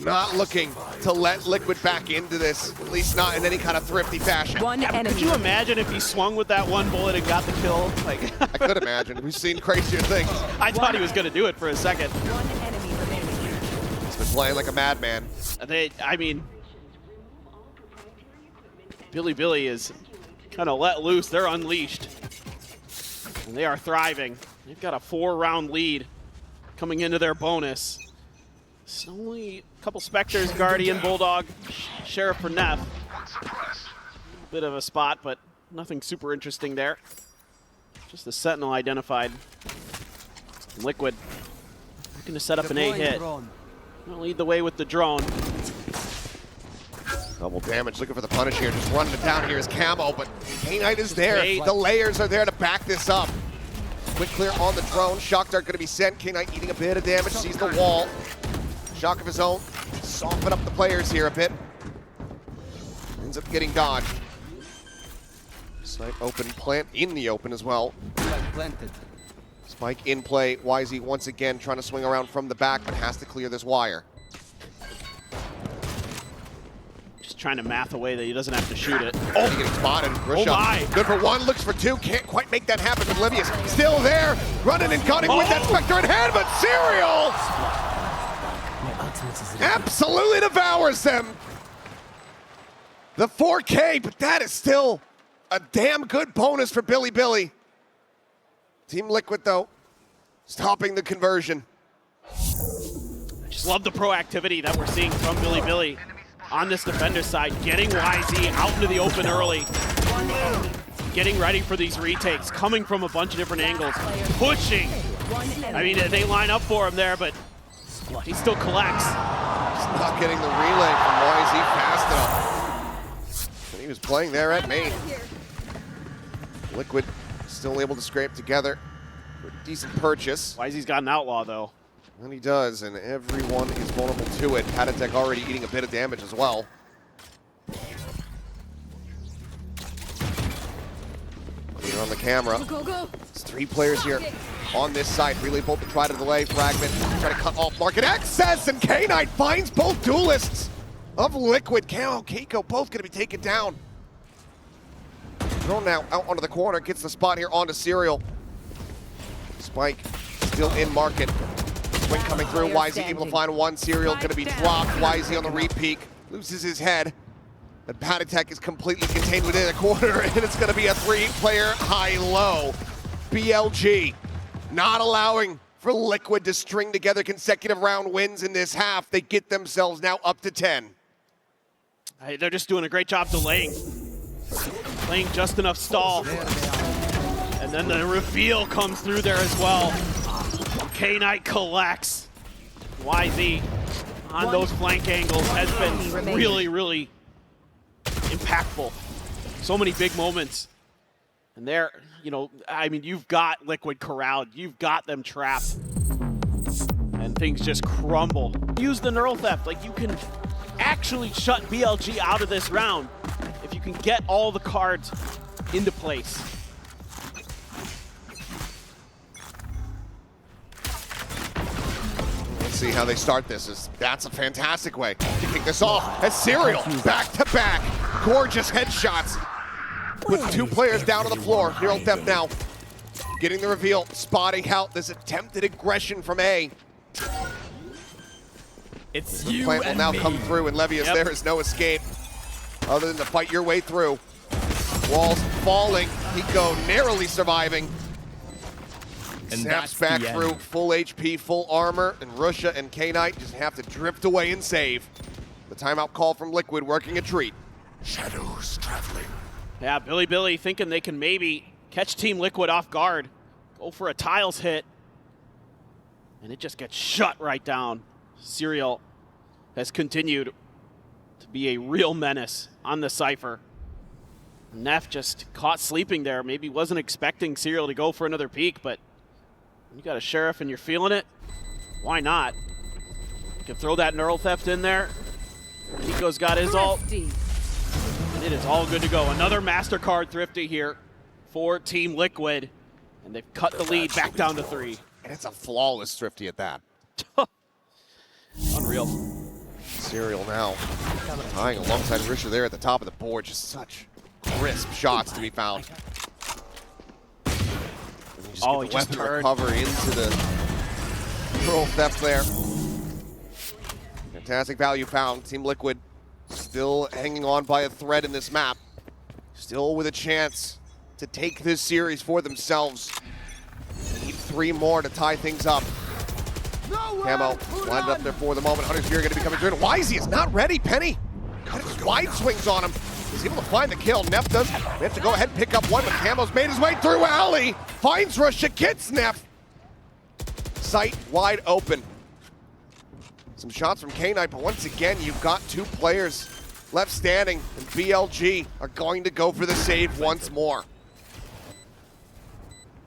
not looking to let Liquid back into this, at least not in any kind of thrifty fashion. One enemy. Could you imagine if he swung with that one bullet and got the kill? Like, I could imagine. We've seen crazier things. I thought he was going to do it for a second. One enemy remaining. He's been playing like a madman. I mean, Billy is kind of let loose. They're unleashed. And they are thriving. They've got a 4-round lead coming into their bonus. It's only a couple Spectres, Guardian, Bulldog, Sheriff for Neff. Bit of a spot, but nothing super interesting there. Just the Sentinel identified. Liquid looking to set up an A hit. Gonna lead the way with the drone. Double damage, looking for the punish here. Just running it down here is Camo, but K-Knight is there. The layers are there to back this up. Quick clear on the drone. Shock Dart going to be sent. K-Knight eating a bit of damage, sees the wall. Shock of his own. Soften up the players here a bit. Ends up getting dodged. Snipe open, plant in the open as well. Spike planted. Spike in play. YZ once again trying to swing around from the back, but has to clear this wire. Just trying to math away that he doesn't have to shoot it. Oh, he's getting spotted. Oh my. Good for one, looks for two. Can't quite make that happen. Oblivious still there, running and gunning with that Spectre in hand, but Serial My ultimate is absolutely devours them. The 4K, but that is still a damn good bonus for Billy. Team Liquid, though, stopping the conversion. I just love the proactivity that we're seeing from Billy on this defender side, getting YZ out into the open early, getting ready for these retakes, coming from a bunch of different angles, pushing. I mean, they line up for him there, but he still collects. Just not getting the relay from YZ fast enough. And he was playing there at main. Liquid still able to scrape together for a decent purchase. YZ's got an outlaw, though. And he does, and everyone is vulnerable to it. Patatek already eating a bit of damage as well. Here on the camera. Go, go. It's 3 players here on this side. Relay bolt to try to delay. Fragment try to cut off market access, and K-Knight finds both duelists of Liquid. Camo, Keiko, both going to be taken down. Thrown now out onto the corner, gets the spot here onto Serial. Spike still in market. Swing coming through, YZ able to find one. Serial going to be dropped. YZ on the re-peek, loses his head. The Patatek is completely contained within the corner, and it's going to be a 3-player high-low. BLG not allowing for Liquid to string together consecutive round wins in this half. They get themselves now up to 10. They're just doing a great job delaying. Playing just enough stall. And then the reveal comes through there as well. K-Knight collects. YZ on those flank angles has been really impactful. So many big moments. And there, you know, I mean, you've got Liquid corralled. You've got them trapped. And things just crumble. Use the neural theft. Like, you can actually shut BLG out of this round if you can get all the cards into place. Let's see how they start this. That's a fantastic way to kick this off. As Serial back to back, gorgeous headshots with 2 players down on the floor. Neural theft now getting the reveal, spotting out this attempted aggression from A. It's The you plant will and now me. come through, and Levius, there is no escape other than to fight your way through. Walls falling, Pico narrowly surviving. And Snaps that's back the end. through, full HP, full armor, and Russia and K-Knight just have to drift away and save. The timeout call from Liquid working a treat. Shadows traveling. Yeah, Billy thinking they can maybe catch Team Liquid off guard. Go for a tiles hit. And it just gets shut right down. Serial has continued to be a real menace on the Cypher. Neff just caught sleeping there. Maybe wasn't expecting Serial to go for another peek, but you got a Sheriff and you're feeling it, why not? You can throw that neural theft in there. Pico's got his ult. And it is all good to go. Another MasterCard Thrifty here for Team Liquid. And they've cut the lead back down to 3. And it's a flawless Thrifty at that. Unreal. Serial now tying alongside Risha there at the top of the board. Just such crisp shots to be found. Oh, he He just just turned. recover into the neural theft there. Fantastic value found. Team Liquid still hanging on by a thread in this map. still with a chance to take this series for themselves. Need 3 more to tie things up. Camo lined up there for the moment. Hunter's Fury going to be coming through. And Wisey is not ready. Penny got his wide swings on him. He's able to find the kill. Neff does. They have to go ahead and pick up one, but Camo's made his way through alley. Finds Russia, gets Neff. Sight wide open. Some shots from K-Knight, but once again, you've got 2 players left standing, and BLG are going to go for the save once more.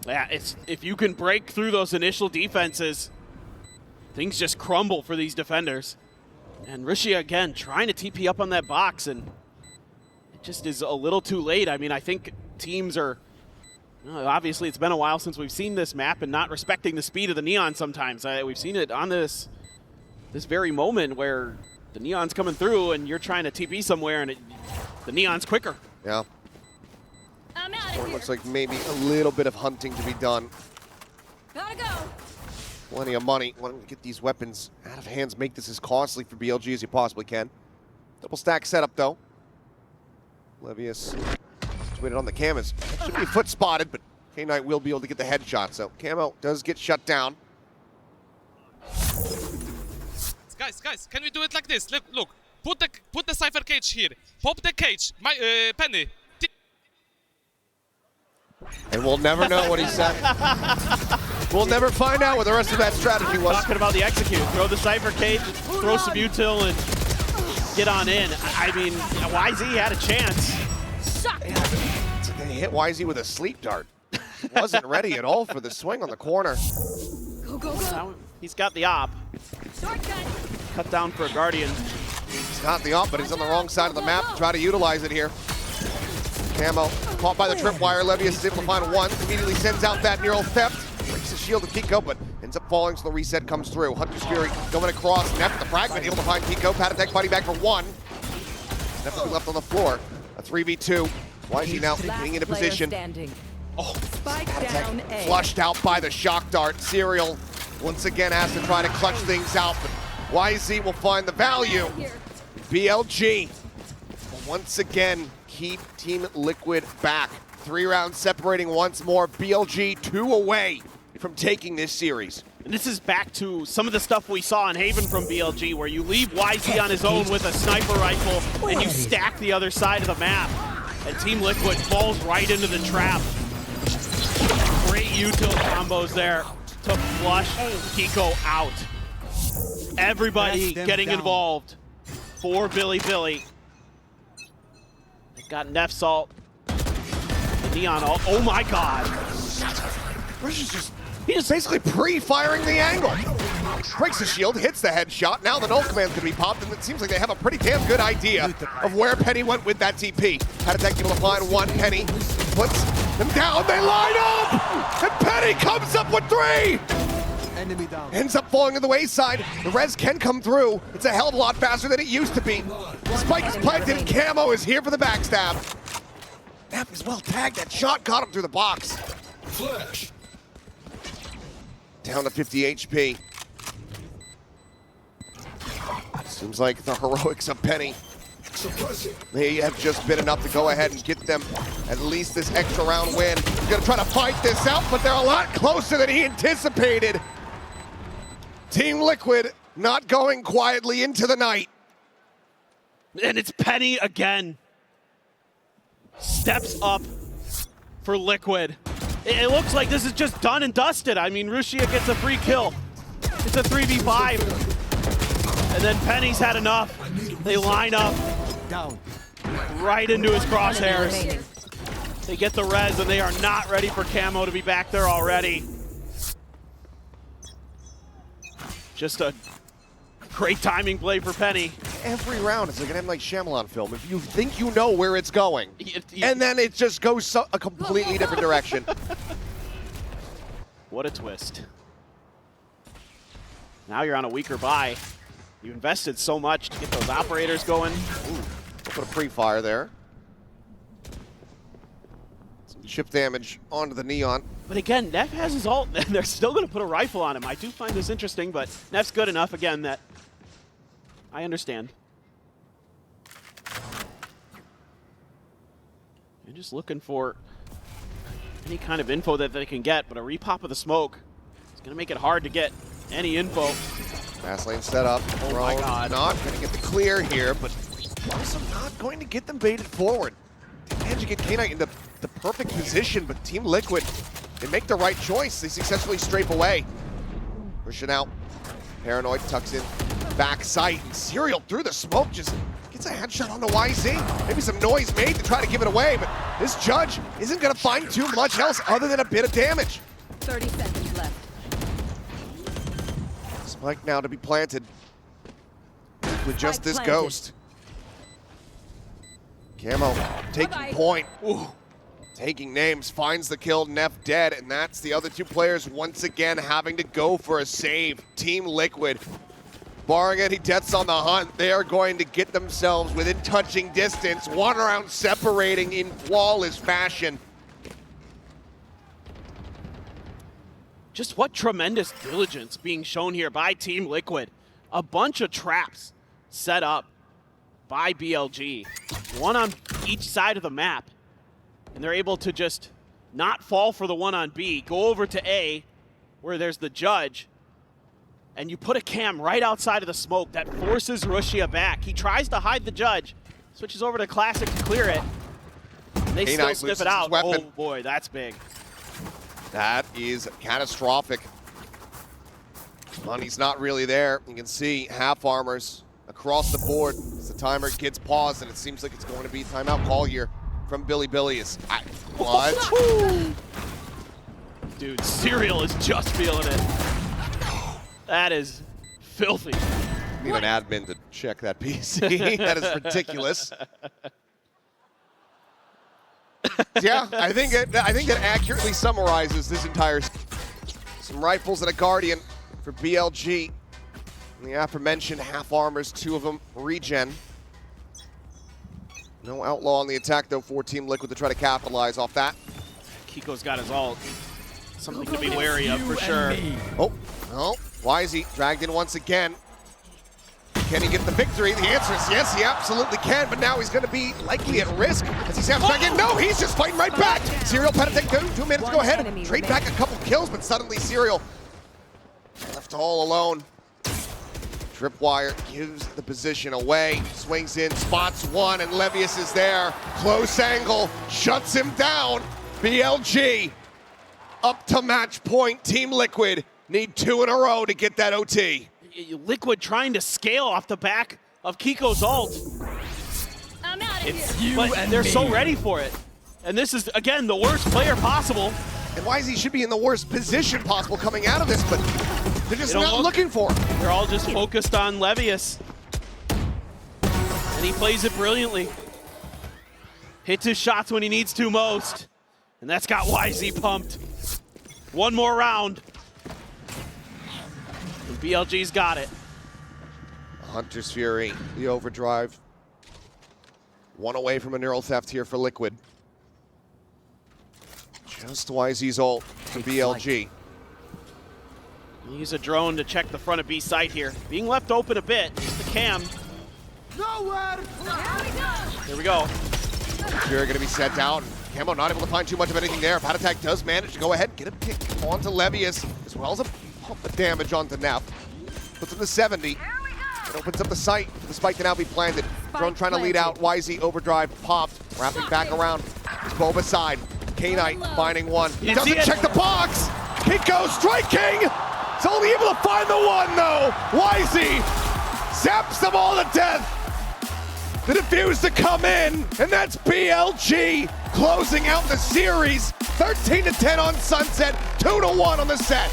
Yeah, if you can break through those initial defenses, things just crumble for these defenders. And Russia, again, trying to TP up on that box, and it just is a little too late. I mean, I think teams are, obviously it's been a while since we've seen this map and not respecting the speed of the Neon sometimes. We've seen it on this very moment where the Neon's coming through and you're trying to TP somewhere and the Neon's quicker. Yeah. I'm out Or of it here. looks like maybe a little bit of hunting to be done. Gotta go. Plenty of money. Want to get these weapons out of hands, make this as costly for BLG as you possibly can. Double stack setup though. Levius situated on the canvas. Should be foot spotted, but K-Knight will be able to get the headshot. So Camo does get shut down. Guys, can we do it like this? Look, put the Cypher cage here. Pop the cage. Penny. And we'll never know what he said. We'll never find out what the rest of that strategy was. Talking about the execute. Throw the Cypher cage, throw some util, and get on in. I mean, YZ had a chance. They hit Wisey with a sleep dart. Wasn't ready at all for the swing on the corner. Go, go, go. Now he's got the op. Shortcut. Cut down for a Guardian. He's got the op, but he's on the wrong side of the map to try to utilize it here. Camo caught by the tripwire. Levius is able to find one. Immediately sends out that neural theft. Breaks the shield of Kiko, but ends up falling, so the reset comes through. Hunter's Fury going across. Neff with the fragment, able to find Kiko. Patatek fighting back for one. Neff will be left on the floor. A 3v2. YZ now getting into position. Standing. Oh, Spike down A. flushed out by the shock dart. Serial once again has to try to clutch things out, but YZ will find the value. BLG will once again keep Team Liquid back. 3 rounds separating once more. BLG 2 away from taking this series. And this is back to some of the stuff we saw in Haven from BLG, where you leave YZ on his own with a sniper rifle and you stack the other side of the map. And Team Liquid falls right into the trap. Great util combos there to flush Kiko out. Everybody getting involved for Billy. They've got Neff Salt, the Neon ult. Oh my god. Russia's just basically pre-firing the angle. Breaks the shield, hits the headshot. Now the null command's gonna be popped, and it seems like they have a pretty damn good idea of where Penny went with that TP. Patatek able to find one. Penny puts them down. They line up, and Penny comes up with 3. Enemy down. Ends up falling to the wayside. The res can come through. It's a hell of a lot faster than it used to be. Spike is planted, and Camo is here for the backstab. Neff is well tagged. That shot got him through the box. Flash. Down to 50 HP. Seems like the heroics of Penny may have just been enough to go ahead and get them at least this extra round win. He's gonna try to fight this out, but they're a lot closer than he anticipated. Team Liquid not going quietly into the night. And it's Penny again. Steps up for Liquid. It looks like this is just done and dusted. I mean, Rushia gets a free kill. It's a 3v5. And then Penny's had enough. They line up Down. right into his Enemy crosshairs. remaining. They get the res, and they are not ready for Camo to be back there already. Just a great timing play for Penny. Every round is like an M. Night Shyamalan film. If you think you know where it's going, and then it just goes a completely different direction. What a twist. Now you're on a weaker buy. You invested so much to get those operators going. Ooh, put a pre-fire there. Some chip damage onto the Neon. But again, Neff has his ult, and they're still going to put a rifle on him. I do find this interesting, but Neff's good enough, again, that I understand. They're just looking for any kind of info that they can get, but a repop of the smoke is going to make it hard to get any info. Fast lane set up. Oh my God. Not going to get the clear here, but also not going to get them baited forward. They managed to get K-Knight into the perfect position, but Team Liquid, they make the right choice. They successfully strafe away. Pushing out. Paranoid tucks in back sight, and Serial through the smoke just gets a headshot on the YZ. Maybe some noise made to try to give it away, but this Judge isn't going to find too much else other than a bit of damage. 30 seconds left. Spike now to be planted with just Spike this planted. ghost. Camo taking Bye-bye. point. Ooh. Taking names, finds the kill, Neff dead, and that's the other two players once again having to go for a save. Team Liquid, barring any deaths on the hunt, they are going to get themselves within touching distance, one round separating in flawless fashion. Just what tremendous diligence being shown here by Team Liquid. A bunch of traps set up by BLG, one on each side of the map. And they're able to just not fall for the one on B, go over to A, where there's the Judge, and you put a cam right outside of the smoke that forces Rushia back. He tries to hide the Judge, switches over to Classic to clear it. And they still K-Knight sniff loses it out. his weapon. Oh boy, that's big. That is catastrophic. Money's not really there. You can see half armors across the board as the timer gets paused, and it seems like it's going to be a timeout call here from Billy. What? Dude, Serial is just feeling it. That is filthy. Need an admin to check that PC. That is ridiculous. Yeah, I think it accurately summarizes this entire. Some rifles and a Guardian for BLG. And the aforementioned half armors, 2 of them regen. No outlaw on the attack though for Team Liquid to try to capitalize off that. Kiko's got his ult. Something to be wary of for sure. Oh, no. YZ dragged in once again. Can he get the victory? The answer is yes, he absolutely can, but now he's going to be likely at risk as he snaps back in. No, he's just fighting right back. Serial Petatek, 2 minutes, go ahead. Trade back a couple kills, but suddenly Serial left all alone. Tripwire gives the position away, swings in, spots one, and Levius is there. Close angle, shuts him down. BLG up to match point. Team Liquid need 2 in a row to get that OT. Liquid trying to scale off the back of Kiko's ult. I'm out of It's here. you But and they're me. so ready for it. And this is, again, the worst player possible. And YZ should be in the worst position possible coming out of this, but they're just They don't not look- looking for him. They're all just focused on Levius. And he plays it brilliantly. Hits his shots when he needs to most. And that's got YZ pumped. One more round. And BLG's got it. Hunter's Fury, the overdrive. 1 away from a neural theft here for Liquid. Just YZ's ult for BLG. Use a drone to check the front of B site here. Being left open a bit. Just the cam. Nowhere! Here we go. Fury going to be set down. Camo not able to find too much of anything there. Petatek does manage to go ahead and get a pick onto Levius, as well as a pump of damage onto Neff. Puts him to 70. It opens up the site for the spike to now be planted. Drone trying to lead out. YZ overdrive popped. Wrapping back around. It's Boba side. K-Knight finding one. You Doesn't see it? check the box. Kiko striking. It's only able to find the one though. YZ zaps them all to death. The defuse to come in, and that's BLG closing out the series. 13-10 on Sunset, 2-1 on the set.